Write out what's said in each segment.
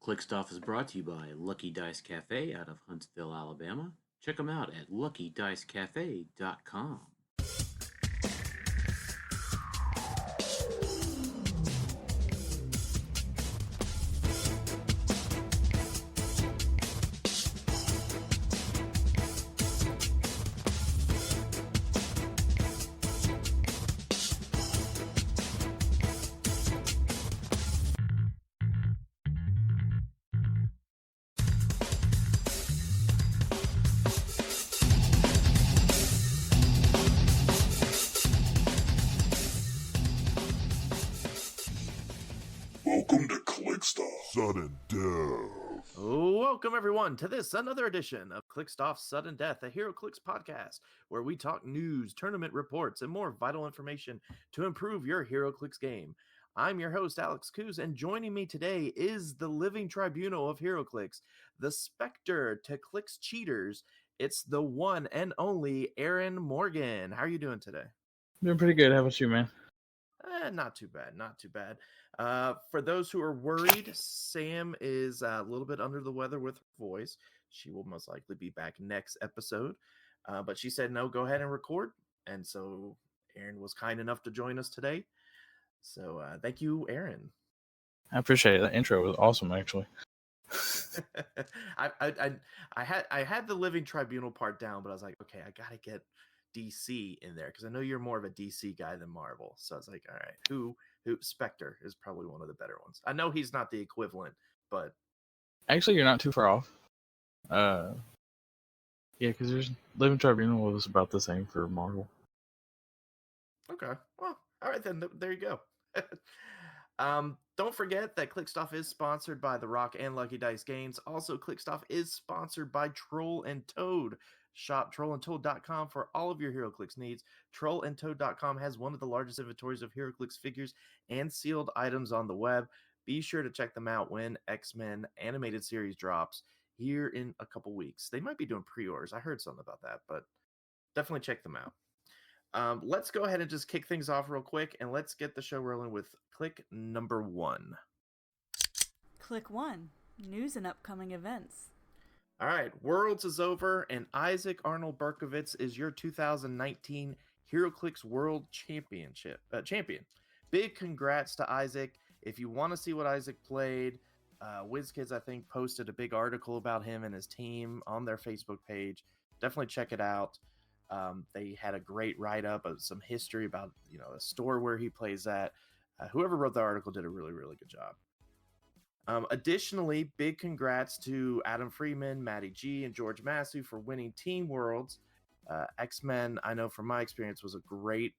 Click Stuff is brought to you by Lucky Dice Cafe out of Huntsville, Alabama. Check them out at luckydicecafe.com. Welcome to Click Stuff Sudden Death. Welcome everyone to another edition of Clickstuff Sudden Death, a Hero Clicks podcast, where we talk news, tournament reports, and more vital information to improve your Hero Clicks game. I'm your host, Alex Cooze, and joining me today is the living tribunal of Hero Clicks, the Spectre to Clicks cheaters. It's the one and only Aaron Morgan. How are you doing today? Doing pretty good. How about you, man? Not too bad, not too bad. For those who are worried, Sam is a little bit under the weather with her voice. She will most likely be back next episode. But she said, no, go ahead and record. And so Aaron was kind enough to join us today. So thank you, Aaron. I appreciate it. That intro was awesome, actually. I had the living tribunal part down, but I was like, okay, I gotta get DC in there because I know you're more of a DC guy than Marvel. So I was like, all right, who Spectre is probably one of the better ones. I know he's not the equivalent, but Actually, you're not too far off. Yeah, because there's Living Tribunal was about the same for Marvel. okay. Well, all right then. There you go. Don't forget that Clickstuff is sponsored by The Rock and Lucky Dice Games. Also, Clickstuff is sponsored by Troll and Toad. Shop trollandtoad.com for all of your HeroClix needs. Trollandtoad.com has one of the largest inventories of HeroClix figures and sealed items on the web. Be sure to check them out when X-Men animated series drops here in a couple weeks. They might be doing pre-orders. I heard something about that, but definitely check them out. Let's go ahead and just kick things off real quick, and let's get the show rolling with click number 1. Click 1. News and upcoming events. All right, Worlds is over, and Isaac Arnold Berkowitz is your 2019 HeroClix World champion. Big congrats to Isaac. If you want to see what Isaac played, WizKids, I think, posted a big article about him and his team on their Facebook page. Definitely check it out. They had a great write-up of some history about, the store where he plays at. Whoever wrote the article did a really, really good job. Additionally, big congrats to Adam Freeman, Matty G, and George Massey for winning Team Worlds. X-Men, I know from my experience, was a great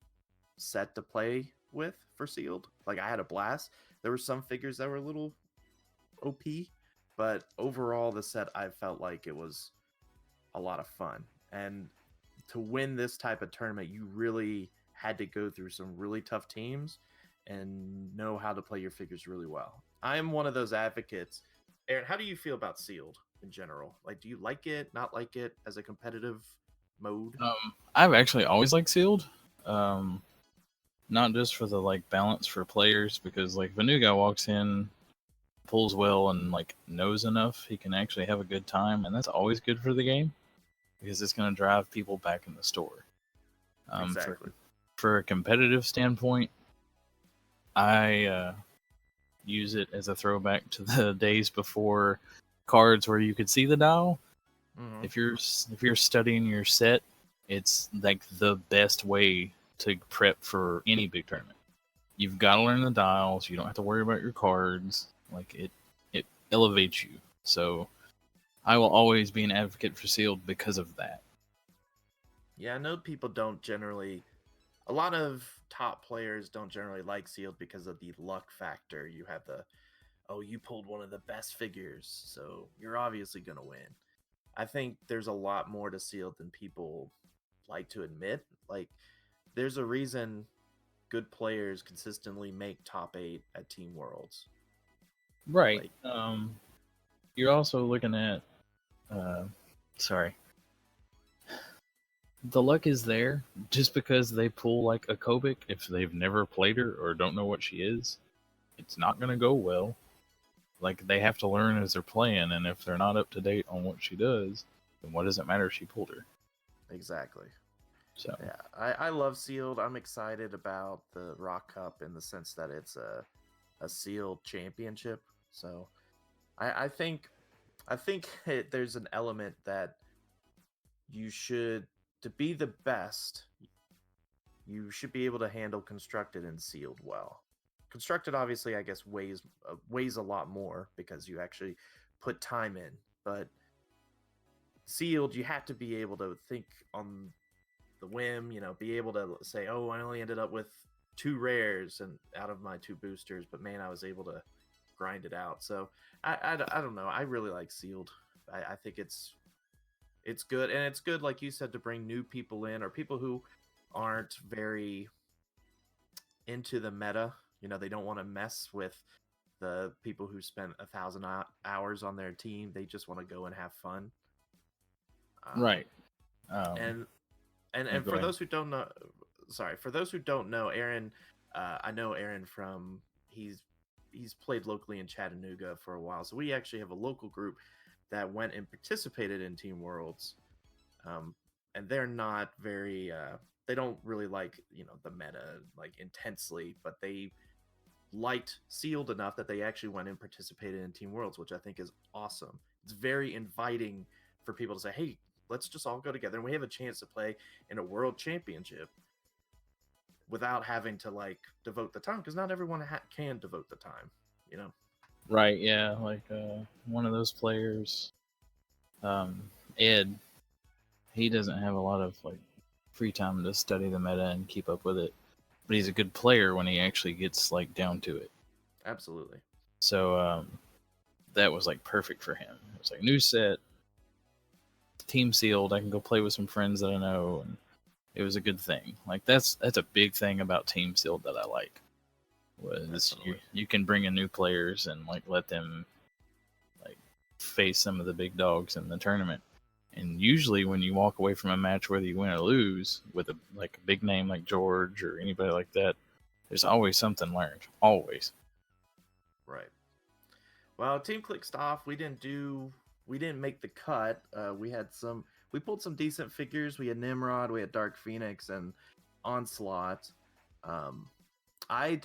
set to play with for Sealed. Like, I had a blast. There were some figures that were a little OP, but overall, the set, I felt like it was a lot of fun. And to win this type of tournament, you really had to go through some really tough teams and know how to play your figures really well. I'm one of those advocates. Aaron, how do you feel about Sealed in general? Like, do you like it, not like it as a competitive mode? I've actually always liked Sealed. Not just for the balance for players, because if a new guy walks in, pulls well, and knows enough, he can actually have a good time, and that's always good for the game because it's going to drive people back in the store. Exactly. For a competitive standpoint, I use it as a throwback to the days before cards where you could see the dial. Mm-hmm. If you're studying your set, it's the best way to prep for any big tournament. You've got to learn the dials. You don't have to worry about your cards. It elevates you. So I will always be an advocate for Sealed because of that. Yeah, I know people don't generally. A lot of top players don't generally like Sealed because of the luck factor. You have you pulled one of the best figures, so you're obviously going to win. I think there's a lot more to Sealed than people like to admit. There's a reason good players consistently make top 8 at Team Worlds. Right. You're also looking at... The luck is there just because they pull a Kobik. If they've never played her or don't know what she is, it's not going to go well. Like they have to learn as they're playing, and if they're not up to date on what she does, then what does it matter if she pulled her? Exactly. So Yeah, I love sealed. I'm excited about the Rock Cup in the sense that it's a sealed championship. So I think there's an element that you should, to be the best, you should be able to handle constructed and sealed well. Constructed, obviously, I guess weighs a lot more because you actually put time in, but sealed, you have to be able to think on the whim. Be able to say, "Oh, I only ended up with 2 rares and out of my 2 boosters, but man, I was able to grind it out." So I don't know. I really like sealed. I think it's good, and it's good, like you said, to bring new people in or people who aren't very into the meta. They don't want to mess with the people who spent 1,000 hours on their team. They just want to go and have fun. right. And Yeah, and go for ahead. those who don't know, sorry, for those who don't know, Aaron, I know Aaron from he's played locally in Chattanooga for a while, so we actually have a local group that went and participated in Team Worlds, and they're not very they don't really like the meta like intensely, but they liked sealed enough that they actually went and participated in Team Worlds, which I think is awesome. It's very inviting for people to say, "Hey, let's just all go together and we have a chance to play in a world championship without having to like devote the time," because not everyone can devote the time, you know. Right, yeah, like one of those players, um, Ed, he doesn't have a lot of like free time to study the meta and keep up with it, but he's a good player when he actually gets like down to it. Absolutely. So that was like perfect for him. It was like new set, team sealed. I can go play with some friends that I know, and it was a good thing. Like that's a big thing about team sealed that I like. Was you, Definitely. you can bring in new players and like let them like face some of the big dogs in the tournament. And usually, when you walk away from a match, whether you win or lose, with a big name like George or anybody like that, there's always something learned. Always. Right. Well, Team clicked off. We didn't make the cut. We pulled some decent figures. We had Nimrod, we had Dark Phoenix, and Onslaught. Um, I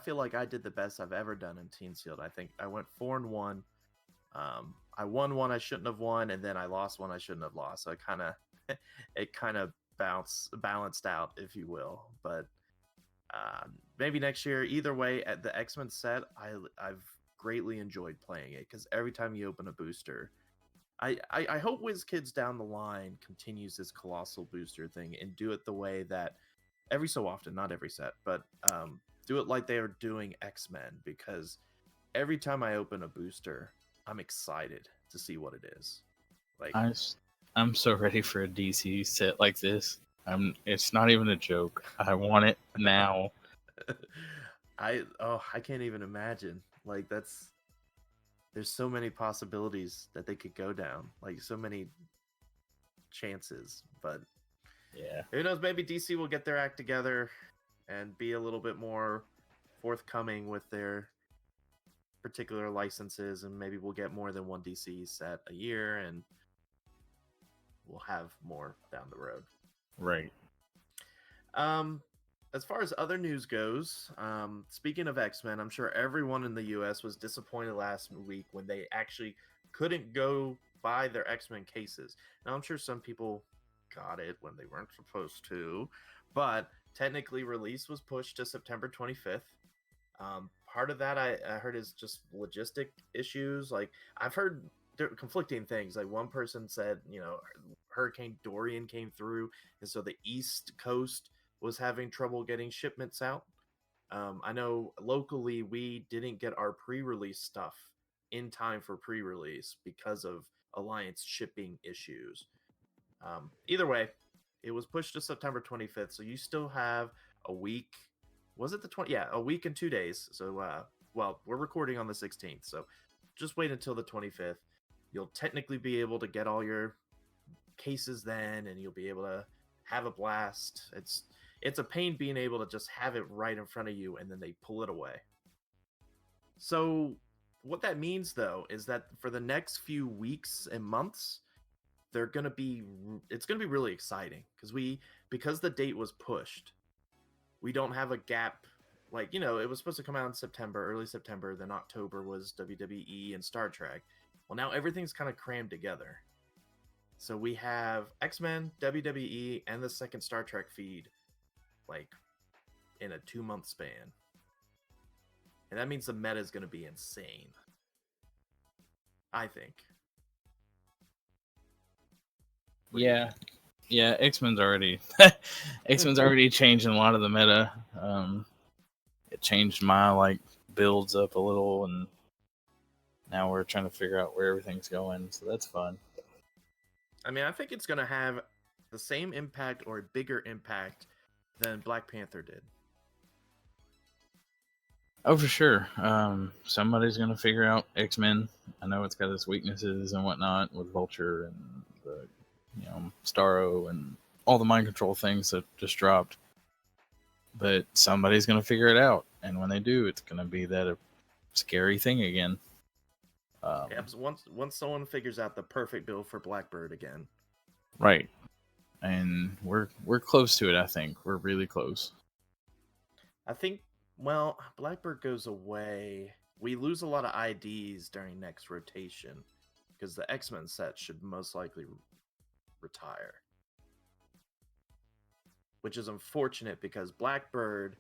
feel like I did the best I've ever done in Team Sealed. I think I went 4-1. I won one I shouldn't have won, and then I lost one I shouldn't have lost. So it kind of balanced out, if you will. But maybe next year. Either way, at the X-Men set, I've greatly enjoyed playing it because every time you open a booster, I hope WizKids down the line continues this colossal booster thing and do it the way that every so often, not every set, but do it like they are doing X-Men, because every time I open a booster, I'm excited to see what it is. Like, I'm so ready for a DC set like this. It's not even a joke. I want it now. I can't even imagine. Like, there's so many possibilities that they could go down, like so many chances. But Yeah. who knows? Maybe DC will get their act together and be a little bit more forthcoming with their particular licenses, and maybe we'll get more than one DC set a year, and we'll have more down the road. Right. Um, as far as other news goes, speaking of X-Men, I'm sure everyone in the US was disappointed last week when they actually couldn't go buy their X-Men cases. Now, I'm sure some people got it when they weren't supposed to, but technically release was pushed to September 25th. Part of that I heard is just logistic issues. Like, I've heard conflicting things. Like, one person said, Hurricane Dorian came through, and so the East Coast was having trouble getting shipments out. I know locally we didn't get our pre-release stuff in time for pre-release because of Alliance shipping issues. Either way, it was pushed to September 25th, so you still have a week. Was it the 20? Yeah, a week and 2 days. So, well, we're recording on the 16th, so just wait until the 25th. You'll technically be able to get all your cases then, and you'll be able to have a blast. It's a pain being able to just have it right in front of you and then they pull it away. So what that means though is that for the next few weeks and months, it's going to be really exciting because the date was pushed. We don't have a gap. Like, it was supposed to come out in September, early September, then October was WWE and Star Trek. Well, now everything's kind of crammed together. So we have X-Men, WWE, and the second Star Trek feed, like, in a 2-month span. And that means the meta is going to be insane. I think. Yeah. Yeah, X-Men's already changing a lot of the meta. It changed my builds up a little, and now we're trying to figure out where everything's going, so that's fun. I mean, I think it's going to have the same impact or a bigger impact than Black Panther did. Oh, for sure. Somebody's going to figure out X-Men. I know it's got its weaknesses and whatnot with Vulture and the, Starro and all the mind control things that just dropped. But somebody's going to figure it out, and when they do, it's going to be that a scary thing again. Once someone figures out the perfect build for Blackbird again, right? And we're close to it. I think we're really close. I think. Well, Blackbird goes away. We lose a lot of IDs during next rotation because the X-Men set should most likely retire, which is unfortunate because Blackbird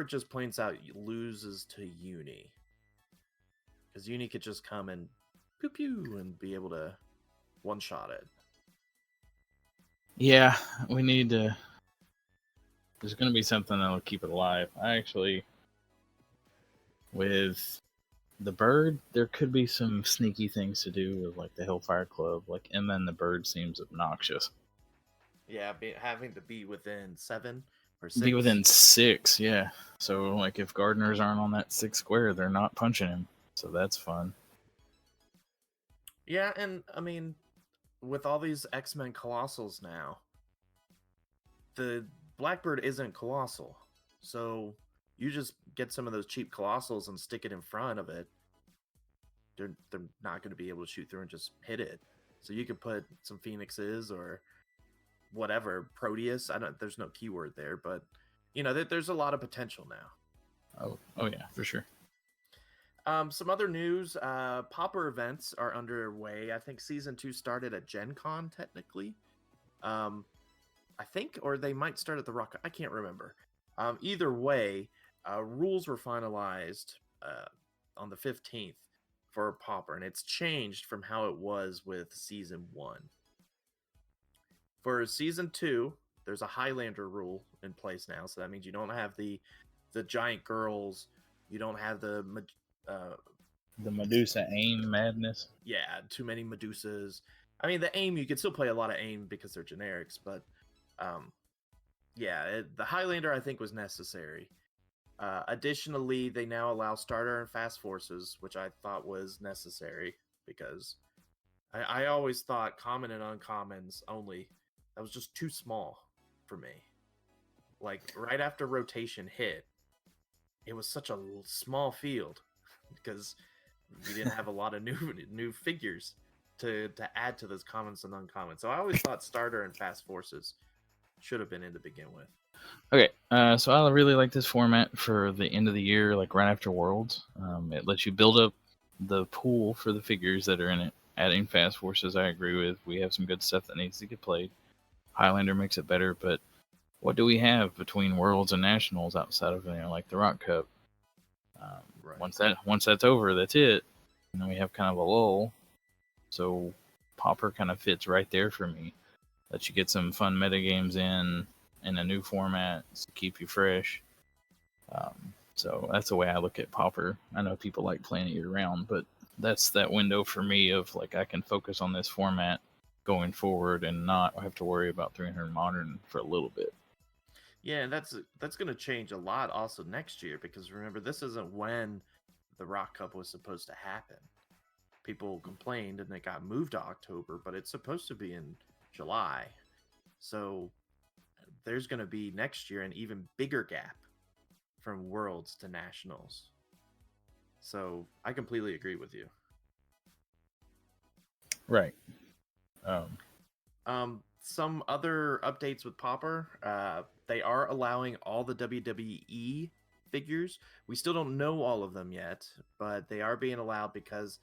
just plains out loses to Uni. Because Uni could just come and pew pew and be able to one-shot it. Yeah, we need to... There's going to be something that'll keep it alive. With the Bird, there could be some sneaky things to do with the Hellfire Club. Emma and the Bird seems obnoxious. Yeah, having to be within 7 or 6. Be within 6, yeah. So, if Gardeners aren't on that 6 square, they're not punching him. So that's fun. Yeah, and I mean, with all these X-Men Colossals now, the Blackbird isn't Colossal. So you just get some of those cheap Colossals and stick it in front of it. They're not going to be able to shoot through and just hit it. So you could put some Phoenixes or whatever, Proteus. There's no keyword there, but there's a lot of potential now. Oh yeah, for sure. Some other news, Popper events are underway. I think Season 2 started at Gen Con, technically. I think, or they might start at the Rock. I can't remember. Either way, rules were finalized on the 15th for Popper, and it's changed from how it was with Season 1. For Season 2, there's a Highlander rule in place now, so that means you don't have the giant girls. You don't have the Medusa AIM madness. Yeah, too many Medusas. I mean, the AIM, you can still play a lot of AIM because they're generics, but the Highlander, I think, was necessary. Additionally, they now allow starter and fast forces, which I thought was necessary because I always thought common and uncommons only, that was just too small for me. Right after rotation hit, it was such a small field because we didn't have a lot of new figures to add to those commons and uncommons. So I always thought starter and fast forces should have been in to begin with. Okay, so I really like this format for the end of the year, right after Worlds. It lets you build up the pool for the figures that are in it. Adding fast forces, I agree with. We have some good stuff that needs to get played. Highlander makes it better, but what do we have between Worlds and Nationals outside of the Rock Cup? Right. Once that's over, that's it. And then we have kind of a lull. So Popper kind of fits right there for me. Let you get some fun metagames in a new format to keep you fresh. So that's the way I look at Popper. I know people like playing it year round, but that's that window for me of I can focus on this format going forward and not have to worry about 300 Modern for a little bit. Yeah, and that's going to change a lot also next year because remember, this isn't when the Rock Cup was supposed to happen. People complained and it got moved to October, but it's supposed to be in July. So there's going to be next year an even bigger gap from Worlds to Nationals. So I completely agree with you. Right. Some other updates with Popper. They are allowing all the WWE figures. We still don't know all of them yet, but they are being allowed because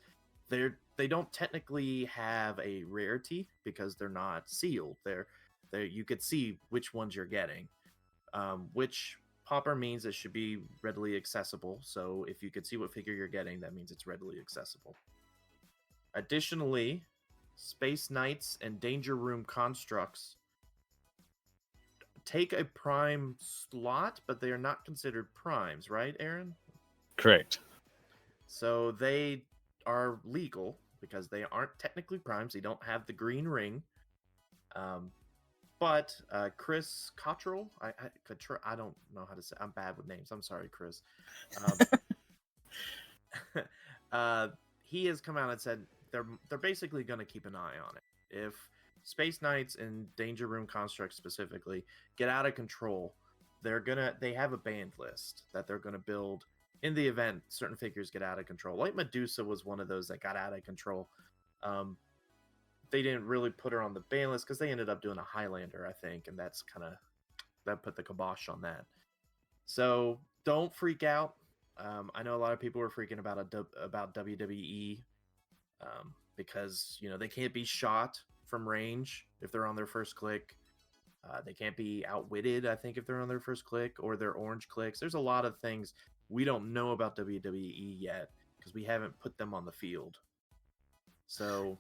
they don't technically have a rarity because they're not sealed. They're you could see which ones you're getting. Which Popper means it should be readily accessible. So if you could see what figure you're getting, that means it's readily accessible. Additionally, Space Knights and Danger Room constructs take a prime slot, but they are not considered primes, right, Aaron? Correct. So they are legal because they aren't technically primes. They don't have the green ring. But Chris Cottrell, I don't know how to say. I'm bad with names. I'm sorry, Chris. He has come out and said they're basically going to keep an eye on it. If Space Knights and Danger Room constructs specifically get out of control, they have a banned list that they're gonna build in the event certain figures get out of control. Like Medusa was one of those that got out of control. They didn't really put her on the ban list because they ended up doing a Highlander, I think, and that put the kibosh on that. So don't freak out. I know a lot of people were freaking about WWE because they can't be shot from range if they're on their first click. They can't be outwitted, I think, if they're on their first click or their orange clicks. There's a lot of things we don't know about WWE yet because we haven't put them on the field. So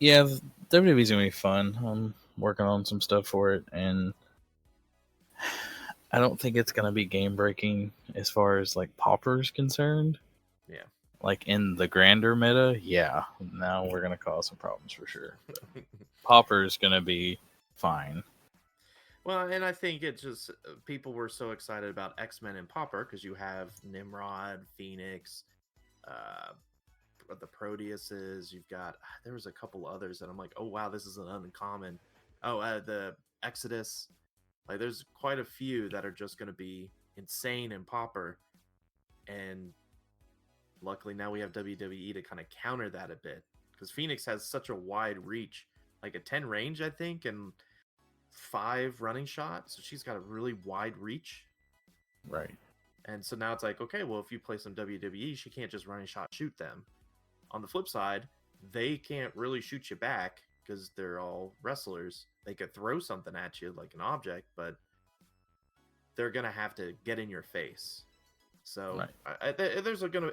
Yeah, WWE's gonna be fun. I'm working on some stuff for it, and I don't think it's gonna be game breaking as far as like Pauper's concerned. yeah. Like in the grander meta, yeah. Now we're gonna cause some problems for sure. But Pauper's gonna be fine. Well, and I think it just people were so excited about X-Men and Popper because you have Nimrod, Phoenix, uh, the Proteuses. You've got there was a couple others that I'm like, oh wow, this is an uncommon. Oh, the Exodus. Like, there's quite a few that are just going to be insane in Popper, and luckily now we have WWE to kind of counter that a bit because Phoenix has such a wide reach, like a 10 range, I think, and 5 running shot. So she's got a really wide reach. Right. And so now it's like, okay, well, if you play some WWE, she can't just running shot shoot them. On the flip side, they can't really shoot you back because they're all wrestlers. They could throw something at you like an object, but they're gonna have to get in your face. So right.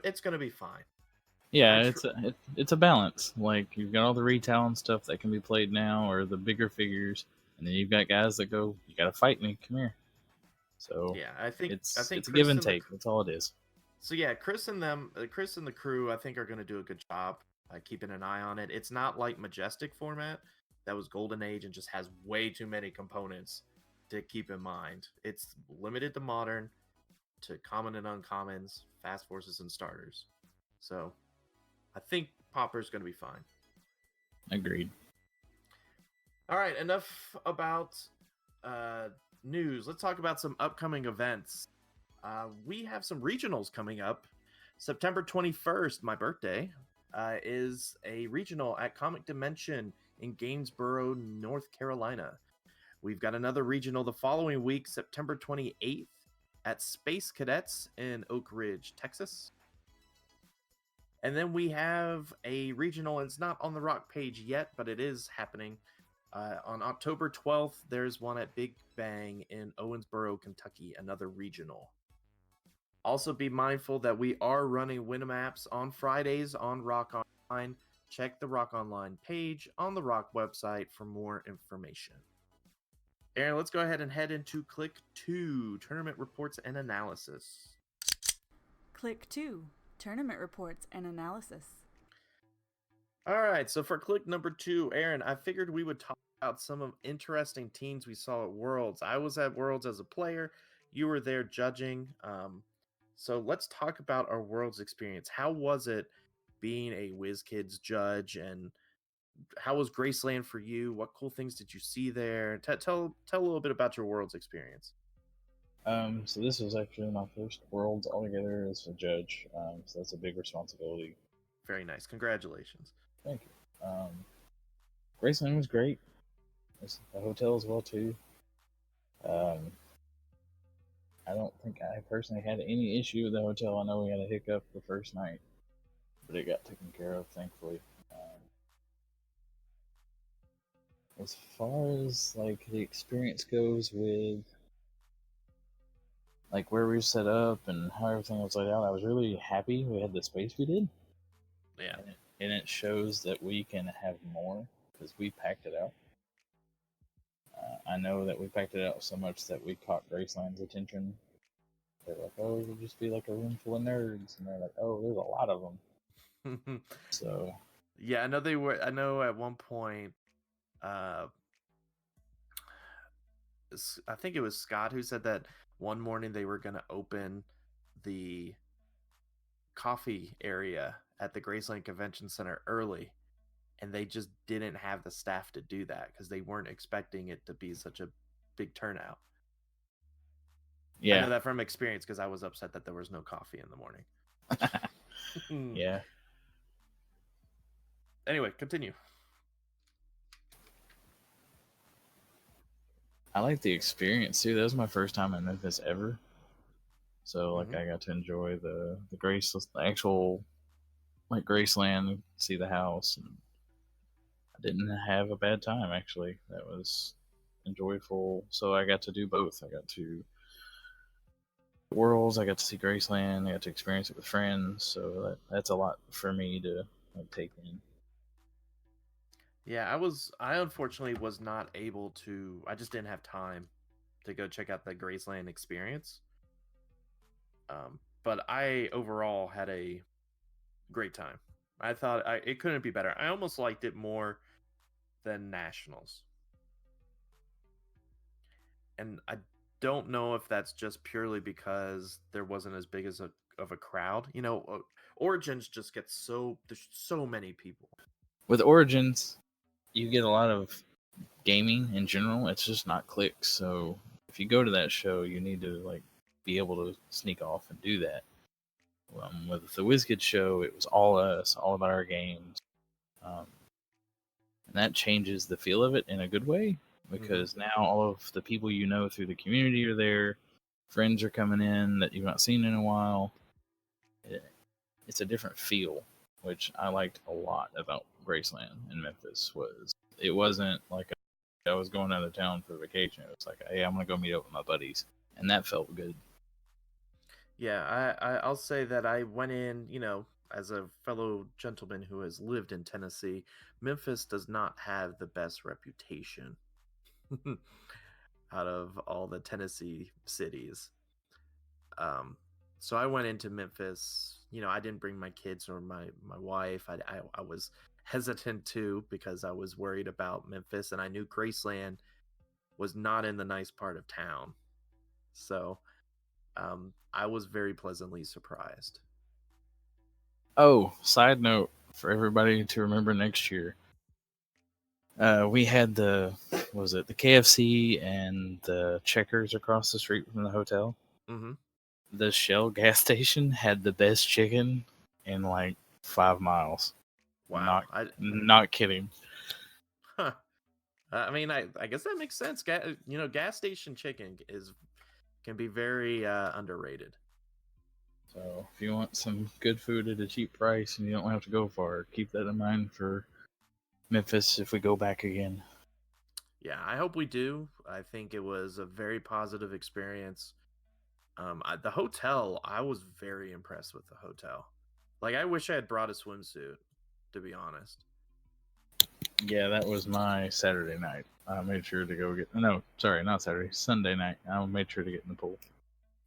it's gonna be fine. Yeah, it's a balance. Like you've got all the retail and stuff that can be played now, or the bigger figures, and then you've got guys that go, "You got to fight me, come here." So yeah, I think it's Chris a give and take. That's all it is. So yeah, Chris and the crew, I think are going to do a good job keeping an eye on it. It's not like Majestic format that was Golden Age and just has way too many components to keep in mind. It's limited to modern, to common and uncommons, fast forces and starters. So I think Popper's going to be fine. Agreed. All right, enough about news. Let's talk about some upcoming events. We have some regionals coming up. September 21st, my birthday, is a regional at Comic Dimension in Gainesboro, North Carolina. We've got another regional the following week, September 28th, at Space Cadets in Oak Ridge, Texas. And then we have a regional. It's not on the Rock page yet, but it is happening. On October 12th, there's one at Big Bang in Owensboro, Kentucky, another regional. Also, be mindful that we are running Winamaps on Fridays on Rock Online. Check the Rock Online page on the Rock website for more information. Aaron, let's go ahead and head into Click 2, Tournament Reports and Analysis. Click 2, Tournament Reports and Analysis. All right, so for Click number 2, Aaron, I figured we would talk about some of interesting teams we saw at Worlds. I was at Worlds as a player. You were there judging. So let's talk about our Worlds experience. How was it being a WizKids judge, and how was Graceland for you? What cool things did you see there? Tell a little bit about your Worlds experience. So this was actually my first Worlds altogether as a judge. So that's a big responsibility. Very nice. Congratulations. Thank you. Graceland was great. The hotel as well too. Um, I don't think I personally had any issue with the hotel. I know we had a hiccup the first night, but it got taken care of, thankfully. As far as like the experience goes with like where we were set up and how everything was laid out, I was really happy we had the space we did. Yeah. And it shows that we can have more because we packed it out. I know that we packed it out so much that we caught Graceland's attention. They're like, "Oh, it'll just be like a room full of nerds," and they're like, "Oh, there's a lot of them." So yeah, I know they were. I know at one point, I think it was Scott who said that one morning they were going to open the coffee area at the Graceland Convention Center early, and they just didn't have the staff to do that because they weren't expecting it to be such a big turnout. I know yeah, that from experience because I was upset that there was no coffee in the morning. yeah. Anyway, continue. I like the experience too. That was my first time in Memphis ever. So like Mhm. I got to enjoy the the actual like Graceland, see the house, and I didn't have a bad time actually. That was enjoyable. So I got to do both. I got to Worlds, I got to see Graceland, I got to experience it with friends. So that's a lot for me to like take in. Yeah, I unfortunately was not able to. I just didn't have time to go check out the Graceland experience. But I overall had a great time. I thought it couldn't be better. I almost liked it more than Nationals, and I don't know if that's just purely because there wasn't as big as of a crowd. Origins just gets there's so many people. With Origins, you get a lot of gaming in general. It's just not clicks. So if you go to that show, you need to like be able to sneak off and do that. With the WizKid show, it was all us, all about our games, um, and that changes the feel of it in a good way because now all of the people you know through the community are there. Friends are coming in that you've not seen in a while. It's a different feel, which I liked a lot about Graceland in Memphis. It wasn't like I was going out of town for vacation. It was like, hey, I'm gonna go meet up with my buddies, and that felt good. Yeah, I'll say that I went in, as a fellow gentleman who has lived in Tennessee. Memphis does not have the best reputation out of all the Tennessee cities. Um, so I went into Memphis. I didn't bring my kids or my wife. I was hesitant to because I was worried about Memphis, and I knew Graceland was not in the nice part of town. So I was very pleasantly surprised. Oh, side note for everybody to remember next year. We had the KFC and the Checkers across the street from the hotel. Mm-hmm. The Shell gas station had the best chicken in like 5 miles. Wow. Not kidding. Huh. I mean, I guess that makes sense. Gas station chicken can be very underrated. So if you want some good food at a cheap price and you don't have to go far, keep that in mind for Memphis if we go back again. Yeah, I hope we do. I think it was a very positive experience. The hotel, I was very impressed with the hotel. Like, I wish I had brought a swimsuit, to be honest. Yeah, that was my Saturday night. I made sure to go get. No, sorry, not Saturday. Sunday night. I made sure to get in the pool.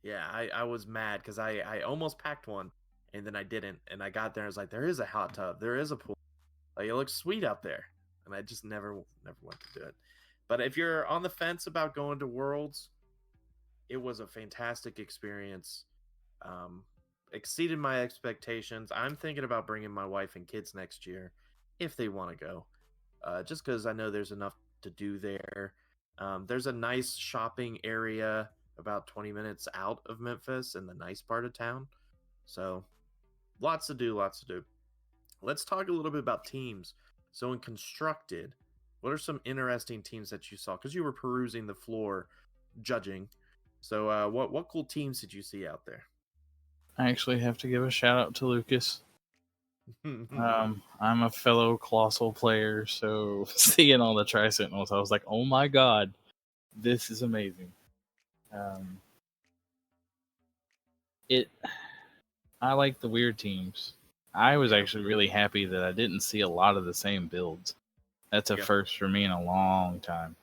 Yeah, I was mad because I almost packed one, and then I didn't. And I got there and I was like, there is a hot tub. There is a pool. Like, it looks sweet out there. And I just never went to do it. But if you're on the fence about going to Worlds, it was a fantastic experience. Um, Exceeded my expectations. I'm thinking about bringing my wife and kids next year if they want to go. Just because I know there's enough to do there. There's a nice shopping area about 20 minutes out of Memphis in the nice part of town. So lots to do, lots to do. Let's talk a little bit about teams. So in Constructed, what are some interesting teams that you saw? Because you were perusing the floor, judging. So what cool teams did you see out there? I actually have to give a shout out to Lucas. I'm a fellow Colossal player, so seeing all the Tri Sentinels, I was like, oh my god, this is amazing. It I like the weird teams. I was actually really happy that I didn't see a lot of the same builds. That's a first for me in a long time.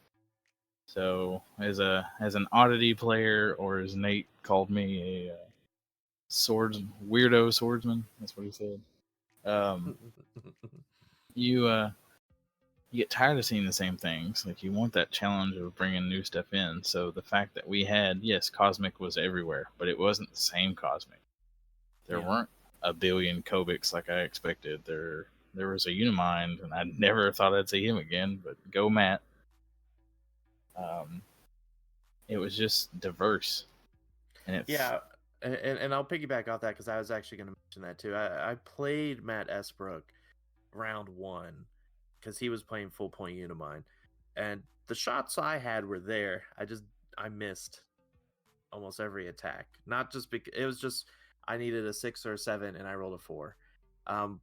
So as an oddity player, or as Nate called me, a weirdo swordsman. That's what he said. You get tired of seeing the same things. Like, you want that challenge of bringing new stuff in. So the fact that we had, yes, Cosmic was everywhere, but it wasn't the same Cosmic. There weren't a billion Kobiks like I expected. There was a Unimind, and I never thought I'd see him again. But go Matt. It was just diverse, and and I'll piggyback off that because I was actually going to mention that too. I played Matt Esbrook round 1 because he was playing full point Unimind, and the shots I had were there. I missed almost every attack. Not just because it was just I needed a 6 or a 7 and I rolled a 4.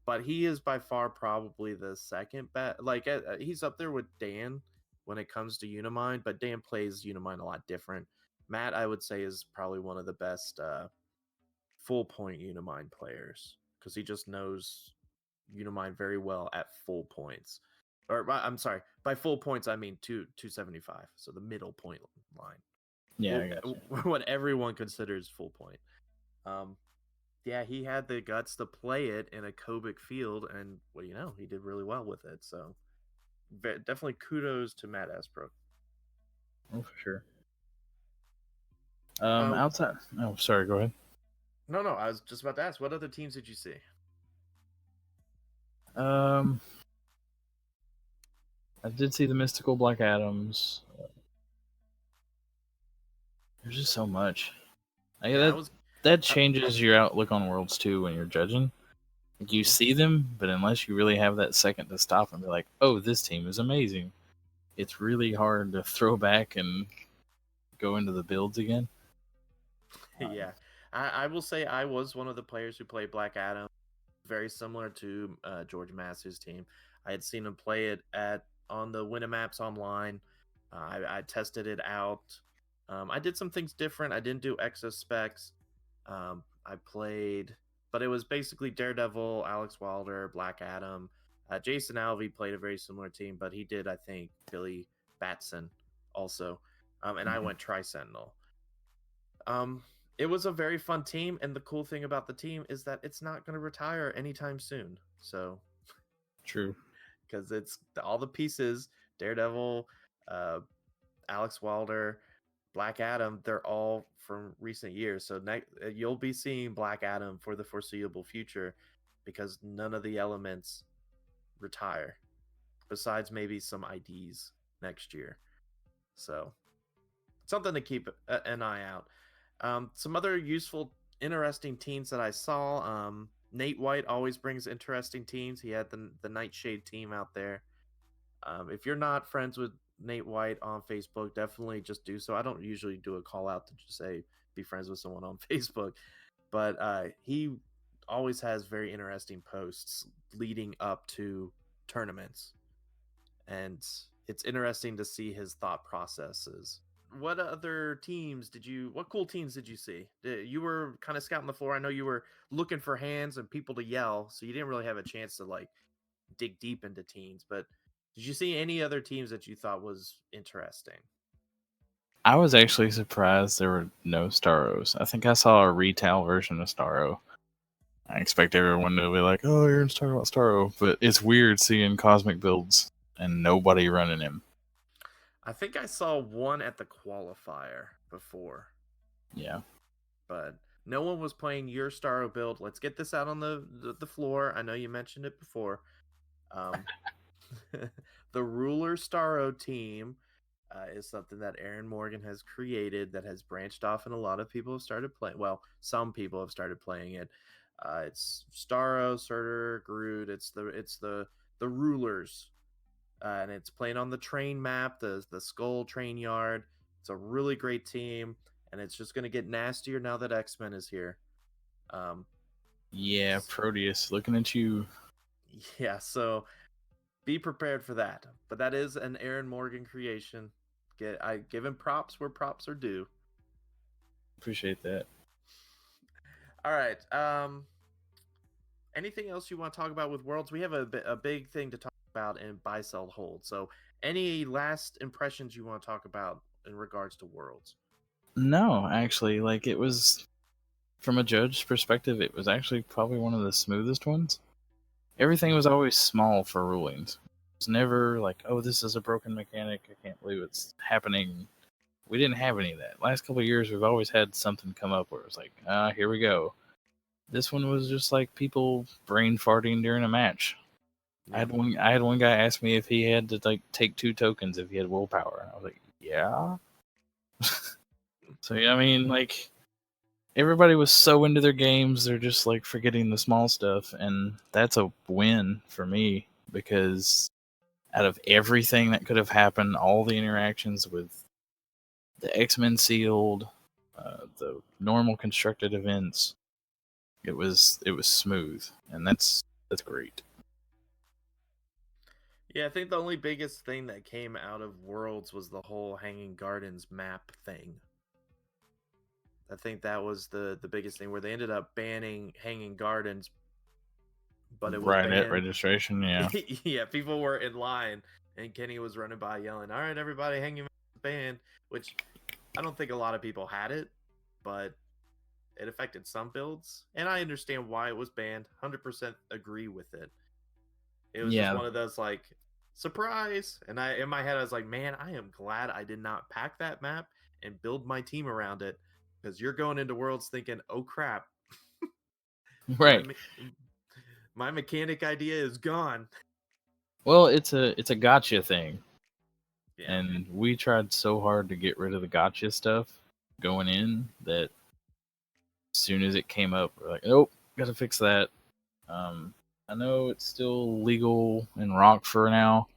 But he is by far probably the second best. Like, he's up there with Dan when it comes to Unimind, but Dan plays Unimind a lot different. Matt, I would say, is probably one of the best full point Unimind players because he just knows Unimind very well at full points. Or I'm sorry, by full points I mean 275, so the middle point line. Yeah, I got you. What everyone considers full point. Yeah, he had the guts to play it in a Kobik field, and well, he did really well with it. So definitely kudos to Matt Esbrook. Oh, for sure. Outside. Oh, sorry. Go ahead. No, I was just about to ask, what other teams did you see? I did see the Mystical Black Adams. There's just so much. That changes your outlook on worlds too when you're judging. Like, you see them, but unless you really have that second to stop and be like, "Oh, this team is amazing," it's really hard to throw back and go into the builds again. Yeah, I will say I was one of the players who played Black Adam, very similar to George Massey's team. I had seen him play it on the Winamaps online. I tested it out. I did some things different. I didn't do Exo specs. I played, but it was basically Daredevil, Alex Wilder, Black Adam. Jason Alvey played a very similar team, but he did, I think, Billy Batson also. And I went Tri-Sentinel. It was a very fun team, and the cool thing about the team is that it's not going to retire anytime soon. So true, because it's all the pieces: Daredevil, Alex Wilder, Black Adam. They're all from recent years, so you'll be seeing Black Adam for the foreseeable future because none of the elements retire, besides maybe some IDs next year. So something to keep an eye out. Some other useful, interesting teams that I saw. Nate White always brings interesting teams. He had the Nightshade team out there. If you're not friends with Nate White on Facebook, definitely just do so. I don't usually do a call out to just say be friends with someone on Facebook, but he always has very interesting posts leading up to tournaments, and it's interesting to see his thought processes. What other teams what cool teams did you see? You were kind of scouting the floor. I know you were looking for hands and people to yell, so you didn't really have a chance to like dig deep into teams, but did you see any other teams that you thought was interesting? I was actually surprised there were no Staros. I think I saw a retail version of Staro. I expect everyone to be like, "Oh, you're talking about Staro," but it's weird seeing Cosmic builds and nobody running him. I think I saw one at the qualifier before. Yeah. But no one was playing your Staro build. Let's get this out on the floor. I know you mentioned it before. The Ruler Staro team is something that Aaron Morgan has created that has branched off, and a lot of people have started playing. Well, some people have started playing it. It's Starro, Surtur, Groot. It's the rulers, and it's playing on the train map, the Skull Train Yard. It's a really great team, and it's just going to get nastier now that X-Men is here. Um, Yeah, Proteus, looking at you. yeah, so be prepared for that. But that is an Aaron Morgan creation. I give him props where props are due. Appreciate that. All right. Anything else you want to talk about with Worlds? We have a big thing to talk about in buy, sell, hold. So, any last impressions you want to talk about in regards to Worlds? No, actually, like it was from a judge's perspective, it was actually probably one of the smoothest ones. Everything was always small for rulings. It's never like, oh, this is a broken mechanic. I can't believe it's happening. We didn't have any of that. Last couple of years, we've always had something come up where it's like, here we go. This one was just like people brain farting during a match. Yeah. I had one guy ask me if he had to like take 2 tokens if he had willpower. And I was like, yeah. So yeah, I mean, like everybody was so into their games, they're just like forgetting the small stuff, and that's a win for me because out of everything that could have happened, all the interactions with the X-Men sealed, the normal constructed events, it was smooth, and that's great. Yeah, I think the only biggest thing that came out of Worlds was the whole Hanging Gardens map thing. I think that was the biggest thing where they ended up banning Hanging Gardens, but it was Right at banned. registration, yeah. Yeah, people were in line, and Kenny was running by yelling, "All right, everybody, Hanging Gardens banned," which I don't think a lot of people had it, but it affected some builds, and I understand why it was banned. 100% agree with it. It was just Yeah. one of those like surprise, and I in my head I was like, man, I am glad I did not pack that map and build my team around it, because you're going into Worlds thinking, oh crap, Right. my mechanic idea is gone. Well, it's a gotcha thing. Yeah. And we tried so hard to get rid of the gotcha stuff going in that as soon as it came up, we're like, nope, gotta fix that. I know it's still legal in Rock for now.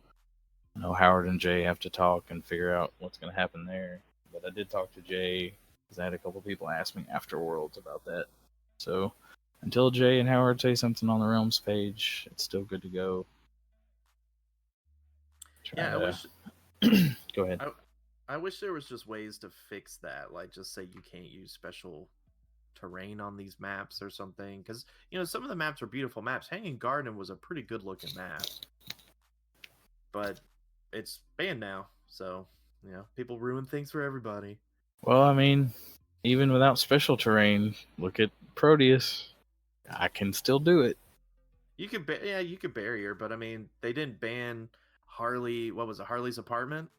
I know Howard and Jay have to talk and figure out what's going to happen there. But I did talk to Jay because I had a couple people ask me after Worlds about that. So until Jay and Howard say something on the Realms page, it's still good to go. I wish. Go ahead. I wish there was just ways to fix that, like just say you can't use special terrain on these maps or something, because some of the maps are beautiful maps. Hanging Garden was a pretty good looking map, but it's banned now, so people ruin things for everybody. Well, I mean, even without special terrain, look at Proteus. I can still do it. You could you could barrier, but I mean they didn't ban Harley. What was it, Harley's apartment?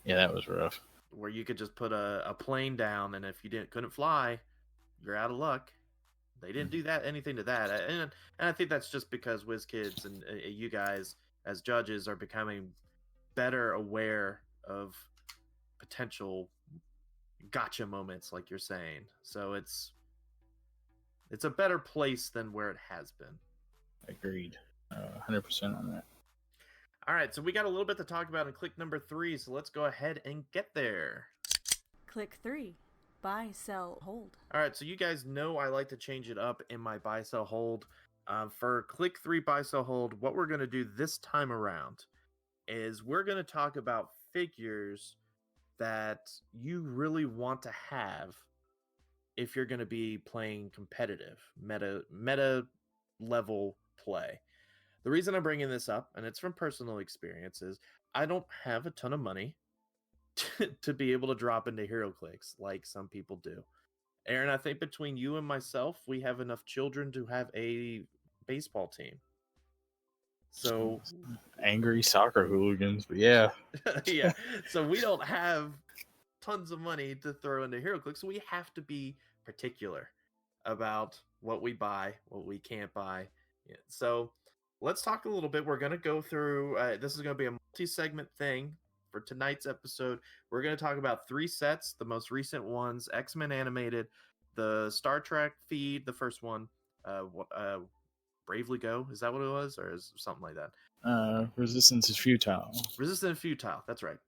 Yeah, that was rough. Where you could just put a plane down, and if you couldn't fly, you're out of luck. They didn't do anything to that, and I think that's just because WizKids and you guys as judges are becoming better aware of potential gotcha moments, like you're saying. So it's a better place than where it has been. Agreed. 100% on that. All right, so we got a little bit to talk about in click number 3, so let's go ahead and get there. Click 3. Buy, sell, hold. All right, so you guys know I like to change it up in my buy, sell, hold. For click 3 buy, sell, hold, what we're going to do this time around is we're going to talk about figures that you really want to have if you're going to be playing competitive, meta level play. The reason I'm bringing this up, and it's from personal experience, is I don't have a ton of money to be able to drop into HeroClix like some people do. Aaron, I think between you and myself, we have enough children to have a baseball team. So angry soccer hooligans, but yeah. yeah. So we don't have tons of money to throw into HeroClix, so we have to be particular about what we buy, what we can't buy. Yeah. So let's talk a little bit. We're going to go through, this is going to be a multi-segment thing for tonight's episode, we're going to talk about 3 sets, the most recent ones, X-Men animated, the Star Trek feed, the first one, Bravely Go, is that what it was, or is something like that? Resistance is futile. Resistant and Futile, that's right.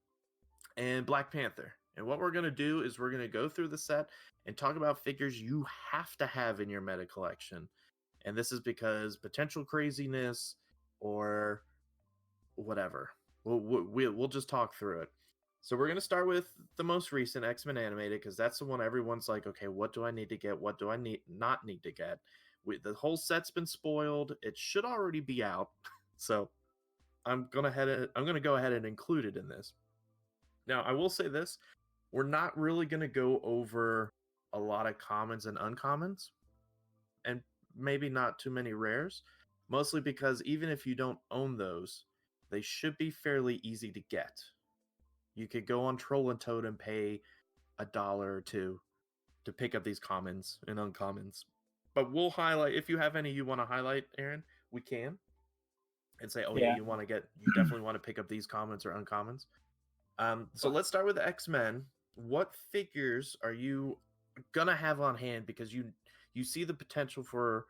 And Black Panther. And what we're going to do is we're going to go through the set and talk about figures you have to have in your meta collection. And this is because potential craziness or whatever. We'll just talk through it. So we're going to start with the most recent X-Men animated because that's the one everyone's like, okay, what do I need to get? What do I not need to get? The whole set's been spoiled. It should already be out. So I'm going to go ahead and include it in this. Now, I will say this. We're not really going to go over a lot of commons and uncommons, and maybe not too many rares, mostly because even if you don't own those, they should be fairly easy to get. You could go on Troll and Toad and pay $1 or $2 to pick up these commons and uncommons. But we'll highlight, if you have any you want to highlight, Aaron, we can. And say, yeah, you definitely want to pick up these commons or uncommons. So let's start with the X-Men. What figures are you gonna have on hand because you see the potential for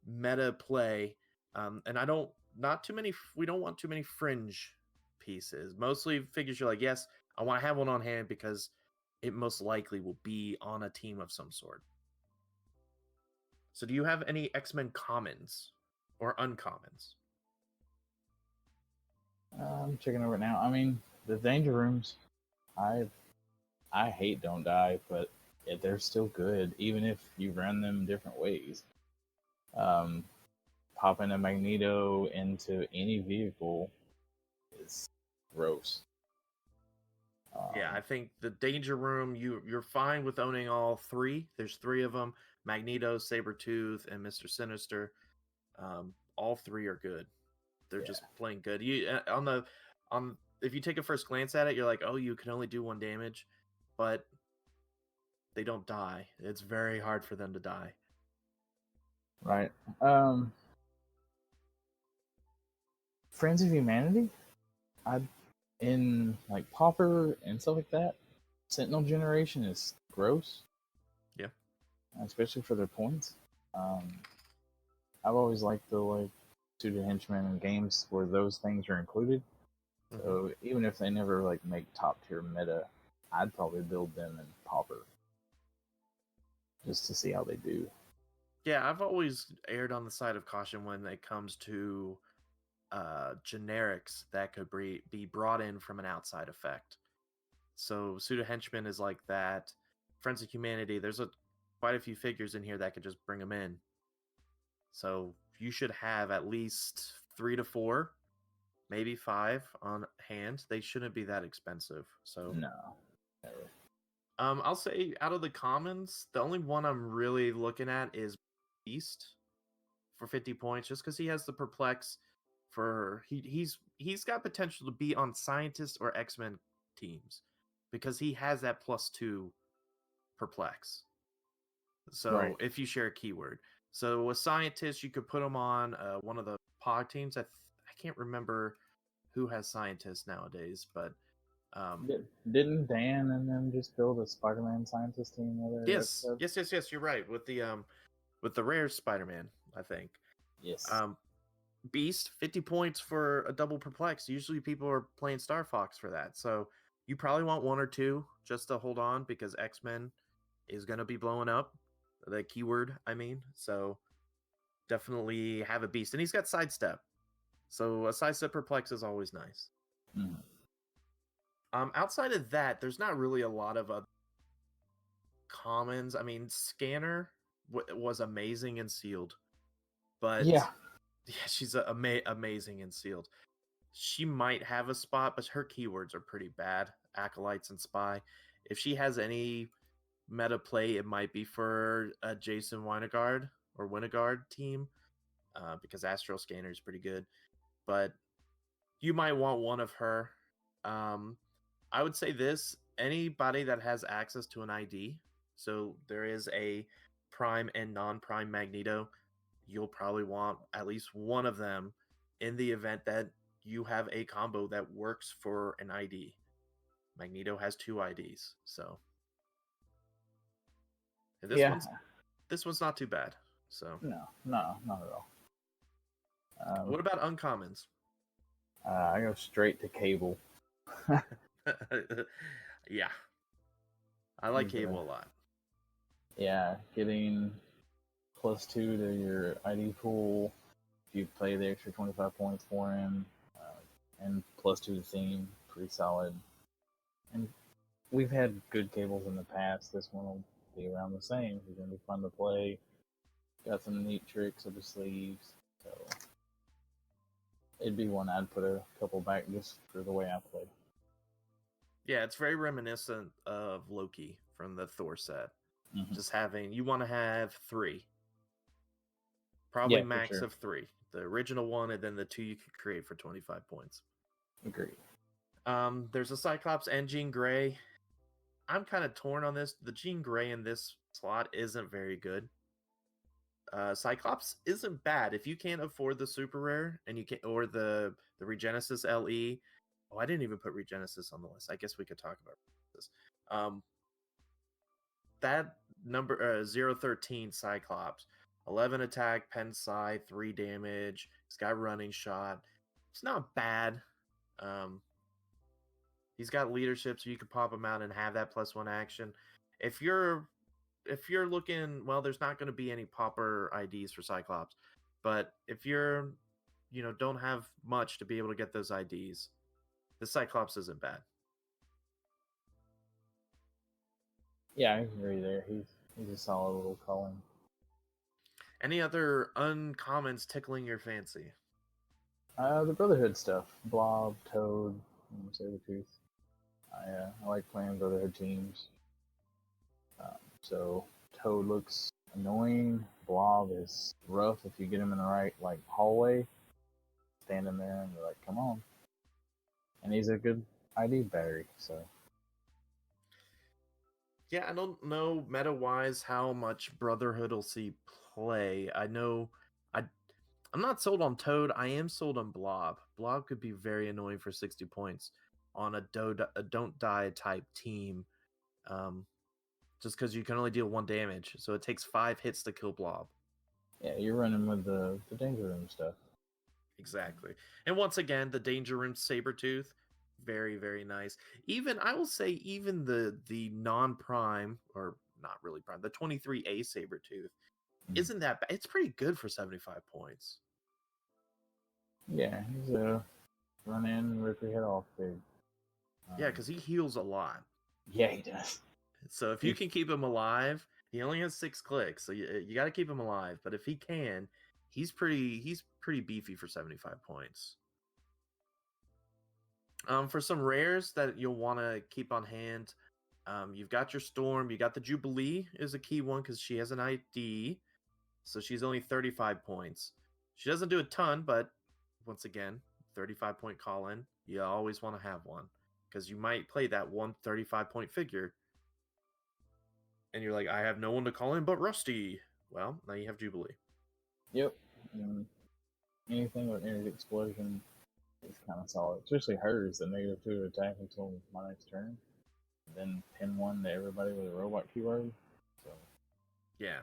meta play? And we don't want too many fringe pieces. Mostly figures you're like, yes, I want to have one on hand because it most likely will be on a team of some sort. So do you have any X-Men commons or uncommons? I'm checking over it now. I mean, the Danger Rooms, I hate Don't Die, but they're still good, even if you run them different ways. Popping a Magneto into any vehicle is gross. Yeah, I think the Danger Room, you're fine with owning all 3. There's 3 of them: Magneto, Sabretooth, and Mr. Sinister. All 3 are good. They're just plain good. If you take a first glance at it, you're like, oh, you can only do 1 damage, but they don't die. It's very hard for them to die. Right. Friends of Humanity, in like Pauper and stuff like that, Sentinel Generation is gross. Yeah. Especially for their points. I've always liked the Pseudo Henchmen games where those things are included. Mm-hmm. So even if they never make top tier meta, I'd probably build them in Pauper just to see how they do. Yeah, I've always erred on the side of caution when it comes to generics that could be brought in from an outside effect. So Pseudo Henchman is like that. Friends of Humanity, there's quite a few figures in here that could just bring them in. So you should have at least 3 to 4, maybe 5 on hand. They shouldn't be that expensive. So no, never. I'll say out of the commons, the only one I'm really looking at is Beast for 50 points, just because he has the Perplex. He's got potential to be on Scientist or X-Men teams because he has that +2 Perplex. So if you share a keyword, so a Scientist, you could put him on one of the POG teams. I can't remember who has Scientists nowadays, but didn't Dan and them just build a Spider-Man Scientist team? Yes. You're right with the rare Spider-Man, I think. Yes. Beast, 50 points for a double Perplex. Usually people are playing Star Fox for that. So you probably want 1 or 2 just to hold on because X-Men is going to be blowing up. The keyword, I mean. So definitely have a Beast. And he's got Sidestep. So a Sidestep Perplex is always nice. Mm. Outside of that, there's not really a lot of other commons. I mean, Scanner was amazing and sealed. But yeah, she's amazing and sealed. She might have a spot, but her keywords are pretty bad. Acolytes and Spy. If she has any meta play, it might be for a Jason Winegard team, because Astral Scanner is pretty good. But you might want one of her. I would say this: anybody that has access to an ID, so there is a Prime and non-Prime Magneto, you'll probably want at least one of them in the event that you have a combo that works for an ID. Magneto has 2 IDs, so and Yeah. this one's not too bad. So No, not at all. what about uncommons? I go straight to Cable. Yeah, I like He's, Cable a lot. Yeah, getting +2 to your ID pool if you play the extra 25 points for him, and +2 to the theme, pretty solid. And we've had good Cables in the past. This one will be around the same. He's gonna be fun to play. Got some neat tricks up his sleeves, so it'd be one I'd put a couple back just for the way I play. Yeah, it's very reminiscent of Loki from the Thor set. Mm-hmm. Just having, you want to have 3. Probably Yeah, for max sure. of 3. The original one, and then the 2 you could create for 25 points. Agreed. There's a Cyclops and Jean Grey. I'm kind of torn on this. The Jean Grey in this slot isn't very good. Cyclops isn't bad if you can't afford the super rare and you can, or the Regenesis LE. Oh, I didn't even put Regenesis on the list. I guess we could talk about this. That number 013 Cyclops, 11 attack, pen psi, 3 damage. He's got running shot. It's not bad. He's got leadership, so you can pop him out and have that +1 action. If you're looking, well, there's not going to be any popper IDs for Cyclops, but if you're, don't have much to be able to get those IDs, the Cyclops isn't bad. Yeah, I agree there. He's a solid little calling. Any other uncommons tickling your fancy? The Brotherhood stuff. Blob, Toad, Sabretooth. I like playing Brotherhood teams. So Toad looks annoying. Blob is rough if you get him in the right hallway. Standing there and you're like, come on. And he's a good ID battery, so. Yeah, I don't know meta-wise how much Brotherhood will see play. I know I'm not sold on Toad. I am sold on Blob. Blob could be very annoying for 60 points on a don't die type team. Just because you can only deal 1 damage. So it takes 5 hits to kill Blob. Yeah, you're running with the Danger Room stuff. Exactly. And once again, the Danger Room Sabretooth, very, very nice. Even, I will say, even the non-prime, or not really prime, the 23A Sabretooth, isn't that bad. It's pretty good for 75 points. Yeah, he's a run in, rip your head off big. Yeah, because he heals a lot. Yeah, he does. So if you can keep him alive, he only has 6 clicks, so you got to keep him alive. But if he can, he's pretty beefy for 75 points. For some rares that you'll want to keep on hand, you've got your Storm, you got the Jubilee is a key one because she has an ID, so she's only 35 points. She doesn't do a ton, but once again, 35-point call-in, you always want to have one because you might play that one 35-point figure and you're like, I have no one to call in but Rusty. Well, now you have Jubilee. Yep. Anything with Energy Explosion is kind of solid, especially hers, the -2 attack until my next turn. Then pin 1 to everybody with a robot keyword. So yeah,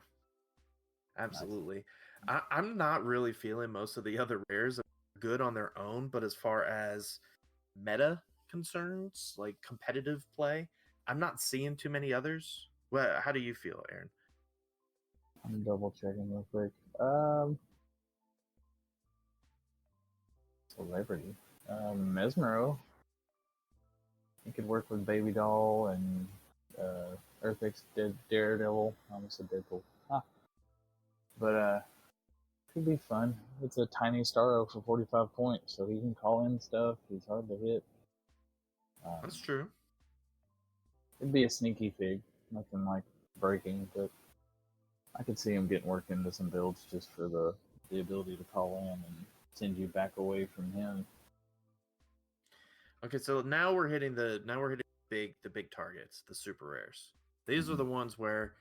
absolutely. Nice. I'm not really feeling most of the other rares are good on their own, but as far as meta concerns, like competitive play, I'm not seeing too many others. Well, how do you feel, Aaron? I'm double checking real quick. Celebrity. Mesmero. He could work with Baby Doll and Earthquake's Daredevil. I almost said Deadpool. But could be fun. It's a tiny Starro for 45 points, so he can call in stuff. He's hard to hit. That's true. It'd be a sneaky fig. Nothing like breaking, but I could see him getting worked into some builds just for the ability to call in and send you back away from him. Okay, so now we're hitting the big targets, the super rares. These are the ones where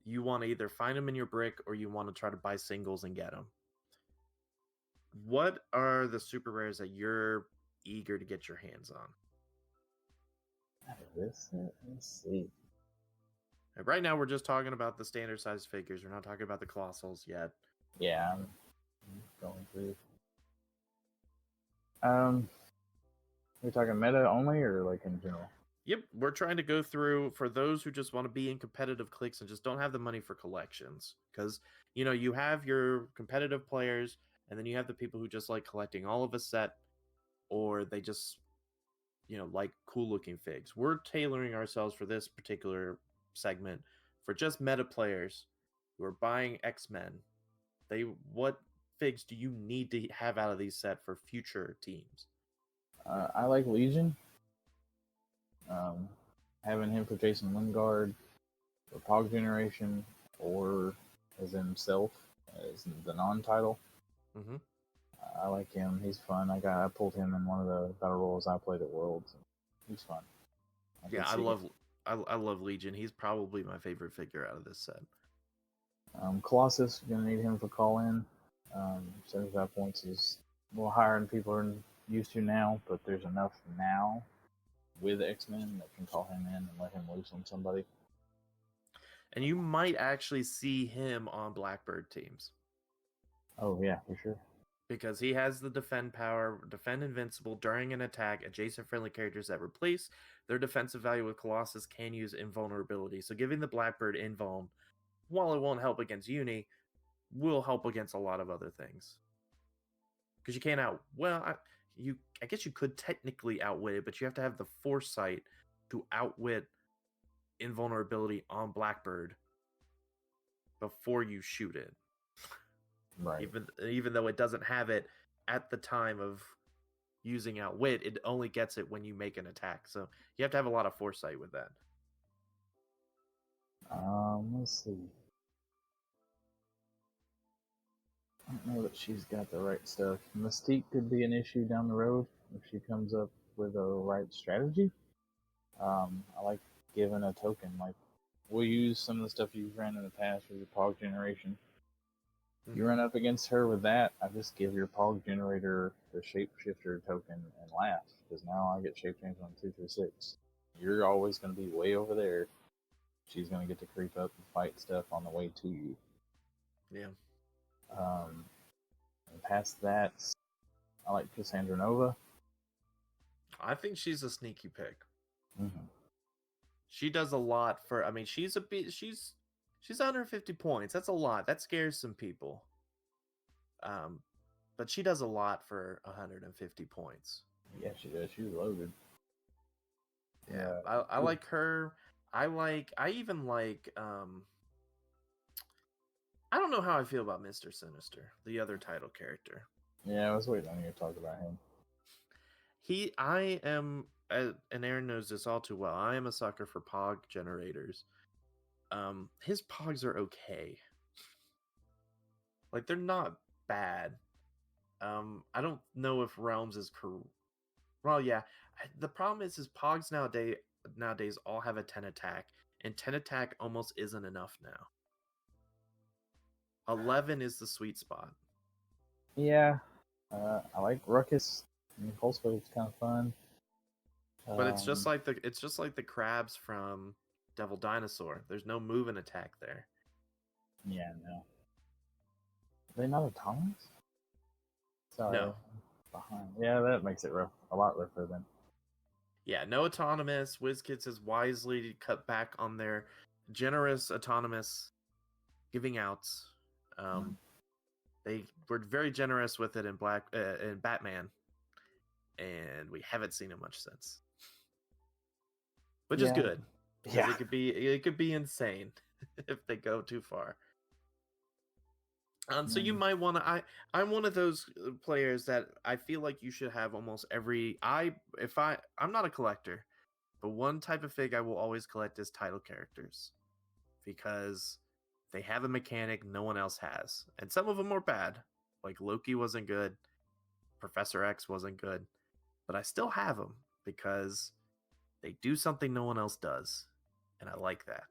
you want to either find them in your brick or you want to try to buy singles and get them. What are the super rares that you're eager to get your hands on? This, let's see. Right now, we're just talking about the standard size figures. We're not talking about the colossals yet. Yeah, I'm going through. We're talking meta only, or like in general? Yep, we're trying to go through for those who just want to be in competitive cliques and just don't have the money for collections. Because, you have your competitive players, and then you have the people who just like collecting all of a set, or they just, like cool looking figs. We're tailoring ourselves for this particular segment for just meta players who are buying X-Men. What figs do you need to have out of these set for future teams? I like Legion. Having him for Jason Lingard, for Pog Generation, or as himself as the non-title. Mm-hmm. I like him. He's fun. I pulled him in one of the battle royals I played at Worlds. He's fun. I love Legion. He's probably my favorite figure out of this set. Colossus, you're gonna need him for call in. 75 points is a little higher than people are used to now, but there's enough now with X-Men that can call him in and let him loose on somebody. And you might actually see him on Blackbird teams. Oh yeah, for sure. Because he has the defend power, defend invincible during an attack. Adjacent friendly characters that replace their defensive value with Colossus can use invulnerability. So giving the Blackbird invuln, while it won't help against Uni, will help against a lot of other things. Because you can't I guess you could technically outwit it, but you have to have the foresight to outwit invulnerability on Blackbird before you shoot it. Right. Even though it doesn't have it at the time of using outwit, it only gets it when you make an attack. So you have to have a lot of foresight with that. Let's see. I don't know that she's got the right stuff. Mystique could be an issue down the road if she comes up with a right strategy. I like giving a token. Like, we'll use some of the stuff you've ran in the past with your Pog Generation. You run up against her with that, I just give your Pog Generator the Shapeshifter token and laugh, because now I get Shape Change on 2 through 6. You're always going to be way over there. She's going to get to creep up and fight stuff on the way to you. Yeah. And past that, I like Cassandra Nova. I think she's a sneaky pick. Mm-hmm. She does a lot for. I mean, she's 150 points. That's a lot. That scares some people. But she does a lot for 150 points. Yeah, she does. She's loaded. Yeah, I like her. I even like. I don't know how I feel about Mr. Sinister, the other title character. Yeah, I was waiting on you to talk about him. I am, and Aaron knows this all too well. I am a sucker for Pog generators. His Pogs are okay. Like, they're not bad. I don't know if Realms is correct. Well, yeah. The problem is his Pogs nowadays all have a 10 attack, and 10 attack almost isn't enough now. 11 is the sweet spot. Yeah, I like Ruckus. I mean, Pulse Wave's kind of fun. But it's just like the crabs from Devil Dinosaur. There's no move and attack there. Yeah, no. Are they not autonomous? Sorry. No. Behind. Yeah, that makes it rough. A lot rougher then. Yeah, no autonomous. WizKids has wisely cut back on their generous autonomous giving outs. They were very generous with it in Batman, and we haven't seen it much since. Which is good. Yeah. It could be insane if they go too far. So you might want to. I'm one of those players that I feel like you should have almost every. I'm not a collector, but one type of fig I will always collect is title characters, because they have a mechanic no one else has, and some of them are bad. Like Loki wasn't good, Professor X wasn't good, but I still have them because they do something no one else does, and I like that.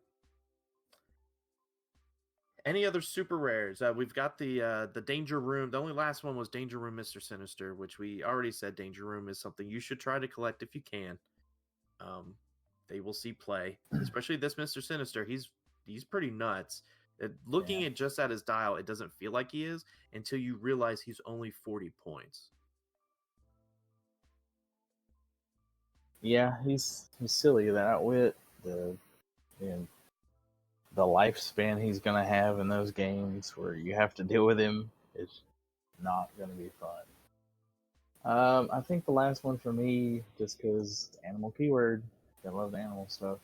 Any other super rares? We've got the Danger Room. The only last one was Danger Room Mr. Sinister, which we already said Danger Room is something you should try to collect if you can. they will see play. Especially this Mr. Sinister, he's pretty nuts. Looking Yeah. at just at his dial, it doesn't feel like he is until you realize he's only 40 points. Yeah, he's silly. That outwit, the you know, the lifespan he's gonna have in those games where you have to deal with him is not gonna be fun. I think the last one for me, just because animal keyword, I love the animal stuff.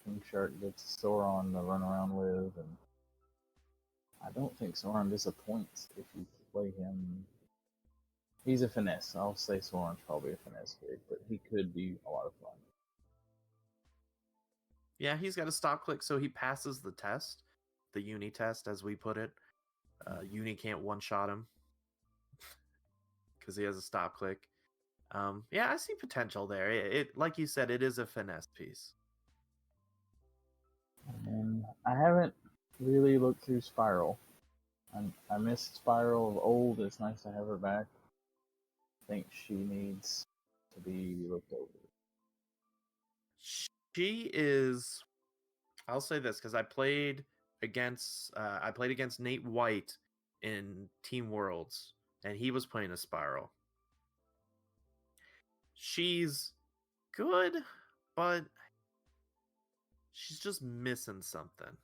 King Shark gets Sauron to run around with, and I don't think Sauron disappoints if you play him. He's a finesse. I'll say Sauron's probably a finesse kid, but he could be a lot of fun. Yeah, he's got a stop click, so he passes the test, the uni test, as we put it. Uni can't one shot him because he has a stop click. Yeah, I see potential there. It like you said, it is a finesse piece. And I haven't really looked through Spiral. I missed Spiral of old. It's nice to have her back. I think she needs to be looked over. She is. I'll say this because I played against Nate White in Team Worlds, and he was playing a Spiral. She's good, but she's just missing something.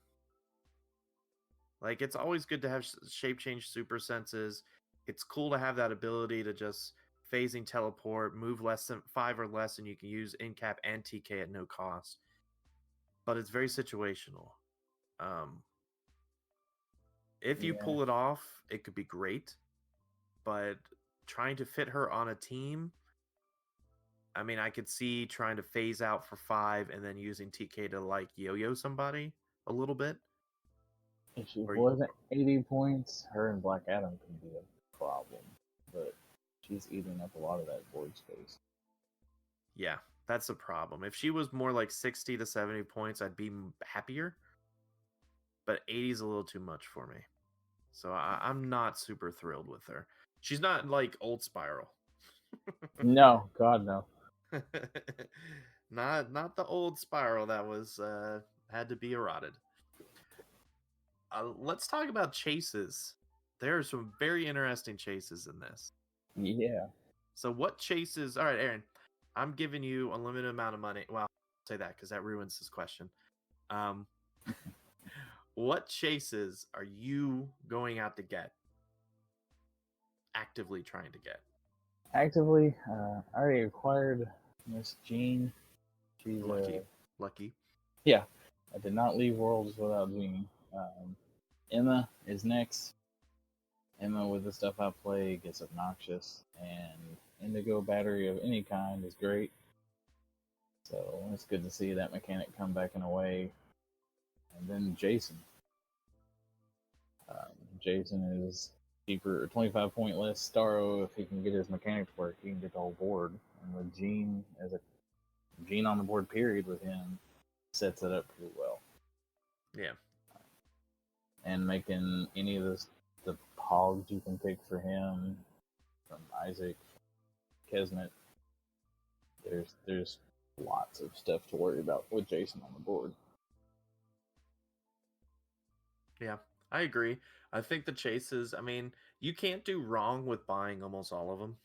Like, it's always good to have shape change super senses. It's cool to have that ability to just phasing teleport, move less than 5 or less, and you can use incap and TK at no cost. But it's very situational. If you pull it off, it could be great. But trying to fit her on a team, I mean, I could see trying to phase out for 5 and then using TK to like yo-yo somebody a little bit. If she wasn't 80 points, her and Black Adam could be a problem. But she's eating up a lot of that board space. Yeah, that's the problem. If she was more like 60 to 70 points, I'd be happier. But 80 is a little too much for me. So I'm not super thrilled with her. She's not like old Spiral. No, God no. not the old Spiral that was had to be eroded. Let's talk about chases. There are some very interesting chases in this. Yeah. So what chases? All right, Aaron, I'm giving you a limited amount of money. Well, I'll say that because that ruins this question. What chases are you going out to get? Actively trying to get? Actively, I already acquired Miss Jean. She's lucky. Yeah, I did not leave Worlds without Jean. Emma is next. Emma, with the stuff I play, gets obnoxious, and Indigo Battery of any kind is great. So it's good to see that mechanic come back in a way. And then Jason. Jason is cheaper, 25 point less Starro. If he can get his mechanic to work, he can get the whole board. And with Gene as a Gene on the board, period, with him, sets it up pretty well. Yeah. And making any of the pogs you can pick for him, from Isaac, Kesmet, there's lots of stuff to worry about with Jason on the board. Yeah, I agree. I think the chases, I mean, you can't do wrong with buying almost all of them.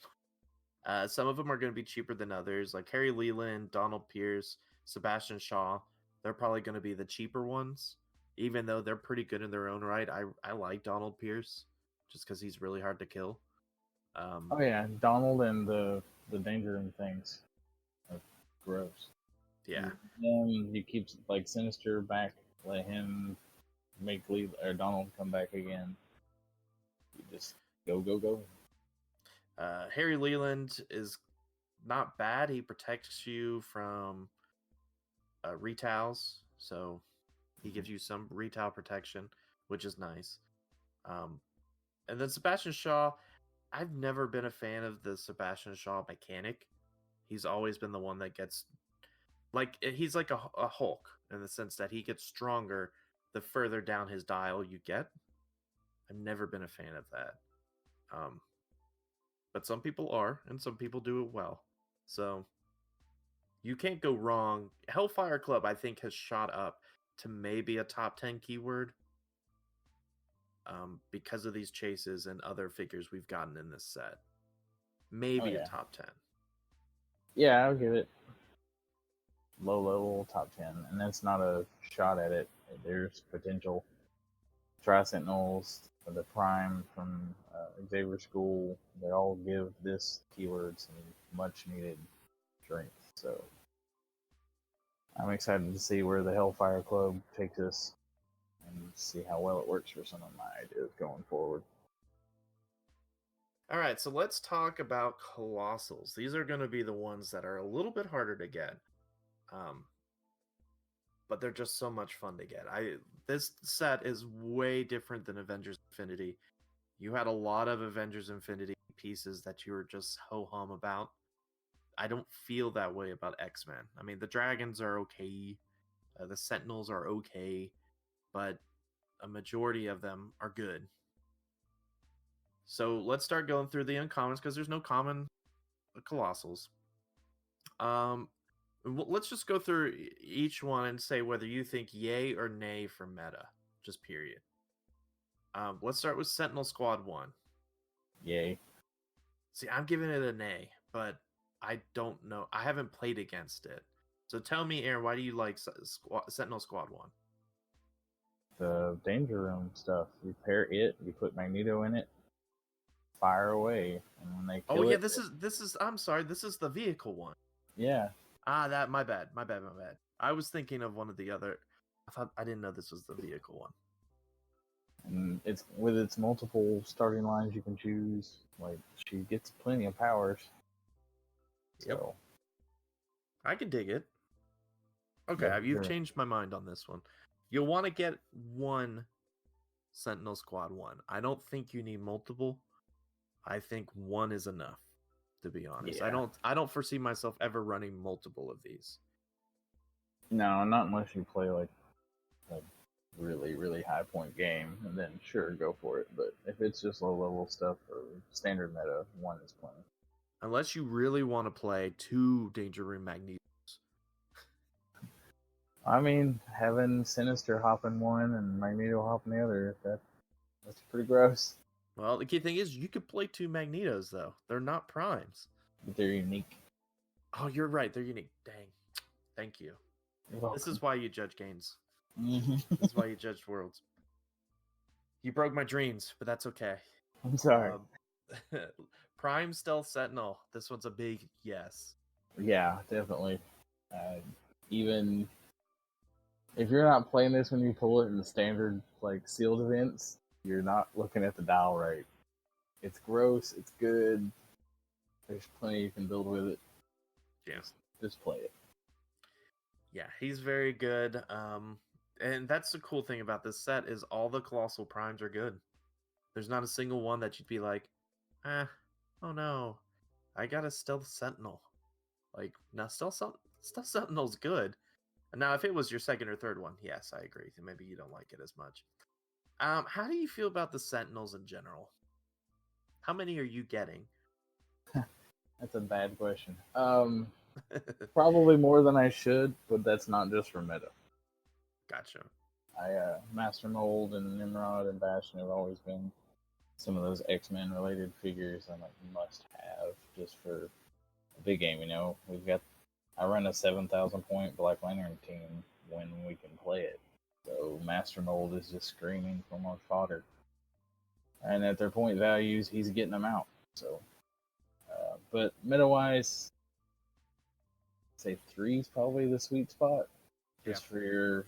Some of them are going to be cheaper than others, like Harry Leland, Donald Pierce, Sebastian Shaw. They're probably going to be the cheaper ones, even though they're pretty good in their own right. I like Donald Pierce just because he's really hard to kill. Oh yeah, Donald and the danger and things are gross. Yeah. You keep like Sinister back, let him make Donald come back again. You just go. Harry Leland is not bad. He protects you from retails, so he gives you some retail protection, which is nice. And then Sebastian Shaw, I've never been a fan of the Sebastian Shaw mechanic. He's always been the one that gets he's like a Hulk in the sense that he gets stronger the further down his dial you get. I've never been a fan of that. But some people are, and some people do it well. So You can't go wrong. Hellfire Club, I think, has shot up to maybe a top 10 keyword because of these chases and other figures we've gotten in this set. Maybe a yeah. top 10. Yeah, I'll give it low level top 10, and that's not a shot at it. There's potential. Tri-Sentinels, the Prime from Xavier School, they all give this keyword some much needed strength. So I'm excited to see where the Hellfire Club takes us and see how well it works for some of my ideas going forward. All right, so let's talk about Colossals. These are going to be the ones that are a little bit harder to get. But they're just so much fun to get. This set is way different than Avengers Infinity. You had a lot of Avengers Infinity pieces that you were just ho-hum about. I don't feel that way about X-Men. I mean, the dragons are okay, the Sentinels are okay, but a majority of them are good. So let's start going through the uncommons because there's no common Colossals. Let's just go through each one and say whether you think yay or nay for meta, just period. Let's start with Sentinel Squad 1. Yay. See, I'm giving it a nay, but I don't know. I haven't played against it. So tell me, Aaron, why do you like Sentinel Squad 1? The Danger Room stuff. You pair it, you put Magneto in it, fire away, and when they kill this is. I'm sorry, this is the vehicle one. Yeah. My bad. I was thinking of one of the other. I didn't know this was the vehicle one. And it's with its multiple starting lines you can choose. Like, she gets plenty of powers. Yep. So I can dig it. Okay, yeah, you've sure. changed my mind on this one. You'll want to get one Sentinel Squad 1. I don't think you need multiple. I think one is enough, to be honest. Yeah. I don't foresee myself ever running multiple of these. No, not unless you play like a really, really high point game, and then sure, go for it. But if it's just low level stuff or standard meta, one is plenty. Unless you really want to play 2 Danger Room Magnetos. I mean, having Sinister hop in one and Magneto hop in the other, that's pretty gross. Well, the key thing is you could play 2 Magnetos, though. They're not primes. But they're unique. Oh, you're right. They're unique. Dang. Thank you. This is why you judge games. Mm-hmm. This is why you judge worlds. You broke my dreams, but that's okay. I'm sorry. Prime Stealth Sentinel. This one's a big yes. Yeah, definitely. Even if you're not playing this when you pull it in the standard like sealed events, you're not looking at the dial right. It's gross. It's good. There's plenty you can build with it. Yeah. Just play it. Yeah, he's very good. And that's the cool thing about this set is all the Colossal Primes are good. There's not a single one that you'd be like, oh no, I got a Stealth Sentinel. Like, no, Stealth Sentinel's good. Now, if it was your second or third one, yes, I agree. Maybe you don't like it as much. How do you feel about the Sentinels in general? How many are you getting? That's a bad question. Probably more than I should, but that's not just for meta. Gotcha. Master Mold and Nimrod and Bastion have always been some of those X-Men related figures I'm like must have just for a big game. You know, I run a 7,000 point Black Lantern team when we can play it. So Master Mold is just screaming for more fodder. And at their point values, he's getting them out. So, but meta-wise, I'd say 3 is probably the sweet spot. Just for your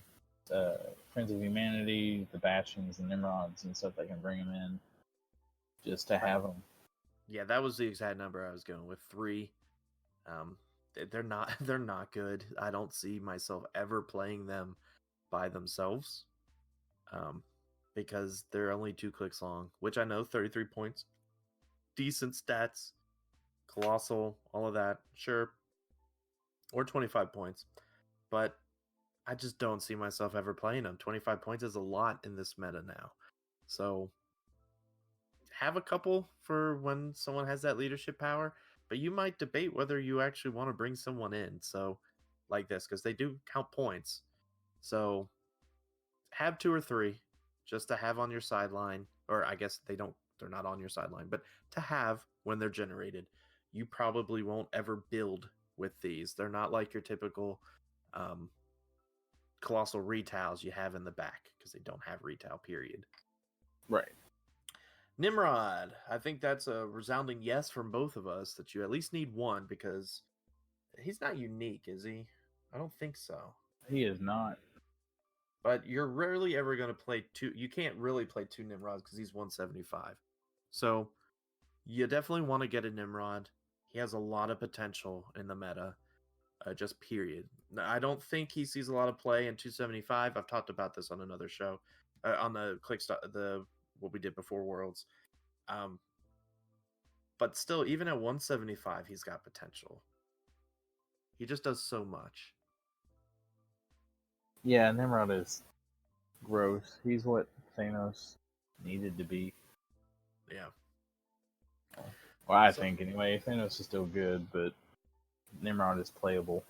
Friends of Humanity, the Bastions and Nimrods and stuff that can bring them in. Just to have them. Yeah, that was the exact number I was going with. 3. They're not good. I don't see myself ever playing them by themselves. Because they're only 2 clicks long, which I know 33 points. Decent stats. Colossal, all of that. Sure. Or 25 points. But I just don't see myself ever playing them. 25 points is a lot in this meta now. So have a couple for when someone has that leadership power, but you might debate whether you actually want to bring someone in. So, like this, because they do count points. So, have 2 or 3 just to have on your sideline, or I guess they're not on your sideline, but to have when they're generated. You probably won't ever build with these. They're not like your typical colossal retails you have in the back because they don't have retail, period. Right. Nimrod, I think that's a resounding yes from both of us that you at least need one because he's not unique, is he? I don't think so. He is not. But you're rarely ever going to play 2. You can't really play 2 Nimrods because he's 175. So you definitely want to get a Nimrod. He has a lot of potential in the meta, just period. I don't think he sees a lot of play in 275. I've talked about this on another show, on the what we did before Worlds. But still, even at 175, he's got potential. He just does so much. Yeah, Nimrod is gross. He's what Thanos needed to be. Yeah. Well, I think anyway. Thanos is still good, but Nimrod is playable.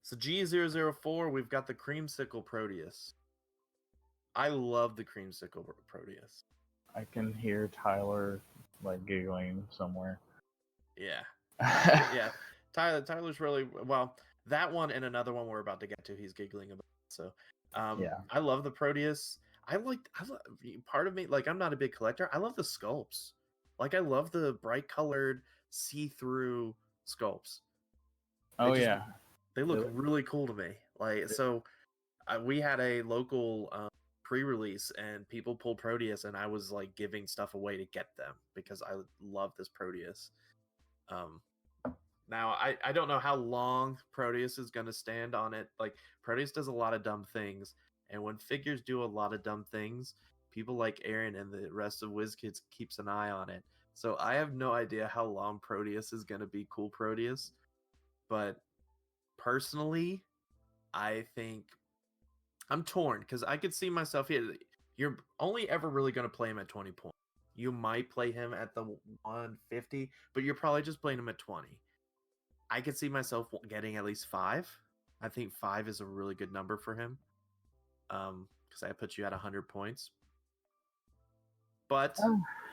So G004, we've got the Creamsicle Proteus. I love the Creamsicle Proteus. I can hear Tyler like giggling somewhere. Yeah. Yeah. Tyler's really well. That one and another one we're about to get to, he's giggling about. So, Yeah. I love the Proteus. I part of me, like, I'm not a big collector. I love the sculpts. Like, I love the bright colored, see-through sculpts. Oh yeah. They look really cool to me. Like, so we had a local pre-release and people pulled Proteus, and I was like giving stuff away to get them because I love this Proteus. Now I don't know how long Proteus is going to stand on it. Like, Proteus does a lot of dumb things, and when figures do a lot of dumb things, people like Aaron and the rest of WizKids keeps an eye on it. So I have no idea how long Proteus is going to be cool Proteus, but personally, I think I'm torn because I could see myself here. You're only ever really going to play him at 20 points. You might play him at the 150, but you're probably just playing him at 20. I could see myself getting at least 5. I think 5 is a really good number for him. Because I put you at 100 points. But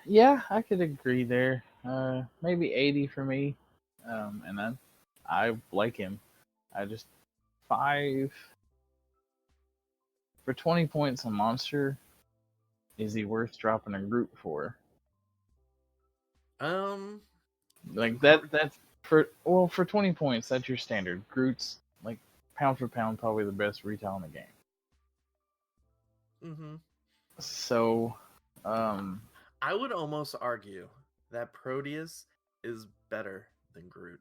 yeah, I could agree there. Maybe 80 for me. And then I like him. I just 5 for 20 points a monster. Is he worth dropping a Groot for? Like that's for 20 points, that's your standard. Groot's like pound for pound probably the best retail in the game. Mm-hmm. So I would almost argue that Proteus is better than Groot.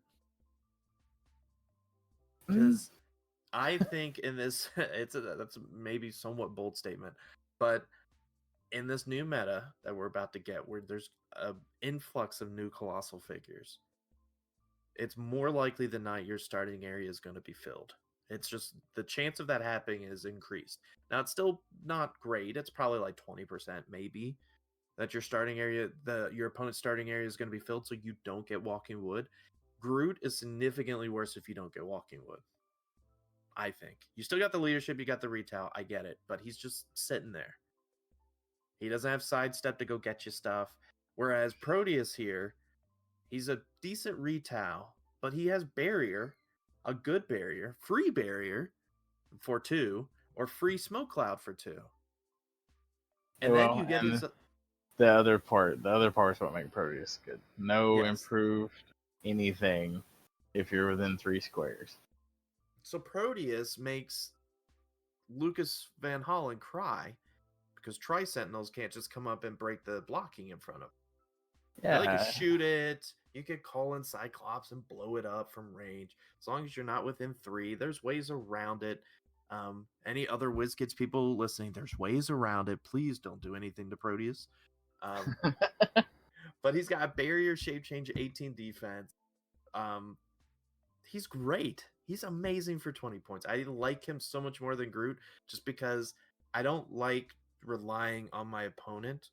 Because I think in this, that's maybe somewhat bold statement, but in this new meta that we're about to get, where there's an influx of new colossal figures, it's more likely than not your starting area is going to be filled. It's just the chance of that happening is increased. Now, it's still not great. It's probably like 20% maybe that your starting area, your opponent's starting area is going to be filled, so you don't get Walking Wood. Groot is significantly worse if you don't get Walking Wood. I think. You still got the leadership, you got the retail, I get it, but he's just sitting there. He doesn't have sidestep to go get you stuff. Whereas Proteus here, he's a decent retail, but he has barrier, a good barrier, free barrier for 2, or free smoke cloud for 2. And then you get the other part is what makes Proteus good. No improved anything if you're within 3 squares. So Proteus makes Lucas Van Hollen cry because Tri-Sentinels can't just come up and break the blocking in front of him. Yeah, they can shoot it. You could call in Cyclops and blow it up from range. As long as you're not within 3, there's ways around it. Any other WizKids people listening, there's ways around it. Please don't do anything to Proteus. But he's got barrier, shape change, 18 defense. He's great. He's amazing for 20 points. I like him so much more than Groot just because I don't like relying on my opponent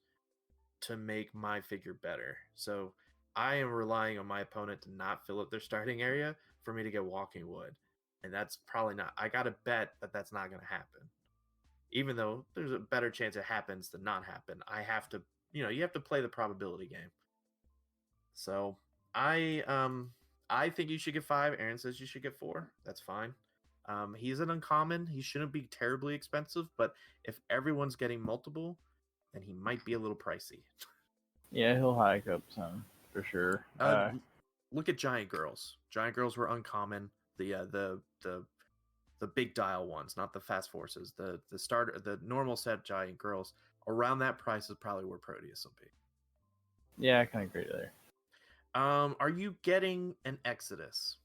to make my figure better. So I am relying on my opponent to not fill up their starting area for me to get Walking Wood. And that's probably not. I got to bet that that's not going to happen. Even though there's a better chance it happens than not happen, I have to, you have to play the probability game. So I think you should get 5. Aaron says you should get 4. That's fine. He's an uncommon. He shouldn't be terribly expensive, but if everyone's getting multiple, then he might be a little pricey. Yeah, he'll hike up some for sure. Look at Giant Girls. Giant Girls were uncommon. The big dial ones, not the fast forces. The starter, the normal set Giant Girls around that price is probably where Proteus will be. Yeah, I kind of agree there. Are you getting an Exodus?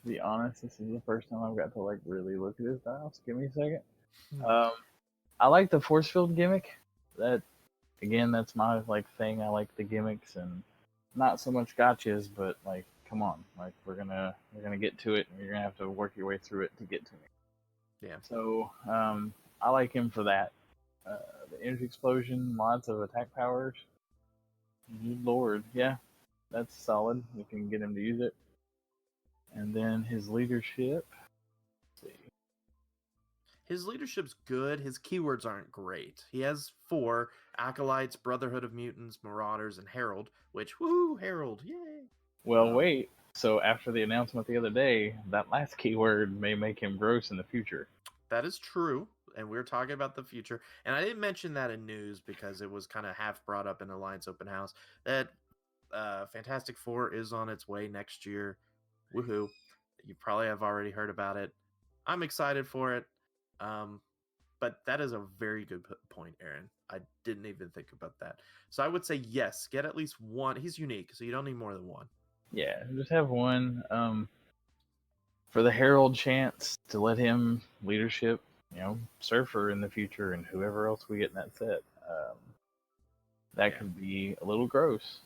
To be honest, this is the first time I've got to like really look at his dials. Give me a second. I like the force field gimmick. That again, that's my like thing. I like the gimmicks and not so much gotchas, but like, come on, like we're gonna get to it, and you're gonna have to work your way through it to get to me. Yeah. So I like him for that. The energy explosion, lots of attack powers. Good lord, yeah, that's solid. We can get him to use it. And then his leadership. Let's see. His leadership's good. His keywords aren't great. He has 4: Acolytes, Brotherhood of Mutants, Marauders, and Herald, which, woohoo, Herald, yay! Well, wait. So after the announcement the other day, that last keyword may make him gross in the future. That is true, and we're talking about the future. And I didn't mention that in news because it was kind of half brought up in Alliance Open House. That Fantastic Four is on its way next year. Woohoo. You probably have already heard about it. I'm excited for it. But that is a very good point, Aaron. I didn't even think about that. So I would say yes, get at least 1. He's unique, so you don't need more than 1. Yeah, just have 1. For the Herald chance to let him leadership, Surfer in the future and whoever else we get in that set. That could be a little gross.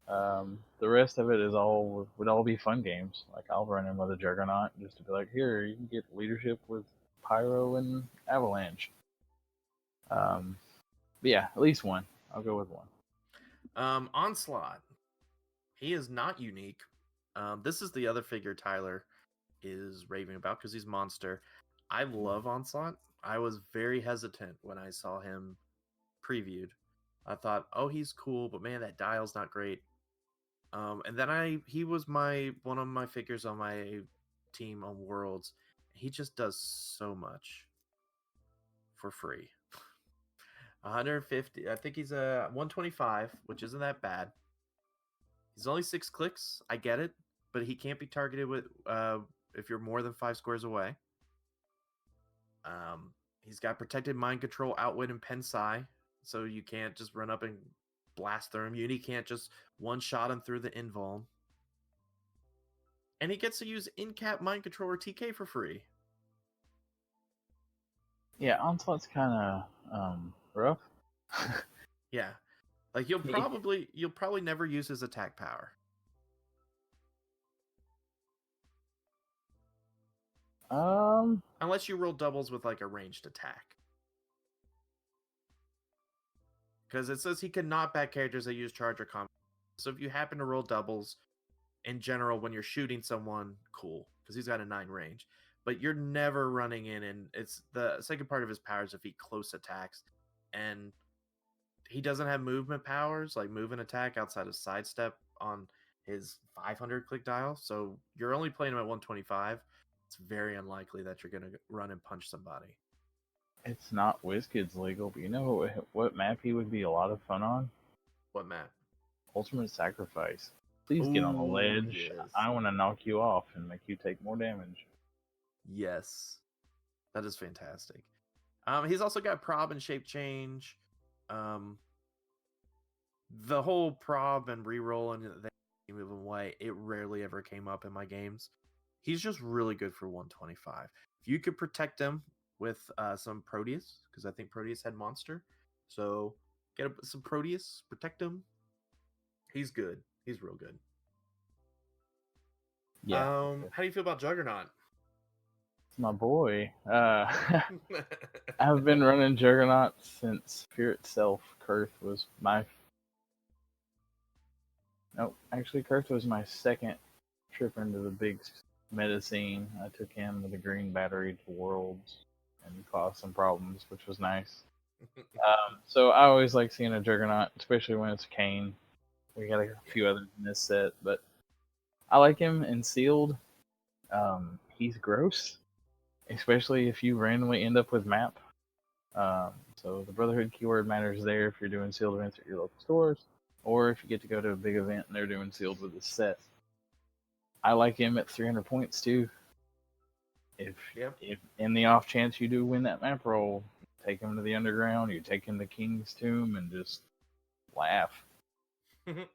The rest of it would all be fun games. Like I'll run in with a Juggernaut just to be like, here, you can get leadership with Pyro and Avalanche. But yeah, at least 1. I'll go with 1. Onslaught. He is not unique. This is the other figure Tyler is raving about because he's monster. I love Onslaught. I was very hesitant when I saw him previewed. I thought, oh, he's cool, but man, that dial's not great. And then he was one of my figures on my team on Worlds. He just does so much for free. 150. I think he's a 125, which isn't that bad. He's only 6 clicks. I get it, but he can't be targeted with if you're more than 5 squares away. He's got protected mind control, outwit, and pen psi, so you can't just run up and blast through him. You can't just one-shot him through the invuln. And he gets to use in-cap mind control or TK for free. Yeah, Onslaught's kind of rough. Yeah, like you'll probably never use his attack power. Unless you roll doubles with like a ranged attack. Because it says he can knock back characters that use charge or combat. So if you happen to roll doubles, in general, when you're shooting someone, cool. Because he's got a 9 range. But you're never running in, and it's the second part of his powers if he close attacks. And he doesn't have movement powers, like move and attack outside of sidestep on his 500 click dial. So you're only playing him at 125. It's very unlikely that you're going to run and punch somebody. It's not WizKids legal, but you know what map he would be a lot of fun on? What map? Ultimate Sacrifice. Please get on the ledge. Yes. I want to knock you off and make you take more damage. Yes. That is fantastic. He's also got prob and shape change. The whole prob and reroll and then move away, it rarely ever came up in my games. He's just really good for 125. If you could protect him with some Proteus, because I think Proteus had monster. So get some Proteus, protect him. He's good. He's real good. Yeah. How do you feel about Juggernaut? It's my boy. I've been running Juggernaut since Fear Itself. Kurth was my Nope. Actually, Kurth was my second trip into the big meta scene. I took him with a green battery to Worlds and caused some problems, which was nice. So I always like seeing a Juggernaut, especially when it's Kane. We got a few others in this set, but I like him in Sealed. He's gross, especially if you randomly end up with map. So the Brotherhood keyword matters there if you're doing sealed events at your local stores, or if you get to go to a big event and they're doing sealed with this set. I like him at 300 points too. If in the off chance you do win that map roll, take him to the underground, you take him to King's Tomb, and just laugh. I'm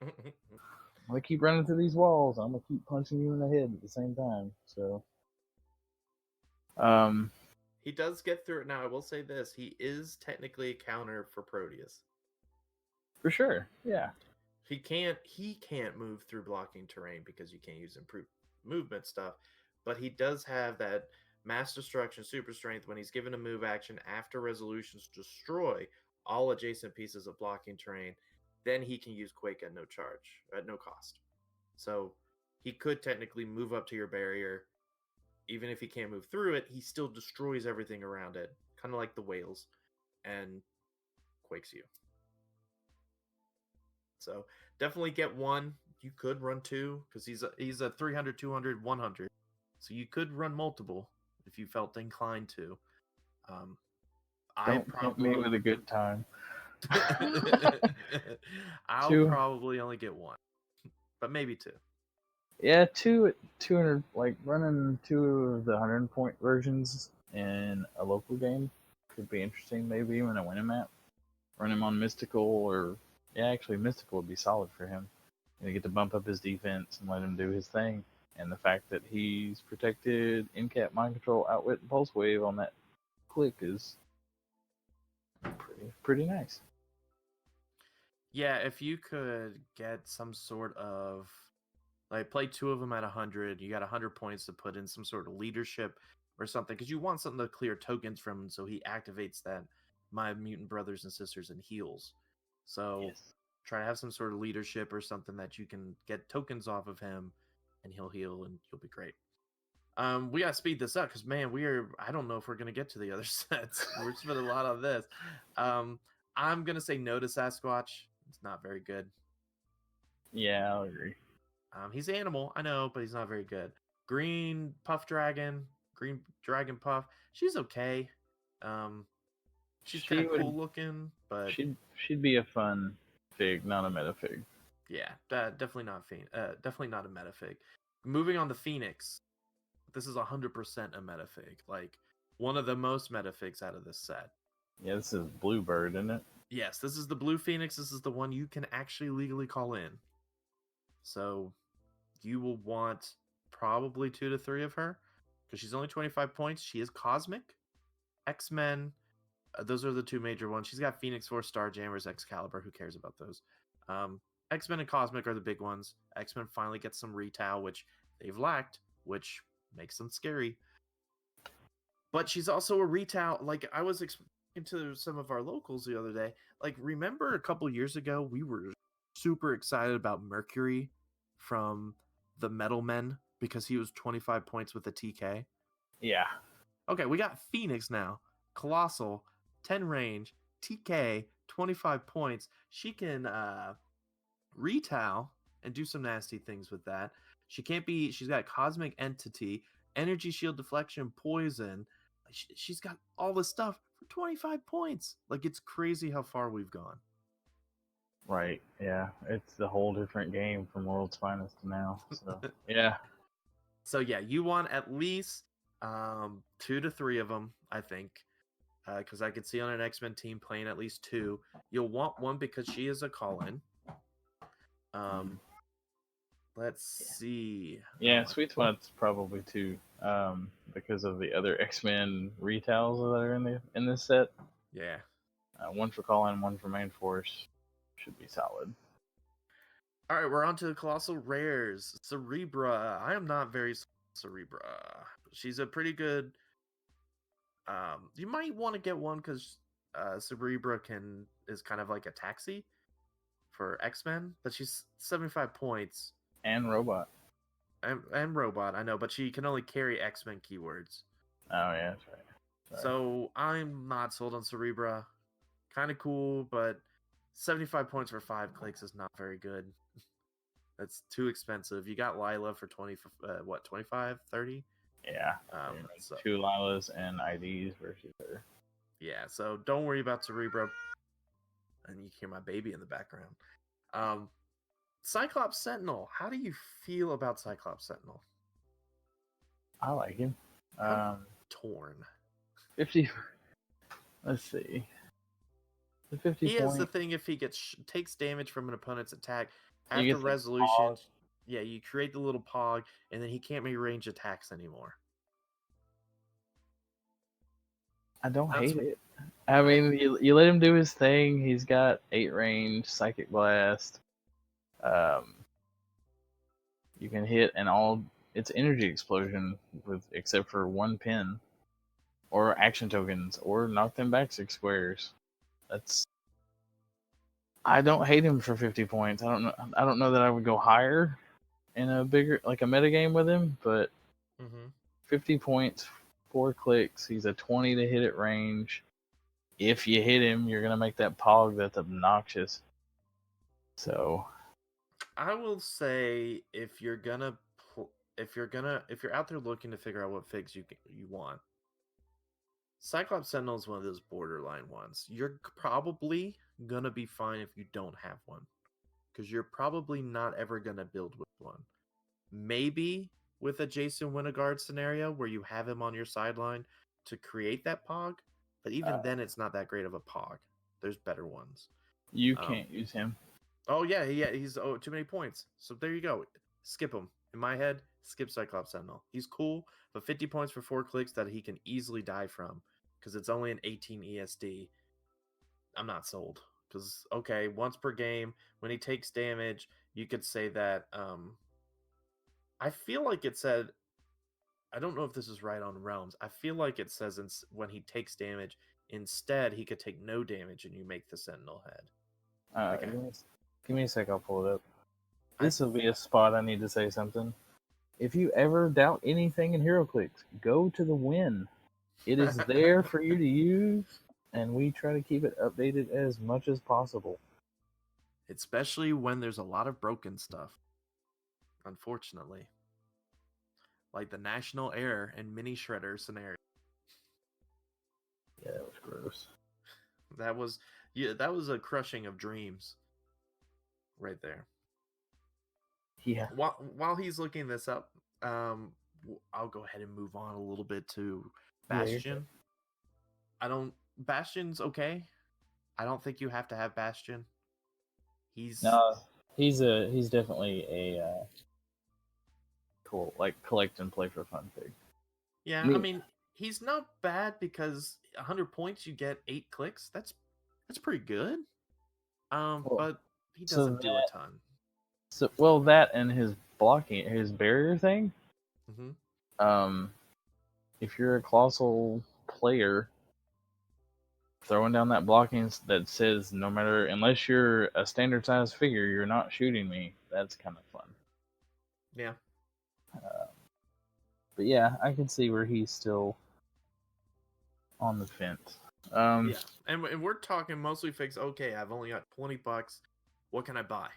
gonna keep running through these walls. I'm gonna keep punching you in the head at the same time. So, he does get through it. Now, I will say this: he is technically a counter for Proteus. For sure, yeah. He can't move through blocking terrain because you can't use improved movement stuff, but he does have that mass destruction super strength when he's given a move action after resolutions destroy all adjacent pieces of blocking terrain. Then he can use Quake at no charge, at no cost. So he could technically move up to your barrier. Even if he can't move through it, he still destroys everything around it, kind of like the whales, and quakes you. So definitely get one. You could run two because he's a 300, 200, 100. So you could run multiple if you felt inclined to. Don't tempt me with a good time. I'll probably only get one, but maybe two. Yeah, 200, like running two of the 100-point versions in a local game could be interesting. Maybe even a winning map. Run him on Mystical, or actually Mystical would be solid for him. You get to bump up his defense and let him do his thing. And the fact that he's protected in-cap mind control, outwit, and pulse wave on that click is pretty nice. Yeah, if you could get some sort of like play two of them at 100, you got 100 points to put in some sort of leadership or something because you want something to clear tokens from him so he activates that my mutant brothers and sisters and heals. So try to have some sort of leadership or something that you can get tokens off of him and he'll heal and you'll be great. We gotta speed this up because man, I don't know if we're gonna get to the other sets. We're spending a lot on this. I'm gonna say no to Sasquatch. It's not very good. Yeah, I'll agree. He's animal, I know, but he's not very good. Green Dragon Puff. She's okay. She's kind of cool looking, but she'd be a fun fig, not a meta fig. Yeah, definitely not definitely not a meta fig. Moving on to Phoenix. This is 100% a meta fig. Like one of the most meta figs out of this set. Yeah, this is Bluebird, isn't it? Yes, this is the Blue Phoenix. This is the one you can actually legally call in. So you will want probably 2 to 3 of her because she's only 25 points. She is Cosmic. X-Men, those are the two major ones. She's got Phoenix Force, Starjammers, Excalibur. Who cares about those? X-Men and Cosmic are the big ones. X-Men finally get some retail, which they've lacked, which makes them scary. But she's also a retail. Like I was explaining to some of our locals the other day. Like remember a couple years ago, we were super excited about Mercury from the Metal Men because he was 25 points with a TK. Yeah. Okay, we got Phoenix now. Colossal, 10 range, TK, 25 points. She can retail and do some nasty things with that. She's got Cosmic Entity, Energy Shield Deflection, Poison. She's got all this stuff for 25 points. Like, it's crazy how far we've gone. Right, yeah. It's a whole different game from World's Finest to now. So, yeah. So, yeah, you want at least 2 to 3 of them, I think. Because I could see on an X-Men team playing at least 2. You'll want one because she is a call-in. Let's see. Yeah, Sweet Spot's probably 2, because of the other X-Men retails that are in this set. Yeah. One for call-in, one for main force. Should be solid. All right, we're on to the Colossal Rares. Cerebra. I am not very Cerebra. She's a pretty good... you might want to get one because Cerebra is kind of like a taxi. for X-Men, but she's 75 points. And robot. And robot, I know, but she can only carry X-Men keywords. Oh yeah, that's right. Sorry. So I'm not sold on Cerebra. Kind of cool, but 75 points for 5 clicks is not very good. That's too expensive. You got Lila for 20, 25, 30? Yeah. So, 2 Lilas and IDs versus her. yeah, so don't worry about Cerebra. And you hear my baby in the background. Cyclops Sentinel. How do you feel about Cyclops Sentinel? I like him. Torn. 50. Let's see. The 50 He point. has the thing if he takes damage from an opponent's attack You after get the resolution. pog. Yeah, you create the little pog, and then he can't make range attacks anymore. I don't hate it. I mean, you let him do his thing. He's got 8 range, Psychic Blast. You can hit and all. It's Energy Explosion with except for 1 pin, or action tokens, or knock them back 6 squares. That's. I don't hate him for 50 points. I don't know that I would go higher in a bigger like a meta game with him, but 50 points, 4 clicks. He's a 20 to hit at range. If you hit him, you're gonna make that pog that's obnoxious. So, I will say if you're out there looking to figure out what figs you want, Cyclops Sentinel is one of those borderline ones. You're probably gonna be fine if you don't have one, because you're probably not ever gonna build with one. Maybe with a Jason Winogard scenario where you have him on your sideline to create that pog, but even then it's not that great of a pog. There's better ones. You can't use him. Oh yeah, he's too many points. So there you go. Skip him. In my head, skip Cyclops Sentinel. He's cool, but 50 points for 4 clicks that he can easily die from because it's only an 18 ESD. I'm not sold. Because okay, once per game, when he takes damage, you could say that. I feel like it said. I don't know if this is right on Realms. I feel like it says when he takes damage, instead he could take no damage and you make the Sentinel head. Give me a sec, I'll pull it up. This will be a spot I need to say something. If you ever doubt anything in HeroClix, go to the win. It is there for you to use, and we try to keep it updated as much as possible. Especially when there's a lot of broken stuff. Unfortunately. Like the National Air and Mini Shredder scenario. Yeah, that was gross. That was a crushing of dreams. Right there. Yeah. While he's looking this up, I'll go ahead and move on a little bit to Bastion. Bastion's okay. I don't think you have to have Bastion. He's definitely a cool, like, collect and play for fun pig. Yeah, I mean, he's not bad because 100 points you get 8 clicks. That's pretty good. But he doesn't do a ton. So that and his blocking, his barrier thing. Mm-hmm. If you're a colossal player, throwing down that blocking that says unless you're a standard size figure, you're not shooting me. That's kind of fun. Yeah. But yeah, I can see where he's still on the fence. Yeah, and we're talking mostly figs. Okay, I've only got $20. What can I buy?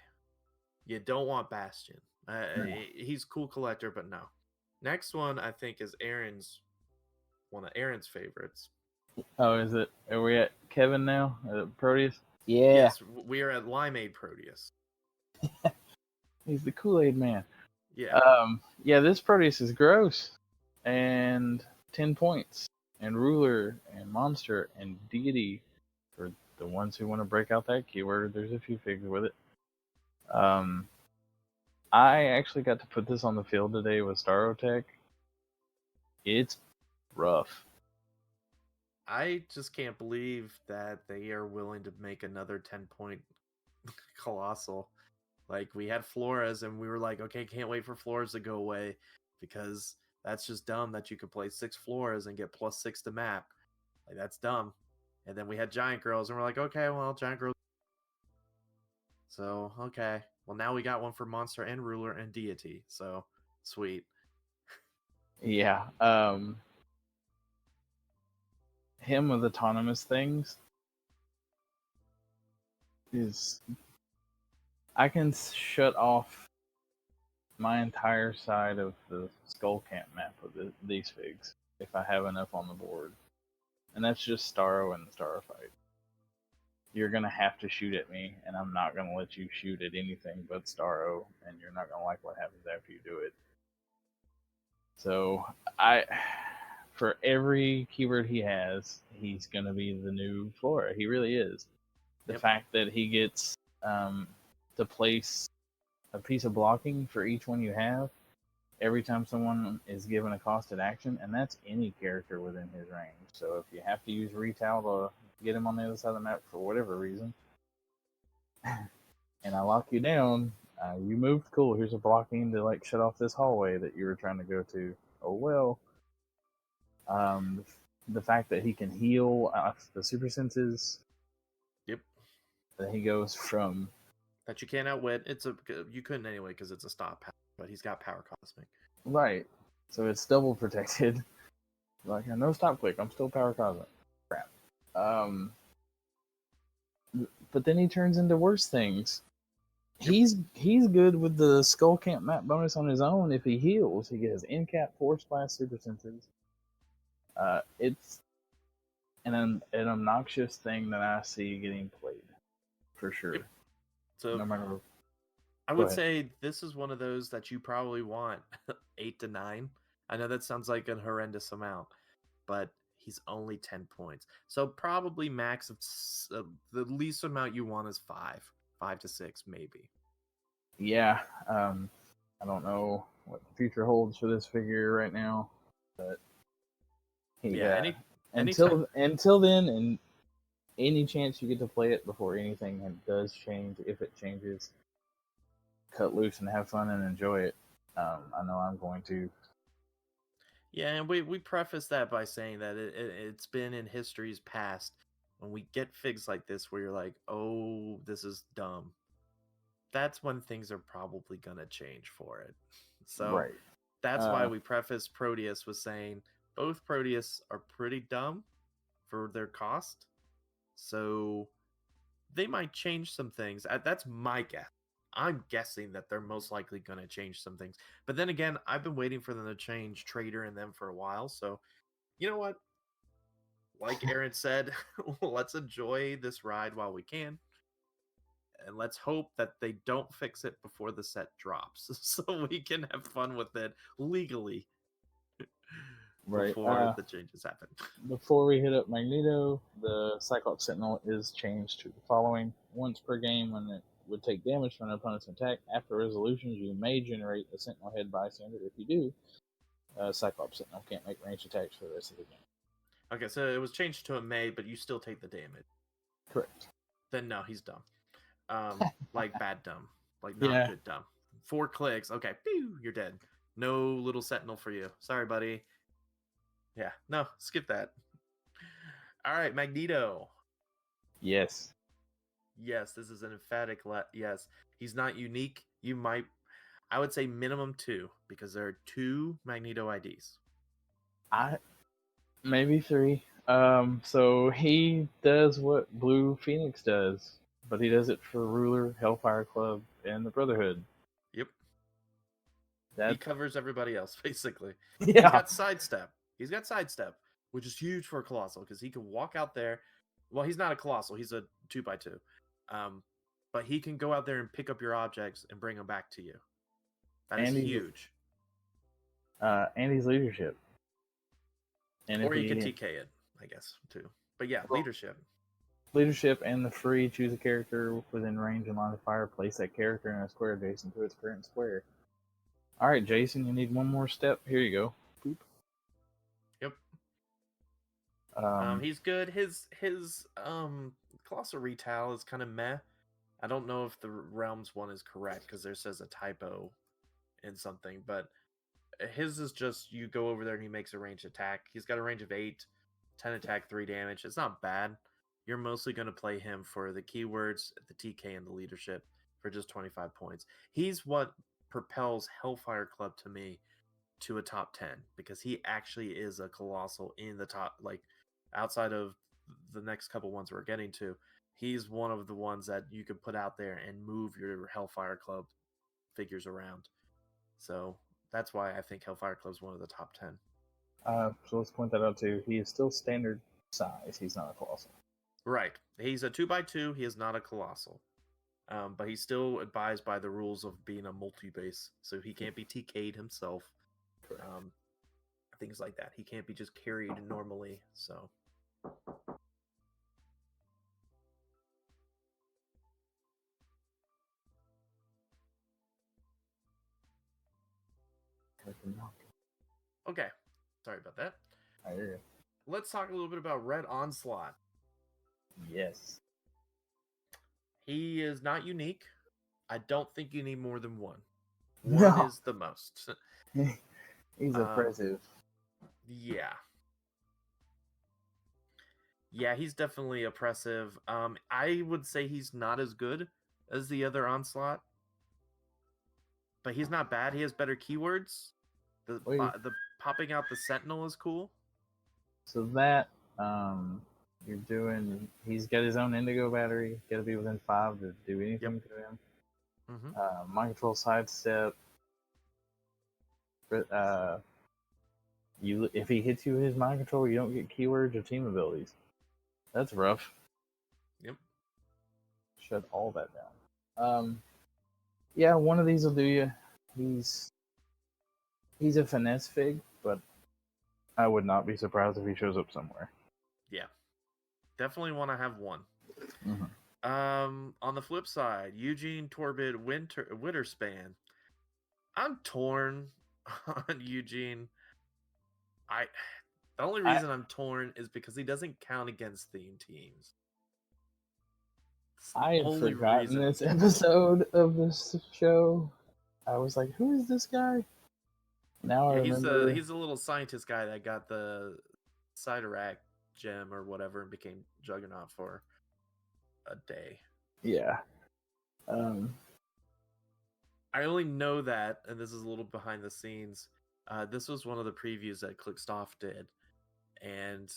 You don't want Bastion. He's a cool collector, but no. Next one I think is one of Aaron's favorites. Oh, is it? Are we at Kevin now? Proteus? Yeah. Yes, we are at Limeade Proteus. He's the Kool-Aid man. Yeah. Yeah, this Proteus is gross. And 10 points. And Ruler and Monster and Deity for the ones who want to break out that keyword. There's a few figs with it. I actually got to put this on the field today with Starotech. It's rough. I just can't believe that they are willing to make another 10-point Colossal. Like, we had Flores, and we were like, okay, can't wait for Flores to go away, because that's just dumb that you could play 6 Flores and get +6 to map. Like, that's dumb. And then we had Giant Girls, and we're like, okay, well, Giant Girls. So, okay. Well, now we got one for monster and ruler and deity. So, sweet. Yeah. Him with autonomous things is I can shut off my entire side of the Skull Camp map with these figs if I have enough on the board, and that's just Starro and the Starro fight. You're gonna have to shoot at me, and I'm not gonna let you shoot at anything but Starro, and you're not gonna like what happens after you do it. So for every keyword he has, he's gonna be the new Flora. He really is. The Yep. fact that he gets to place a piece of blocking for each one you have every time someone is given a costed action, and that's any character within his range. So if you have to use retail to get him on the other side of the map for whatever reason, and I lock you down, you moved, cool, here's a blocking to like shut off this hallway that you were trying to go to. Oh well. The fact that he can heal the super senses. Yep. That he goes from That you can't outwit. You couldn't anyway because it's a stop power, but he's got power cosmic. right, so it's double protected. Like no stop click, I'm still power cosmic. Crap. But then he turns into worse things. He's good with the Skull Camp map bonus on his own. If he heals, he gets in cap force blast super senses. It's an obnoxious thing that I see getting played for sure. Yep. So no matter. I would say this is one of those that you probably want 8 to 9. I know that sounds like a horrendous amount, but he's only 10 points. So probably max of the least amount you want is 5 to 6 maybe. Yeah, I don't know what the future holds for this figure right now, but until then, and any chance you get to play it before anything does change, if it changes, cut loose and have fun and enjoy it. I know I'm going to. Yeah, and we preface that by saying that it's been in history's past when we get figs like this where you're like, oh, this is dumb. That's when things are probably going to change for it. So right. That's why we preface Proteus with saying both Proteus are pretty dumb for their cost. So they might change some things. That's my guess. I'm guessing that they're most likely going to change some things. But then again, I've been waiting for them to change Trader and them for a while. So, you know what? Like Aaron said, let's enjoy this ride while we can. And let's hope that they don't fix it before the set drops so we can have fun with it legally before the changes happen. Before we hit up Magneto, the Cyclops Sentinel is changed to the following. Once per game, when it would take damage from an opponent's attack, after resolutions, you may generate a Sentinel head bystander. If you do, Cyclops Sentinel can't make ranged attacks for the rest of the game. Okay, so it was changed to a May, but you still take the damage. Correct. Then no, he's dumb. Like bad dumb. Like not good dumb. 4 clicks. Okay, pew, you're dead. No little Sentinel for you. Sorry, buddy. Yeah, no, skip that. All right, Magneto. Yes. Yes, this is an emphatic yes. He's not unique. I would say minimum 2 because there are 2 Magneto IDs. Maybe 3. So he does what Blue Phoenix does, but he does it for Ruler, Hellfire Club, and the Brotherhood. Yep. He covers everybody else, basically. Yeah. He's got sidestep, which is huge for a Colossal, because he can walk out there. Well, he's not a Colossal. He's a 2x2. But he can go out there and pick up your objects and bring them back to you. That is huge. And he's leadership. Or you can TK it, I guess, too. But yeah, leadership. Leadership and the free choose a character within range and line of fire. Place that character in a square adjacent to its current square. All right, Jason, you need one more step. Here you go. Boop. Yep. He's good. His Colossal Retail is kind of meh. I don't know if the Realms one is correct because there says a typo in something, but his is just you go over there and he makes a ranged attack. He's got a range of 8, 10 attack, 3 damage. It's not bad. You're mostly going to play him for the keywords, the TK, and the leadership. for just 25 points. He's what propels Hellfire Club to me to a top 10 because he actually is a colossal in the top, like outside of the next couple ones we're getting to. He's one of the ones that you can put out there and move your Hellfire Club figures around. So that's why I think Hellfire Club is one of the top 10. So let's point that out too. He is still standard size. He's not a colossal. Right. He's a 2x2. He is not a colossal. But he still abides by the rules of being a multi-base. So he can't be TK'd himself. Things like that. He can't be just carried normally. So. Okay. Sorry about that. I hear you. Let's talk a little bit about Red Onslaught. Yes. He is not unique. I don't think you need more than one. No. One is the most. He's oppressive. Yeah. Yeah, he's definitely oppressive. I would say he's not as good as the other Onslaught. But he's not bad. He has better keywords. The popping out the Sentinel is cool. So that you're doing. He's got his own Indigo battery. Got to be within 5 to do anything to him. Mm-hmm. Mind control sidestep. But if he hits you with his mind control, you don't get keywords or team abilities. That's rough. Yep. Shut all that down. Yeah, one of these will do you. He's a finesse fig, but I would not be surprised if he shows up somewhere. Yeah. Definitely want to have one. Mm-hmm. On the flip side, Eugene Torbid Winterspan. I'm torn on Eugene. The only reason I'm torn is because he doesn't count against theme teams. I had forgotten this episode of this show. I was like, who is this guy? Now I remember. He's a little scientist guy that got the Cyteract gem or whatever and became Juggernaut for a day. Yeah. I only know that, and this is a little behind the scenes. This was one of the previews that Clickstuff did, and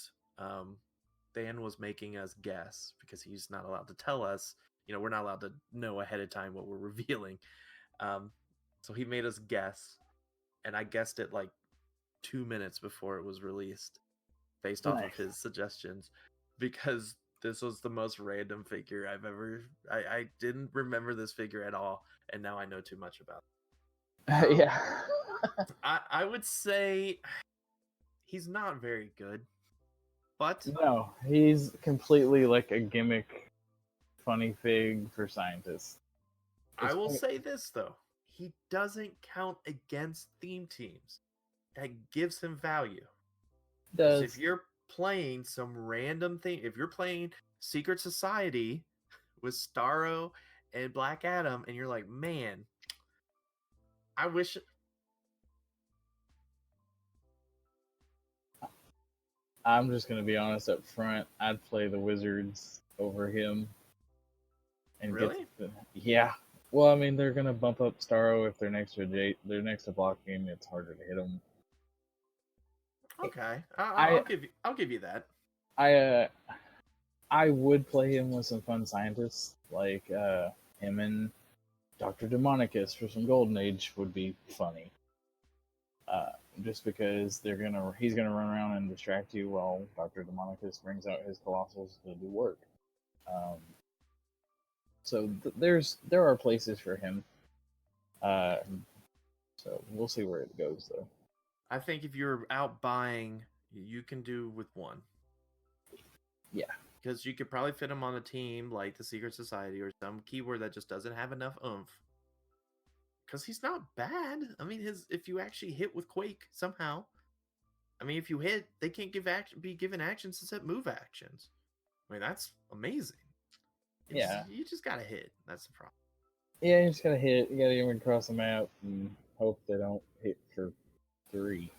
Dan was making us guess because he's not allowed to tell us. We're not allowed to know ahead of time what we're revealing. So he made us guess, and I guessed it like 2 minutes before it was released, based off of his suggestions, because this was the most random figure I've ever. I didn't remember this figure at all, and now I know too much about it. Yeah. I would say he's not very good, but no, he's completely like a gimmick, funny fig for scientists. I will say this though: he doesn't count against theme teams. That gives him value. If you're playing some random thing, if you're playing Secret Society with Starro and Black Adam, and you're like, man, I wish. I'm just gonna be honest up front. I'd play the Wizards over him. And really? Yeah. Well, I mean, they're gonna bump up Starro if they're next to they're next to blocking. It's harder to hit them. Okay, I'll give you that. I would play him with some fun scientists like him and Dr. Demonicus for some Golden Age would be funny. Just because he's gonna run around and distract you while Dr. Demonicus brings out his colossals to do work. So there are places for him. So we'll see where it goes though. I think if you're out buying, you can do with one. Yeah. Because you could probably fit him on a team like the Secret Society or some keyword that just doesn't have enough oomph. Because he's not bad. I mean, if you actually hit with Quake somehow, I mean, if you hit, they can't be given actions except move actions. I mean, that's amazing. You just gotta hit. That's the problem. Yeah, you just gotta hit. You gotta get them across the map and hope they don't hit for 3.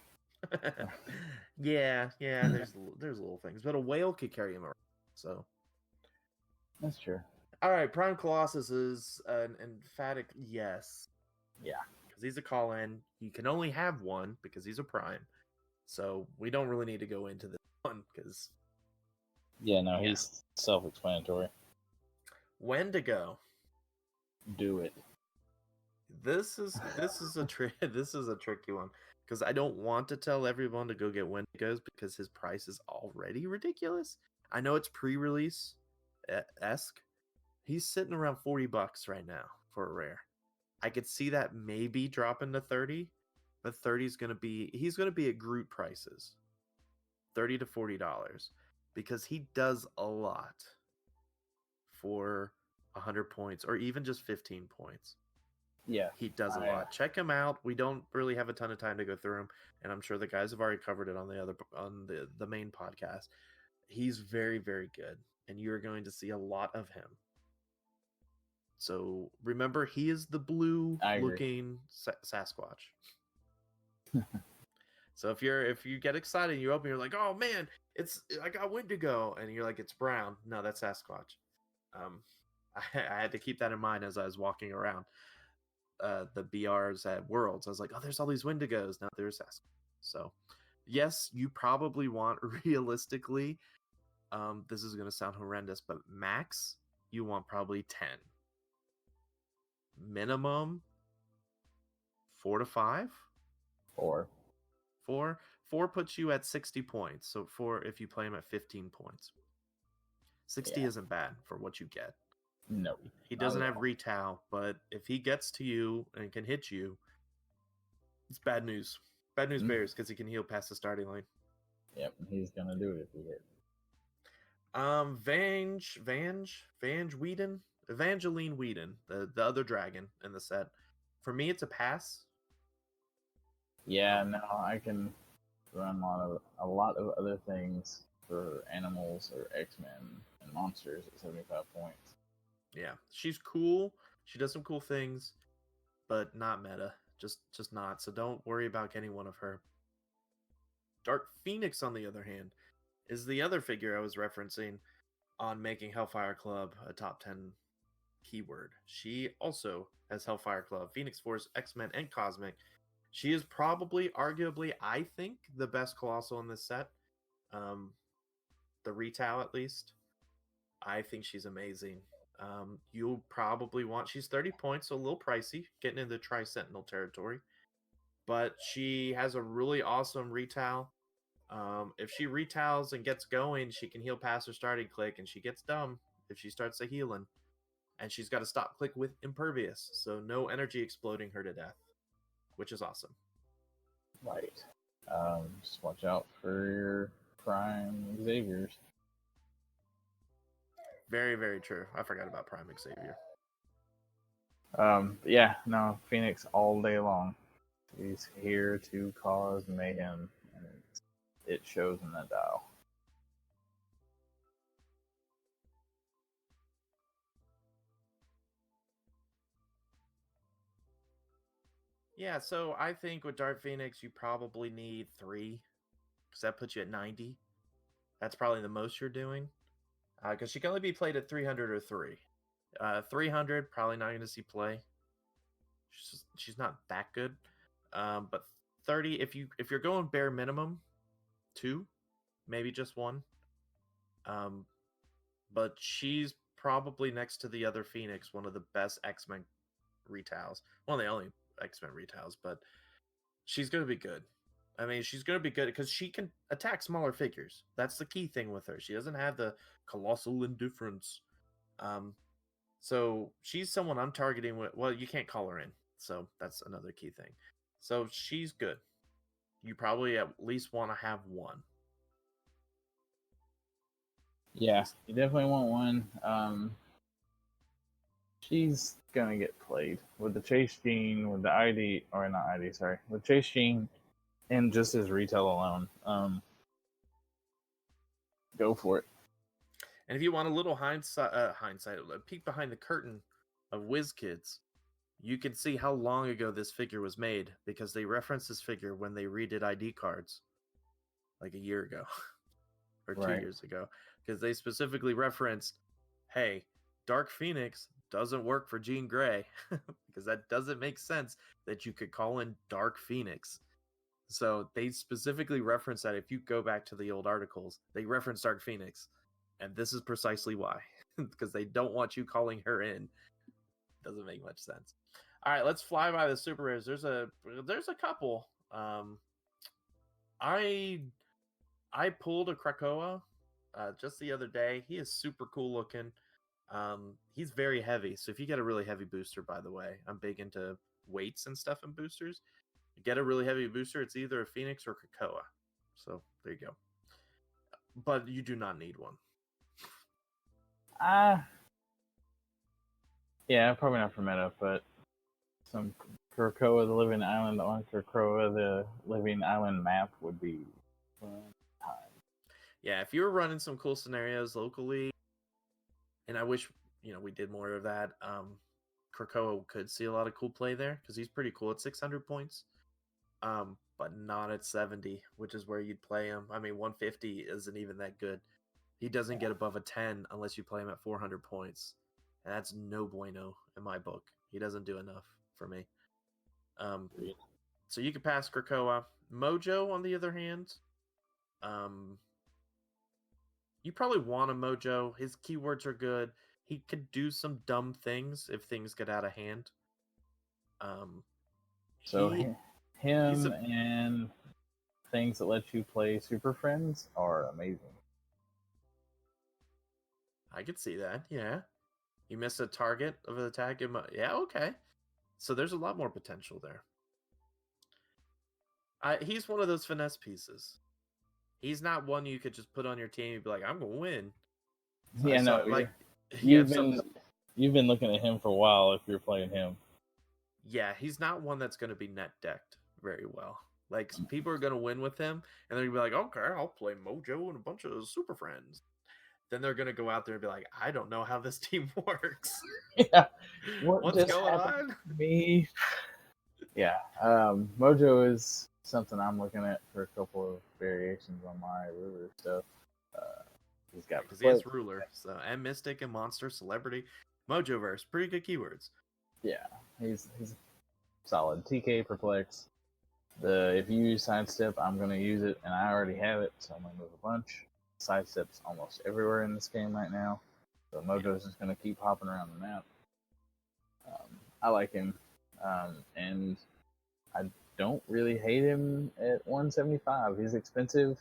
yeah. There's little things, but a whale could carry him around. So that's true. All right, Prime Colossus is an emphatic yes. Yeah. Because he's a call-in. You can only have one because he's a Prime. So we don't really need to go into this one because Yeah, no, Yeah. he's self-explanatory. when to go. Do it. This is a this is a tricky one because I don't want to tell everyone to go get Wendigos because his price is already ridiculous. I know it's pre-release esque. He's sitting around $40 right now for a rare. I could see that maybe dropping to 30, but 30 is he's gonna be at Groot prices, $30 to $40, because he does a lot for 100 points or even just 15 points. Yeah. He does a lot. Check him out. We don't really have a ton of time to go through him, and I'm sure the guys have already covered it on the main podcast. He's very, very good, and you're going to see a lot of him. So remember, he is the blue-looking Sasquatch. So if you get excited, and you open, you're like, oh man, I got Wendigo, and you're like, it's brown. No, that's Sasquatch. I had to keep that in mind as I was walking around the BRs at Worlds. I was like, oh, there's all these Wendigos. Now there's Sasquatch. So yes, you probably want realistically. This is going to sound horrendous, but max you want probably 10. Minimum 4 to 5. 4. 4 puts you at 60 points. So 4 if you play him at 15 points. 60 isn't bad for what you get. No. He doesn't have retail, but if he gets to you and can hit you, it's bad news. Bad news bears because he can heal past the starting lane. Yep, he's gonna do it if he hit. Evangeline Whedon, the other dragon in the set. For me, it's a pass. Yeah, no, I can run a lot of other things for animals or X-Men and monsters at 75 points. Yeah, she's cool. She does some cool things, but not meta. Just not. So don't worry about getting one of her. Dark Phoenix, on the other hand, is the other figure I was referencing on making Hellfire Club a top 10 keyword. She also has Hellfire Club, Phoenix Force, X-Men, and Cosmic. She is probably, arguably, I think, the best Colossal in this set. The retail, at least. I think she's amazing. You'll probably want... She's 30 points, so a little pricey, getting into Tri-Sentinel territory. But she has a really awesome retail. If she retails and gets going, she can heal past her starting click, and she gets dumb if she starts to healing. And she's got to stop click with Impervious, so no energy exploding her to death, which is awesome. Right. Just watch out for your Prime Xaviers. Very, very true. I forgot about Prime Xavier. Yeah, no, Phoenix all day long. He's here to cause mayhem, and it shows in that dial. Yeah, so I think with Dark Phoenix, you probably need 3, because that puts you at 90. That's probably the most you're doing, because she can only be played at 300 or 3. 300, probably not going to see play. She's not that good. But 30, if you're going bare minimum, 2, maybe just 1. But she's probably next to the other Phoenix, one of the best X-Men retails. One of the only X-Men retails, but she's going to be good. I mean, she's going to be good because she can attack smaller figures. That's the key thing with her. She doesn't have the colossal indifference. So she's someone I'm targeting with. Well, you can't call her in, so that's another key thing. So she's good. You probably at least want to have 1. Yeah, you definitely want one. She's gonna get played with the Chase Gene, with the ID, or not ID, sorry, with Chase Gene, and just his retail alone. Go for it. And if you want a little hindsight, a peek behind the curtain of WizKids, you can see how long ago this figure was made because they referenced this figure when they redid ID cards, like a year ago or 2 years ago, because they specifically referenced, "Hey, Dark Phoenix doesn't work for Jean Grey because that doesn't make sense that you could call in Dark Phoenix. So they specifically reference that. If you go back to the old articles, they reference Dark Phoenix, and this is precisely why, because they don't want you calling her in. Doesn't make much sense. All right, let's fly by the super rares. There's a couple. I pulled a Krakoa just the other day. He is super cool looking. He's very heavy, so if you get a really heavy booster, by the way, I'm big into weights and stuff in boosters. You get a really heavy booster, it's either a Phoenix or Krakoa. So there you go. But you do not need one. Yeah, probably not for meta, but some Krakoa the Living Island on Krakoa the Living Island map would be fun time. Yeah, if you were running some cool scenarios locally, and I wish we did more of that. Krakoa could see a lot of cool play there because he's pretty cool at 600 points, but not at 70, which is where you'd play him. I mean, 150 isn't even that good. He doesn't get above a 10 unless you play him at 400 points, and that's no bueno in my book. He doesn't do enough for me. So you could pass Krakoa. Mojo, on the other hand, you probably want a Mojo. His keywords are good. He could do some dumb things if things get out of hand. So him and things that let you play Super Friends are amazing. I could see that, yeah. You miss a target of an attack. Yeah, okay. So there's a lot more potential there. He's one of those finesse pieces. He's not one you could just put on your team and be like, I'm going to win. Yeah, no, like you've been looking at him for a while if you're playing him. Yeah, he's not one that's going to be net decked very well. Like, people are going to win with him, and they're going to be like, okay, I'll play Mojo and a bunch of Super Friends. Then they're going to go out there and be like, I don't know how this team works. Yeah. What's going on? To me? Yeah. Mojo is something I'm looking at for a couple of variations on my ruler stuff. He's got because he has ruler, so and mystic and monster, celebrity, Mojoverse, pretty good keywords. Yeah, he's solid. TK perplex. If you use sidestep, I'm gonna use it, and I already have it, so I'm gonna move a bunch. Sidestep's almost everywhere in this game right now, so Mojo's just gonna keep hopping around the map. I like him, and I don't really hate him at 175. He's expensive,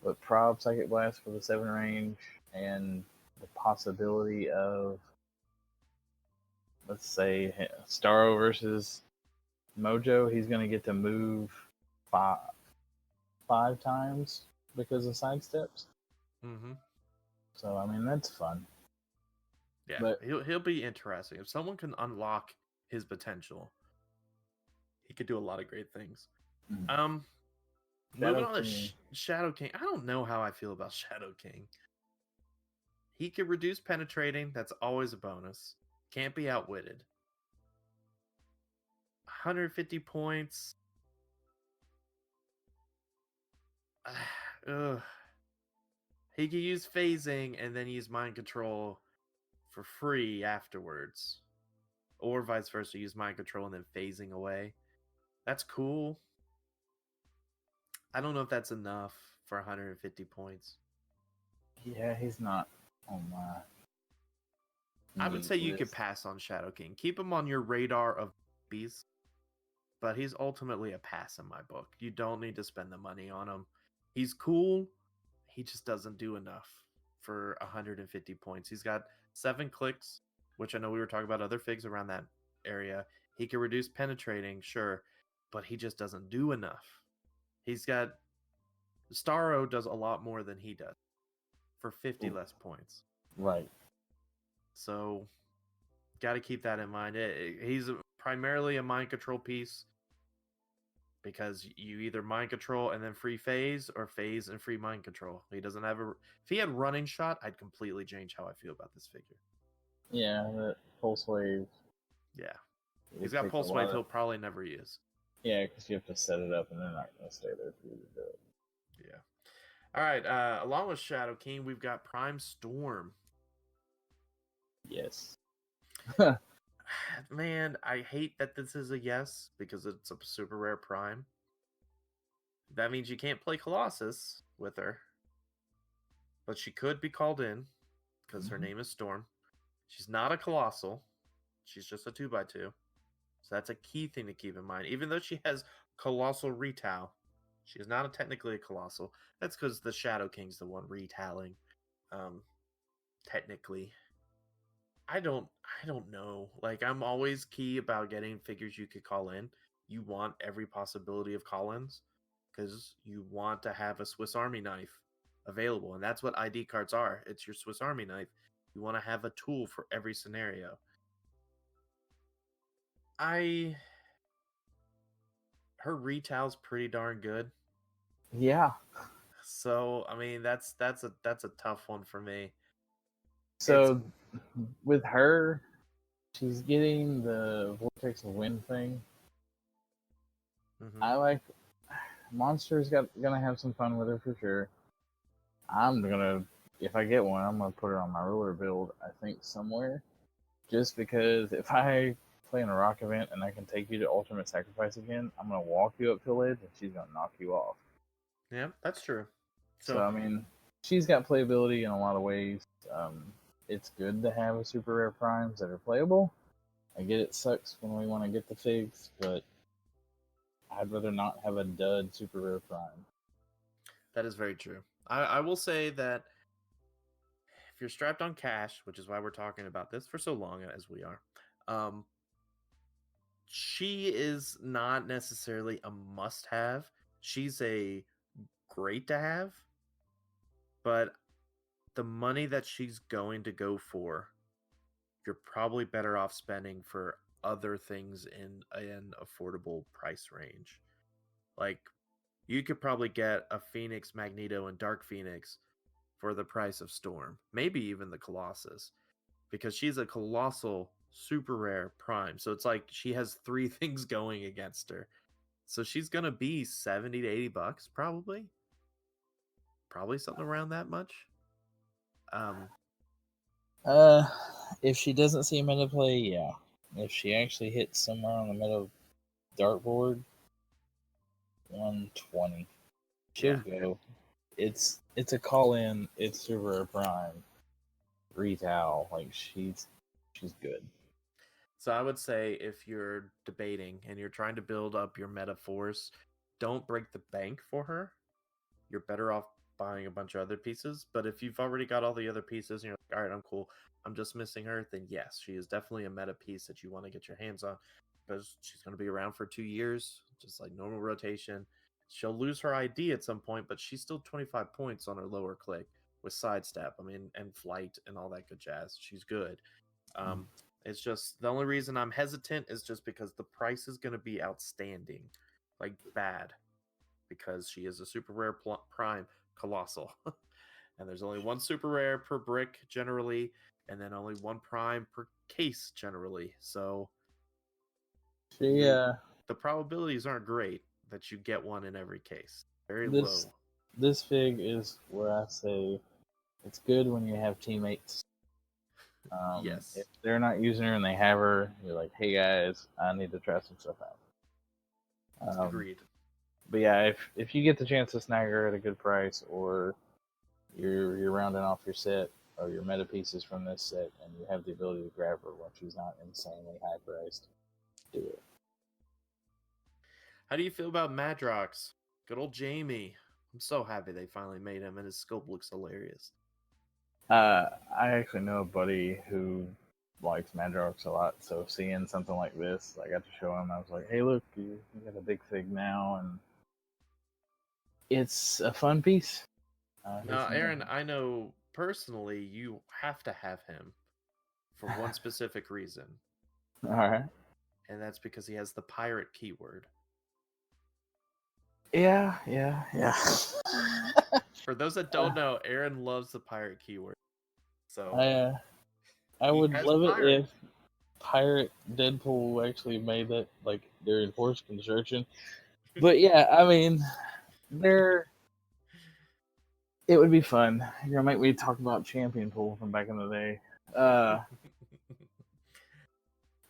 but Prob Psychic Blast for the 7 range and the possibility of, let's say, Starro versus Mojo, he's going to get to move five times because of sidesteps. Mm-hmm. So, I mean, that's fun. Yeah, but he'll be interesting. If someone can unlock his potential, he could do a lot of great things. Mm-hmm. Moving on to Shadow King. I don't know how I feel about Shadow King. He can reduce penetrating. That's always a bonus. Can't be outwitted. 150 points. He can use phasing and then use mind control for free afterwards. Or vice versa, use mind control and then phasing away. That's cool. I don't know if that's enough for 150 points. Yeah, he's not on my... I would say you could pass on Shadow King. Keep him on your radar of bees, but he's ultimately a pass in my book. You don't need to spend the money on him. He's cool. He just doesn't do enough for 150 points. He's got 7 clicks, which I know we were talking about other figs around that area. He can reduce penetrating, sure, but he just doesn't do enough. He's got... Starro does a lot more than he does for 50 less points. Right. So, got to keep that in mind. He's primarily a mind control piece because you either mind control and then free phase, or phase and free mind control. He doesn't have a... If he had running shot, I'd completely change how I feel about this figure. Yeah, the pulse wave. Yeah. He's got pulse wave he'll probably never use. Yeah, because you have to set it up and they're not going to stay there for you to do it. Yeah. All right. Along with Shadow King, we've got Prime Storm. Yes. Man, I hate that this is a yes because it's a super rare prime. That means you can't play Colossus with her. But she could be called in because her Mhm. name is Storm. She's not a Colossal. She's just a 2x2. So that's a key thing to keep in mind. Even though she has Colossal Retail, she is not technically a Colossal. That's because the Shadow King's the one retailing. Technically. I don't know. Like I'm always key about getting figures you could call in. You want every possibility of call-ins because you want to have a Swiss Army knife available, and that's what ID cards are. It's your Swiss Army knife. You want to have a tool for every scenario. I Her retail's pretty darn good. Yeah. So I mean that's a tough one for me. So with her, she's getting the Vortex of Wind thing. Mhm. I like Monster's gonna have some fun with her for sure. I'm gonna, if I get one, I'm gonna put her on my ruler build. I think somewhere, just because if I play in a rock event and I can take you to ultimate sacrifice again, I'm gonna walk you up to ledge and she's gonna knock you off. Yeah, that's true. So I mean, she's got playability in a lot of ways. It's good to have a super rare primes that are playable. I get it sucks when we want to get the figs, but I'd rather not have a dud super rare prime. that is very true. I will say that if you're strapped on cash, which is why we're talking about this for so long as we are, um, she is not necessarily a must have. She's a great to have, but the money that she's going to go for, you're probably better off spending for other things in an affordable price range. Like you could probably get a Phoenix Magneto and Dark Phoenix for the price of Storm, maybe even the Colossus, because she's a colossal super rare prime. So it's like she has three things going against her. So she's gonna be 70 to 80 bucks, probably. Probably something around that much. Um Uh, if she doesn't see meta play, yeah. If she actually hits somewhere on the meta dartboard, 120. She'll yeah. go. It's a call in. It's super rare prime. Retail, like she's good. So I would say if you're debating and you're trying to build up your meta force, don't break the bank for her. You're better off buying a bunch of other pieces. But if you've already got all the other pieces and you're like, all right, I'm cool, I'm just missing her, then yes, she is definitely a meta piece that you want to get your hands on because she's going to be around for 2 years, just like normal rotation. She'll lose her ID at some point, but she's still 25 points on her lower click with sidestep. I mean, and flight and all that good jazz. She's good. Um, it's just the only reason I'm hesitant is just because the price is going to be outstanding, like bad, because she is a super rare prime colossal, and there's only one super rare per brick generally, and then only one prime per case generally. So She the probabilities aren't great that you get one in every case. Very this low. this fig is where I say it's good when you have teammates. Yes. If they're not using her and they have her, you're like, hey guys, I need to try some stuff out. Agreed. But yeah, if you get the chance to snag her at a good price, or you're rounding off your set or your meta pieces from this set, and you have the ability to grab her when she's not insanely high priced, do it. How do you feel about Madrox? Good old Jamie. I'm so happy they finally made him, and his scope looks hilarious. I actually know a buddy who likes Madrox a lot, so seeing something like this, I got to show him. I was like, "Hey, look, you got a big fig now, and it's a fun piece." Now, Aaron, I know personally you have to have him for one specific reason, All right. and that's because he has the pirate keyword. Yeah. For those that don't know, Aaron loves the pirate keyword. So I he would has love it pirate. if Pirate Deadpool actually made that like during forced construction. But yeah, I mean, they're it would be fun. You're gonna make me talk about Champion Pool from back in the day.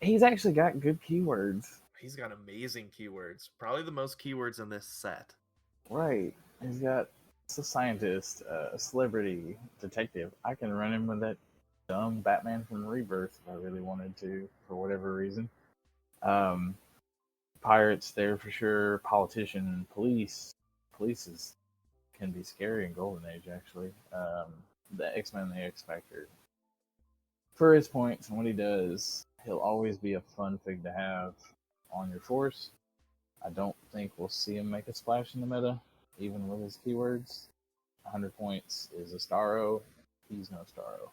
He's actually got good keywords. He's got amazing keywords. Probably the most keywords in this set. Right. He's got a scientist, a celebrity, detective. I can run him with that dumb Batman from Rebirth if I really wanted to, for whatever reason. Pirates there for sure. Politician, police. Police can be scary in Golden Age, actually. The X-Men, the X-Factor. For his points and what he does, he'll always be a fun fig to have on your force. I don't think we'll see him make a splash in the meta, even with his keywords. 100 points is a Starro. He's no Starro.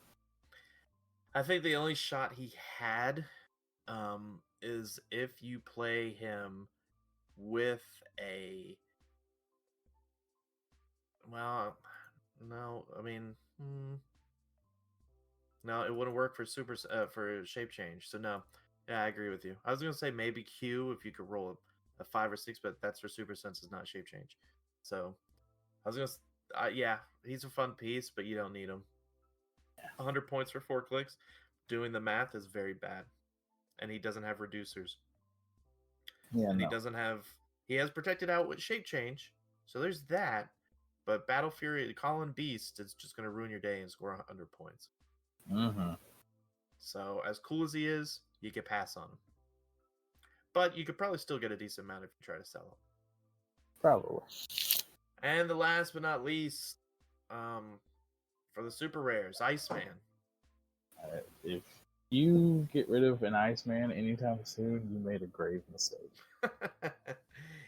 I think the only shot he had is if you play him with a. Well, no, I mean, no, it wouldn't work for for shape change. So no, yeah, I agree with you. I was gonna say maybe Q if you could roll a 5 or 6, but that's for super senses, not shape change. So I was gonna, yeah, he's a fun piece, but you don't need him. 100 points for 4 clicks. Doing the math is very bad, and he doesn't have reducers. Yeah, And no. he doesn't have. He has protected out with shape change, so there's that. But Battle Fury, Colin Beast is just gonna ruin your day and score 100 points. Mm-hmm. So as cool as he is, you could pass on him. But you could probably still get a decent amount if you try to sell him. Probably. And the last but not least, for the super rares, Iceman. If you get rid of an Iceman anytime soon, you made a grave mistake.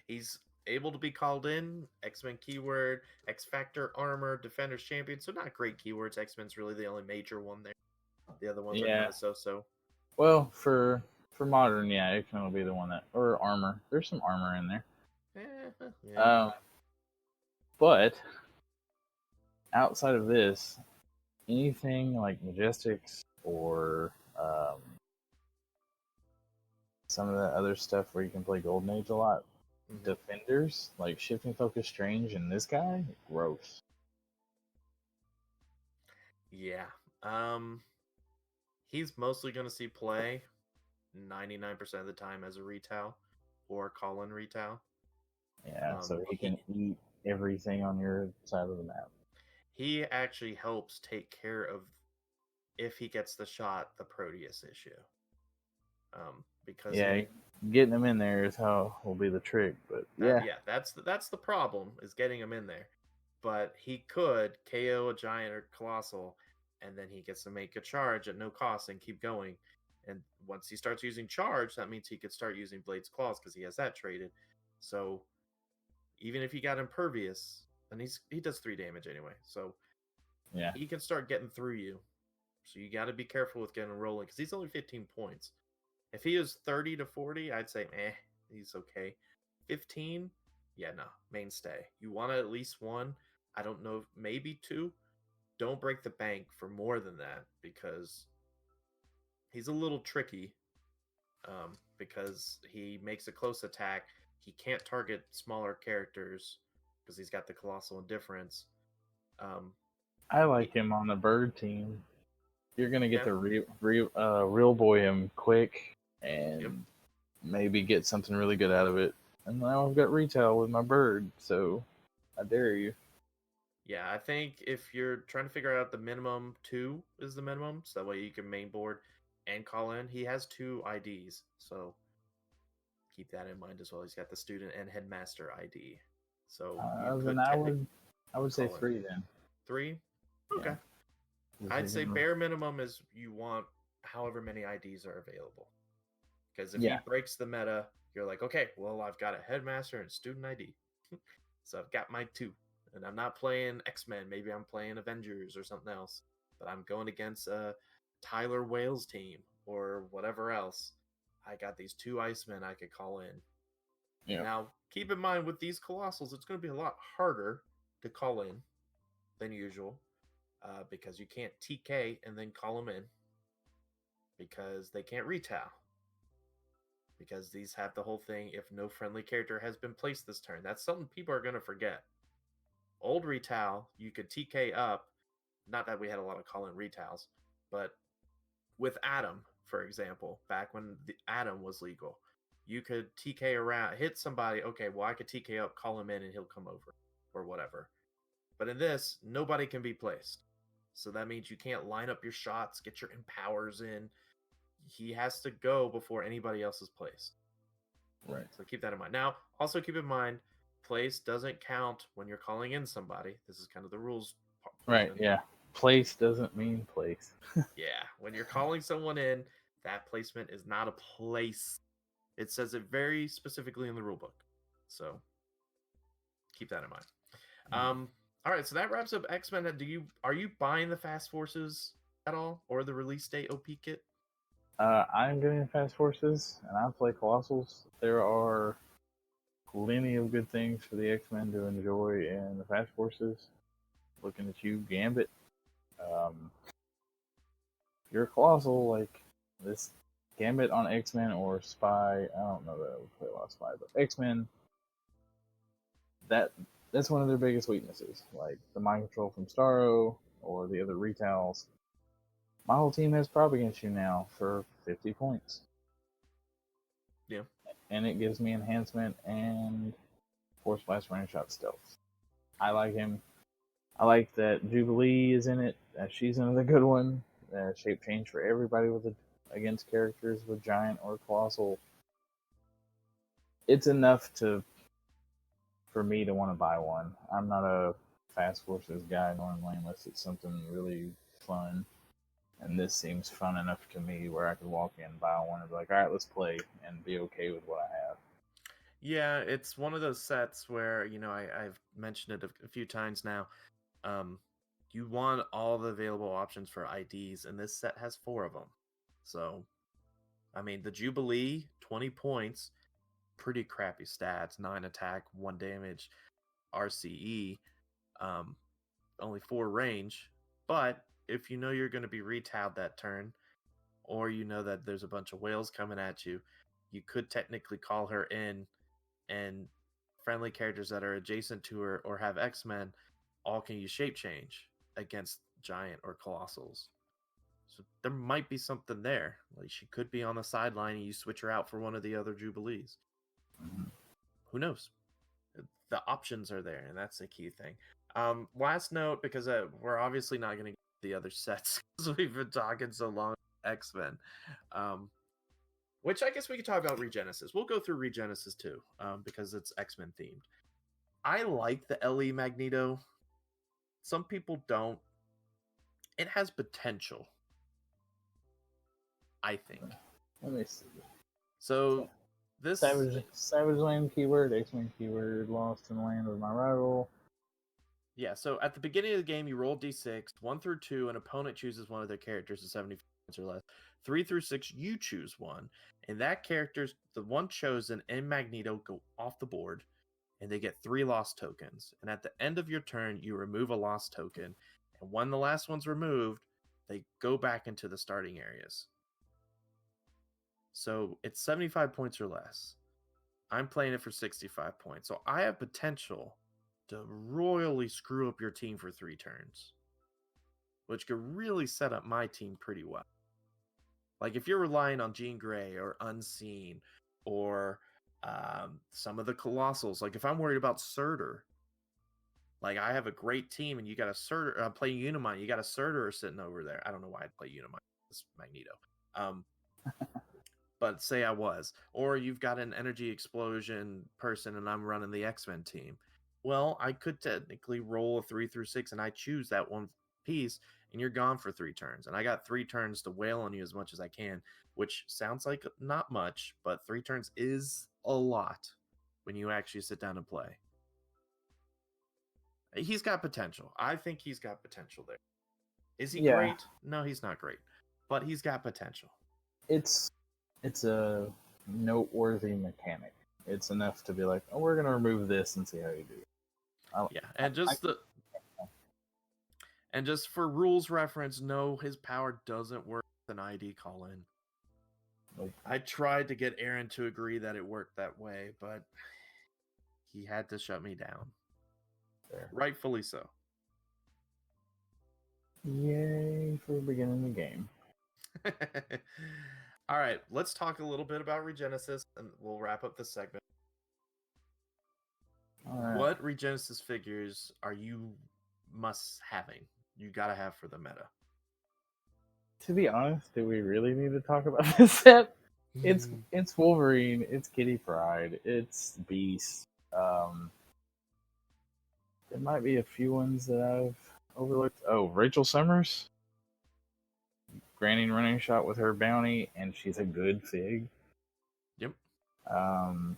He's able to be called in. X-Men keyword, X-Factor, armor, defender's champion. So not great keywords. X-Men's really the only major one there. The other ones are kind of so-so. Well, for modern, yeah, it can only be the one that, or armor. There's some armor in there. Yeah. But outside of this, anything like Majestics or some of the other stuff where you can play Golden Age a lot, defenders like Shifting Focus Strange and this guy, gross. Yeah. He's mostly going to see play 99% of the time as a retail or call-in retail. Yeah, so he can eat everything on your side of the map. He actually helps take care of, if he gets the shot, the Proteus issue. Because getting him in there is how will be the trick. But that's the problem, is getting him in there. But he could KO a giant or colossal, and then he gets to make a charge at no cost and keep going. And once he starts using charge, that means he could start using Blade's Claws because he has that traded. So even if he got impervious, and he does 3 damage anyway, so yeah, he can start getting through you. So you got to be careful with getting rolling because he's only 15 points. If he is 30 to 40, I'd say he's okay. 15, yeah, no, mainstay. You want at least 1. I don't know, maybe 2. Don't break the bank for more than that because he's a little tricky. Because he makes a close attack. He can't target smaller characters because he's got the Colossal Indifference. I like him on the bird team. You're gonna get to real boy him quick and maybe get something really good out of it. And now I've got retail with my bird, so I dare you. Yeah, I think if you're trying to figure out the minimum, 2 is the minimum, so that way you can main board and call in. He has 2 IDs, so keep that in mind as well. He's got the student and headmaster ID. So I would say 3 then. 3? Okay. Yeah. I'd say bare minimum is you want however many IDs are available. Because if he breaks the meta, you're like, okay, well, I've got a headmaster and student ID. So I've got my 2. And I'm not playing X-Men. Maybe I'm playing Avengers or something else. But I'm going against a Tyler Wales team or whatever else. I got these 2 Icemen I could call in. Yeah. Now, keep in mind with these Colossals, it's going to be a lot harder to call in than usual. Because you can't TK and then call them in. Because they can't retail. Because these have the whole thing, if no friendly character has been placed this turn. That's something people are going to forget. Old retail, you could TK up. Not that we had a lot of call-in retails, but with Adam, for example, back when the Atom was legal. You could TK around, hit somebody. Okay, well, I could TK up, call him in, and he'll come over or whatever. But in this, nobody can be placed. So that means you can't line up your shots, get your empowers in. He has to go before anybody else is placed. Right. So keep that in mind. Now, also keep in mind, place doesn't count when you're calling in somebody. This is kind of the rules. Right. Yeah. Place doesn't mean place. Yeah. When you're calling someone in, that placement is not a place. It says it very specifically in the rule book. So keep that in mind. All right, so that wraps up X-Men. Are you buying the Fast Forces at all, or the release date OP kit? I'm getting Fast Forces, and I play Colossals. There are plenty of good things for the X-Men to enjoy in the Fast Forces. Looking at you, Gambit. If you're a Colossal, like this Gambit on X-Men or Spy, I don't know that I would play a lot of Spy, but X-Men, that's one of their biggest weaknesses. Like the mind control from Starro or the other retails. My whole team has prop against you now for 50 points. Yeah. And it gives me enhancement and Force Blast range shot stealth. I like him. I like that Jubilee is in it. She's another good one. Shape change for everybody against characters with Giant or Colossal. It's enough for me to want to buy one. I'm not a Fast Forces guy normally unless it's something really fun. And this seems fun enough to me where I could walk in, buy one, and be like, all right, let's play, and be okay with what I have. Yeah, it's one of those sets where, I've mentioned it a few times now. You want all the available options for IDs, and this set has 4 of them. So, I mean, the Jubilee, 20 points, pretty crappy stats, 9 attack, 1 damage, RCE, only 4 range. But if you know you're going to be retailed that turn, or you know that there's a bunch of whales coming at you, you could technically call her in, and friendly characters that are adjacent to her or have X-Men all can use shape change against Giant or Colossals. So there might be something there. Like she could be on the sideline and you switch her out for one of the other Jubilees. Mm-hmm. Who knows? The options are there, and that's the key thing. Last note, because we're obviously not going to get the other sets because we've been talking so long X-Men. Which I guess we could talk about Regenesis. We'll go through Regenesis too, because it's X-Men themed. I like the LE Magneto. Some people don't. It has potential, I think. Let me see. So this Savage Land keyword, X-Men keyword, Lost in Land with my rival. Yeah, so at the beginning of the game, you roll d6, 1 through 2, an opponent chooses one of their characters at 75 points or less. 3 through 6, you choose one, and that character's the one chosen and Magneto go off the board, and they get 3 lost tokens. And at the end of your turn, you remove a lost token, and when the last one's removed, they go back into the starting areas. So it's 75 points or less. I'm playing it for 65 points, so I have potential to royally screw up your team for 3 turns, which could really set up my team pretty well. Like if you're relying on Jean Grey or Unseen or some of the Colossals, like if I'm worried about Surtur, like I have a great team and you got a Surtur, playing Unimind, you got a Surtur sitting over there. I don't know why I'd play Unimind. It's Magneto. But say I was. Or you've got an energy explosion person and I'm running the X-Men team. Well, I could technically roll a 3 through 6 and I choose that one piece and you're gone for 3 turns. And I got 3 turns to wail on you as much as I can, which sounds like not much, but 3 turns is a lot when you actually sit down and play. He's got potential. I think he's got potential there. Is he great? No, he's not great. But he's got potential. It's a noteworthy mechanic. It's enough to be like, oh, we're going to remove this and see how you do. And just for rules reference, no, his power doesn't work with an ID call-in. Nope. I tried to get Aaron to agree that it worked that way, but he had to shut me down. Fair. Rightfully so. Yay for beginning the game. All right, let's talk a little bit about Regenesis, and we'll wrap up this segment. All right. What Regenesis figures are you must having? You gotta have for the meta. To be honest, do we really need to talk about this set? It's Wolverine, it's Kitty Pryde, it's Beast. There might be a few ones that I've overlooked. Oh, Rachel Summers, granting running shot with her bounty, and she's a good fig. Yep. Um,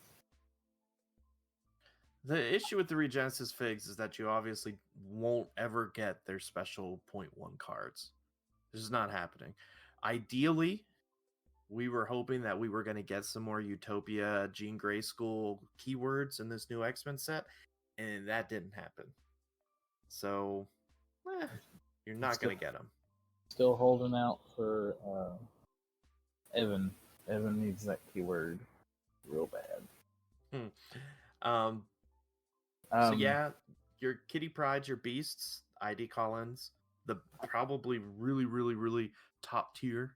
The issue with the Regenesis figs is that you obviously won't ever get their special 0.1 cards. This is not happening. Ideally, we were hoping that we were going to get some more Utopia, Jean Grey School keywords in this new X-Men set, and that didn't happen. So, you're not going to get them. Still holding out for Evan. Evan needs that keyword real bad. So yeah, your Kitty Prydes, your Beasts, ID Collins, the probably really, really, really top tier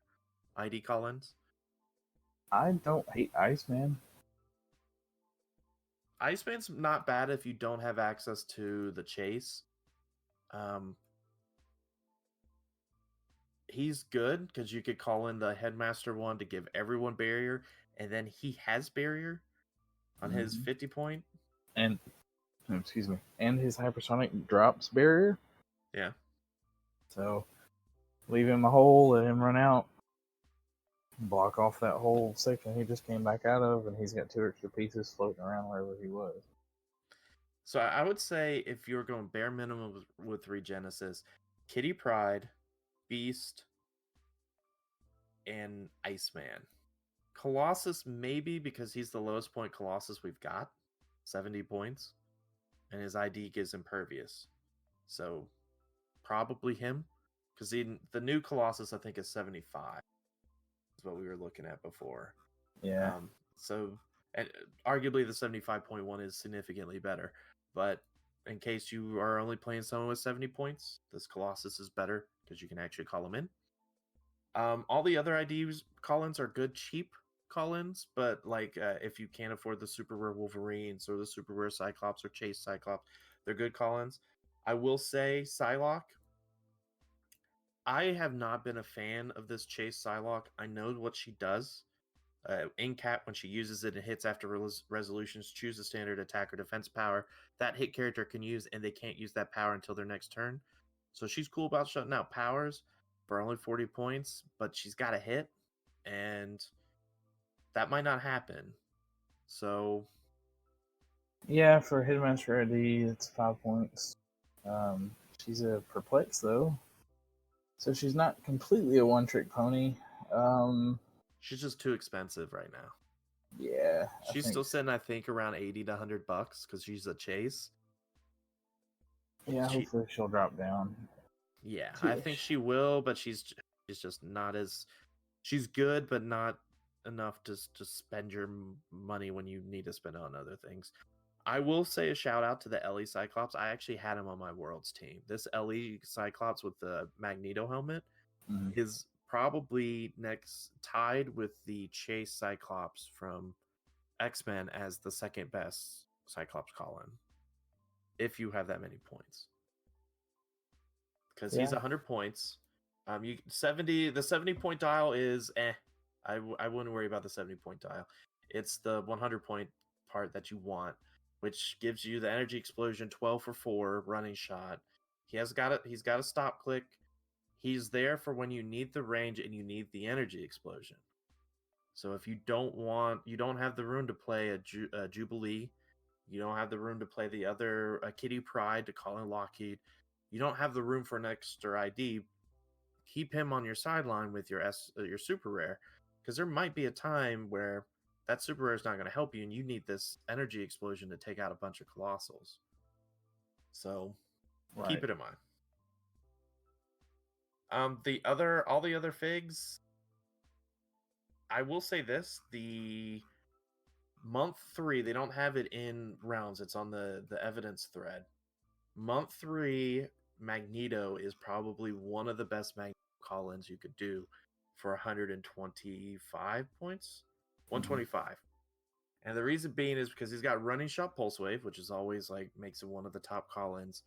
ID Collins. I don't hate Iceman. Iceman's not bad if you don't have access to the chase. He's good because you could call in the Headmaster one to give everyone barrier, and then he has barrier on his 50 point. And excuse me, and his hypersonic drops barrier. Yeah. So leave him a hole, let him run out, block off that whole section he just came back out of, and he's got 2 extra pieces floating around wherever he was. So I would say if you're going bare minimum with Regenesis, Kitty Pryde, Beast, and Iceman. Colossus maybe because he's the lowest point Colossus we've got, 70 points, and his ID gives impervious. So probably him, because the new Colossus I think is 75. Is what we were looking at before. Yeah. So and arguably the 75.1 is significantly better, but in case you are only playing someone with 70 points, this Colossus is better because you can actually call them in. All the other IDs call-ins are good, cheap call-ins, but like if you can't afford the super rare Wolverines or the super rare Cyclops or Chase Cyclops, they're good call-ins. I will say Psylocke. I have not been a fan of this Chase Psylocke. I know what she does. In Cap, when she uses it and hits after resolutions, choose a standard attack or defense power that hit character can use, and they can't use that power until their next turn. So she's cool about shutting out powers for only 40 points, but she's got a hit, and that might not happen. So yeah, for Headmaster ID, it's 5 points. She's a perplex though, so she's not completely a one-trick pony. She's just too expensive right now. Yeah, she's still sitting, I think, around $80 to $100 because she's a chase. Yeah, hopefully she'll drop down. Yeah, I think she will, but she's just not as... She's good, but not enough to spend your money when you need to spend it on other things. I will say a shout out to the Ellie Cyclops. I actually had him on my Worlds team. This Ellie Cyclops with the Magneto helmet is probably next tied with the Chase Cyclops from X-Men as the second best Cyclops call-in, if you have that many points. Because he's 100 points. The 70 point dial is I wouldn't worry about the 70 point dial. It's the 100 point part that you want, which gives you the energy explosion, 12 for 4 running shot. He's got a stop click. He's there for when you need the range and you need the energy explosion. So if you don't have the room to play a Jubilee, you don't have the room to play the other Kitty Pryde to call in Lockheed, you don't have the room for an extra ID, keep him on your sideline with your super rare, because there might be a time where that super rare is not going to help you and you need this energy explosion to take out a bunch of Colossals. So keep it in mind. All the other figs, I will say this, the month 3, they don't have it in rounds, it's on the evidence thread. Month 3 Magneto is probably one of the best Magneto call-ins you could do for 125 points. 125. And the reason being is because he's got running shot pulse wave, which is always like makes it one of the top call-ins.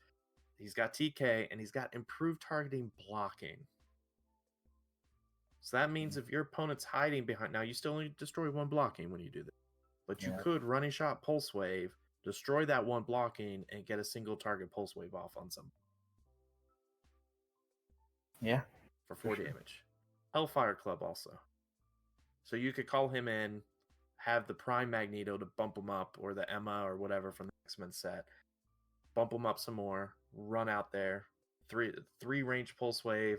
He's got TK and he's got improved targeting blocking. So that means if your opponent's hiding behind, now you still only destroy one blocking when you do this, but you could running shot pulse wave, destroy that one blocking, and get a single target pulse wave off on some. Yeah. For 4 damage. Hellfire Club also. So you could call him in, have the Prime Magneto to bump him up, or the Emma or whatever from the X-Men set. Bump him up some more, run out there, three range pulse wave,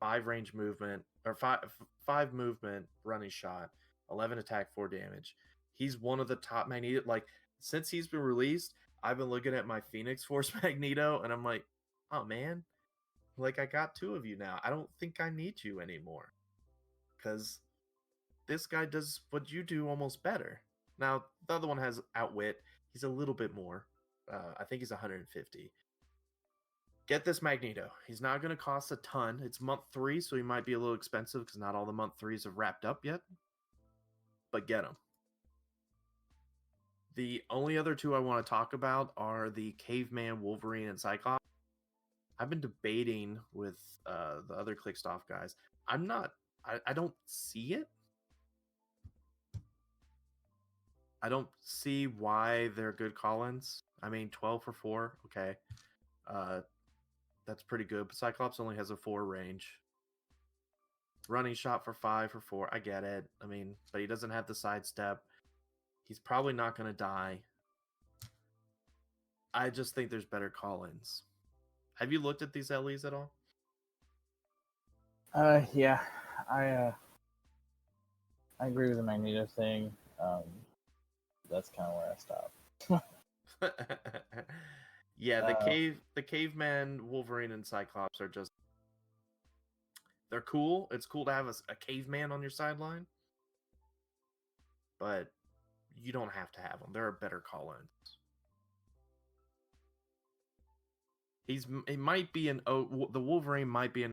5 range movement, or five movement running shot, 11 attack, 4 damage. He's one of the top Magneto. Like, since he's been released, I've been looking at my Phoenix Force Magneto, and I'm like, oh man, like I got 2 of you now. I don't think I need you anymore. Because this guy does what you do almost better. Now, the other one has Outwit. He's a little bit more. I think he's 150. Get this Magneto. He's not going to cost a ton. It's month 3, so he might be a little expensive because not all the month 3s have wrapped up yet. But get him. The only other 2 I want to talk about are the Caveman, Wolverine, and Cyclops. I've been debating with the other Clickstuff guys. I don't see it. I don't see why they're good call-ins. I mean, 12 for 4, okay. That's pretty good. But Cyclops only has a 4 range. Running shot for 5 for 4, I get it. I mean, but he doesn't have the sidestep. He's probably not going to die. I just think there's better call-ins. Have you looked at these LEs at all? Yeah. I agree with the Magneto thing. That's kind of where I stopped. Yeah, the caveman, Wolverine, and Cyclops are just, they're cool. It's cool to have a caveman on your sideline, but you don't have to have them. There are better call-ins. The Wolverine might be an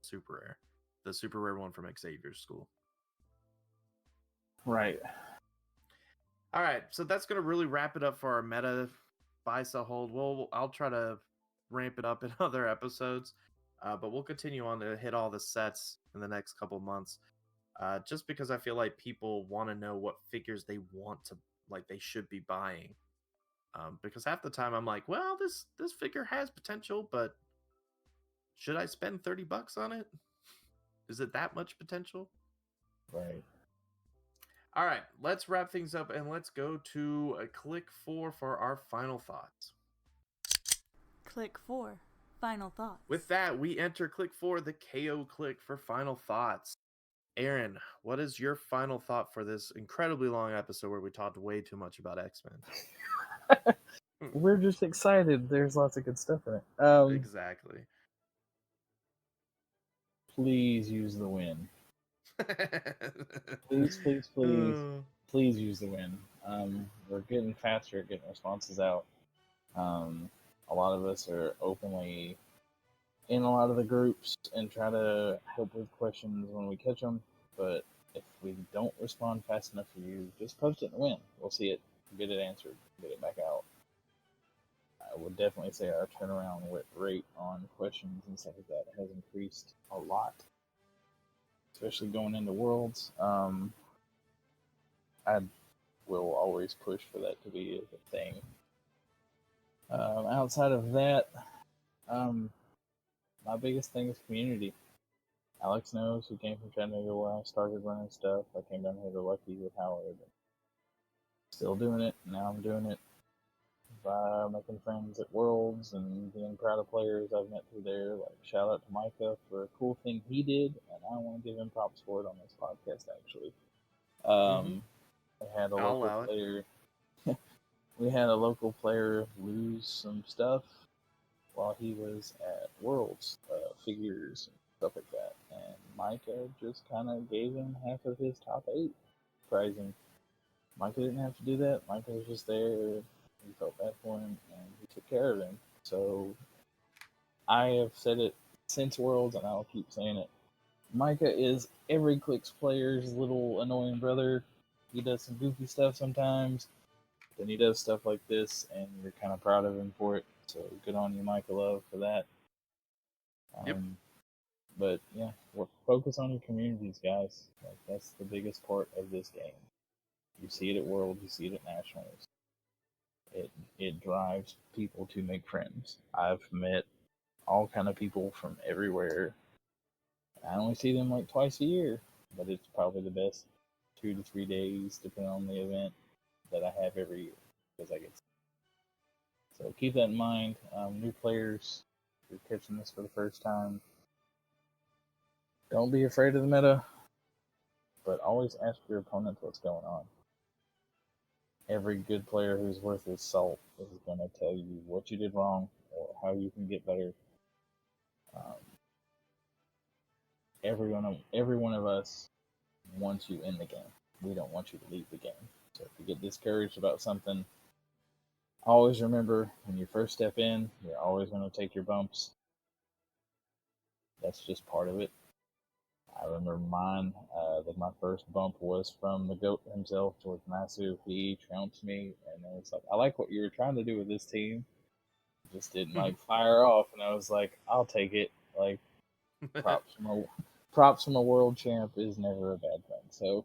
super rare, the super rare one from Xavier's school. Right. All right, so that's going to really wrap it up for our meta buy, sell, hold. Well, I'll try to ramp it up in other episodes, but we'll continue on to hit all the sets in the next couple months, just because I feel like people want to know what figures they want to, like, they should be buying. Because half the time I'm like, well, this figure has potential, but should I spend $30 on it? Is it that much potential? Right. All right, let's wrap things up and let's go to a click 4 for our final thoughts. Click 4. Final thoughts. With that, we enter click 4, the KO click for final thoughts. Aaron, what is your final thought for this incredibly long episode where we talked way too much about X-Men? We're just excited. There's lots of good stuff in it. Exactly. Please use the win. Please use the win. We're getting faster at getting responses out. A lot of us are openly in a lot of the groups and try to help with questions when we catch them, but if we don't respond fast enough for you, just post it and win. We'll see it, get it answered, get it back out. I would definitely say our turnaround rate on questions and stuff like that has increased a lot, especially going into Worlds. I will always push for that to be a thing. Outside of that, my biggest thing is community. Alex knows, who came from Chattanooga where I started running stuff. I came down here to Lucky with Howard. Still doing it. Now I'm doing it by making friends at Worlds and being proud of players I've met through there. Like, shout out to Micah for a cool thing he did, and I want to give him props for it on this podcast, actually. I had a local player. We had a local player lose some stuff while he was at Worlds, figures and stuff like that. And Micah just kind of gave him half of his top 8 prizing. Micah didn't have to do that. Micah was just there. He felt bad for him, and he took care of him. So I have said it since Worlds, and I'll keep saying it. Micah is every Clicks player's little annoying brother. He does some goofy stuff sometimes, then he does stuff like this, and you're kind of proud of him for it. So good on you, Micah Love, for that. Yep. But yeah, focus on your communities, guys. Like, that's the biggest part of this game. You see it at Worlds, you see it at Nationals. It drives people to make friends. I've met all kind of people from everywhere. I only see them like twice a year, but it's probably the best 2 to 3 days, depending on the event, that I have every year because I get. So keep that in mind. New players, if you're catching this for the first time, don't be afraid of the meta, but always ask your opponent what's going on. Every good player who's worth his salt is going to tell you what you did wrong or how you can get better. Every one of us wants you in the game. We don't want you to leave the game. So if you get discouraged about something, always remember when you first step in, you're always going to take your bumps. That's just part of it. I remember mine, that my first bump was from the GOAT himself, George Masu. He trounced me, and it was like, I like what you were trying to do with this team. It just didn't like fire off, and I was like, I'll take it. Like, props from a world champ is never a bad thing. So,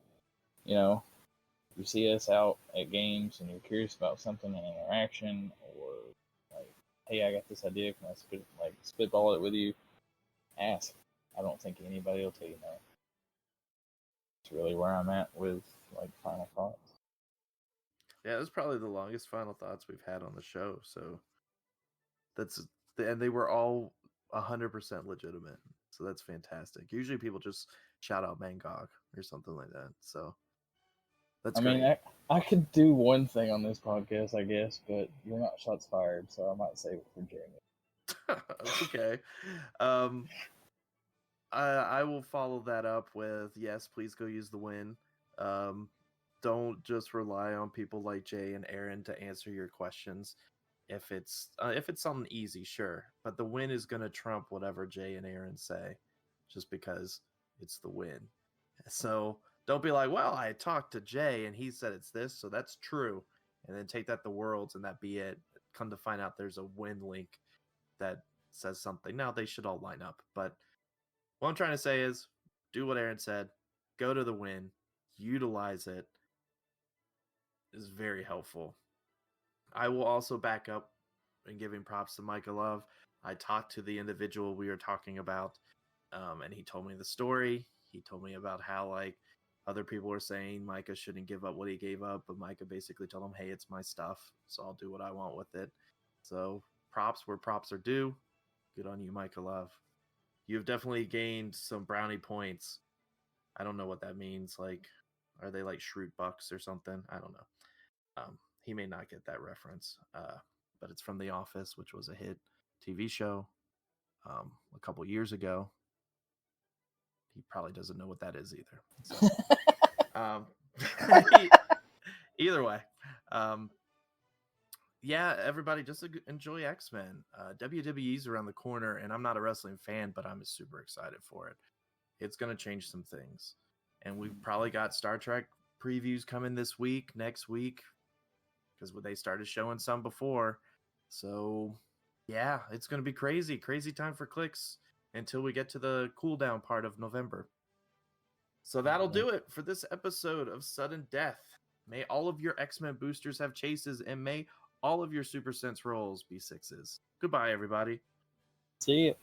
you know, you see us out at games and you're curious about something, an interaction, or like, hey, I got this idea, can I spitball it with you? Ask. I don't think anybody will tell you no. It's really where I'm at with like final thoughts. Yeah, it was probably the longest final thoughts we've had on the show. So and they were all 100% legitimate. So that's fantastic. Usually people just shout out Mangog or something like that. So that's great. mean, I could do one thing on this podcast, I guess, but you're not shots fired, so I might save it for Jamie. That's okay. I will follow that up with, yes, please go use the win. Don't just rely on people like Jay and Aaron to answer your questions. If it's something easy, sure, but the win is going to trump whatever Jay and Aaron say, just because it's the win. So don't be like, well, I talked to Jay and he said it's this, so that's true, and then take that to Worlds and that be it. Come to find out there's a win link that says something. Now they should all line up, but what I'm trying to say is do what Aaron said, go to the win, utilize it. Is very helpful. I will also back up and giving props to Micah Love. I talked to the individual we were talking about, and he told me the story. He told me about how like other people were saying Micah shouldn't give up what he gave up, but Micah basically told him, "Hey, it's my stuff, so I'll do what I want with it." So props where props are due. Good on you, Micah Love. You've definitely gained some brownie points. I don't know what that means. Like, are they like Shroot Bucks or something? I don't know. He may not get that reference, but it's from The Office, which was a hit TV show a couple years ago. He probably doesn't know what that is either. So, either way, yeah, everybody just enjoy X-Men. WWE's around the corner, and I'm not a wrestling fan, but I'm super excited for it. It's going to change some things. And we've probably got Star Trek previews coming this week, next week, because they started showing some before. So, yeah, it's going to be crazy. Crazy time for clicks until we get to the cooldown part of November. So that'll do it for this episode of Sudden Death. May all of your X-Men boosters have chases, and may all of your Super Sense rolls be sixes. Goodbye, everybody. See you.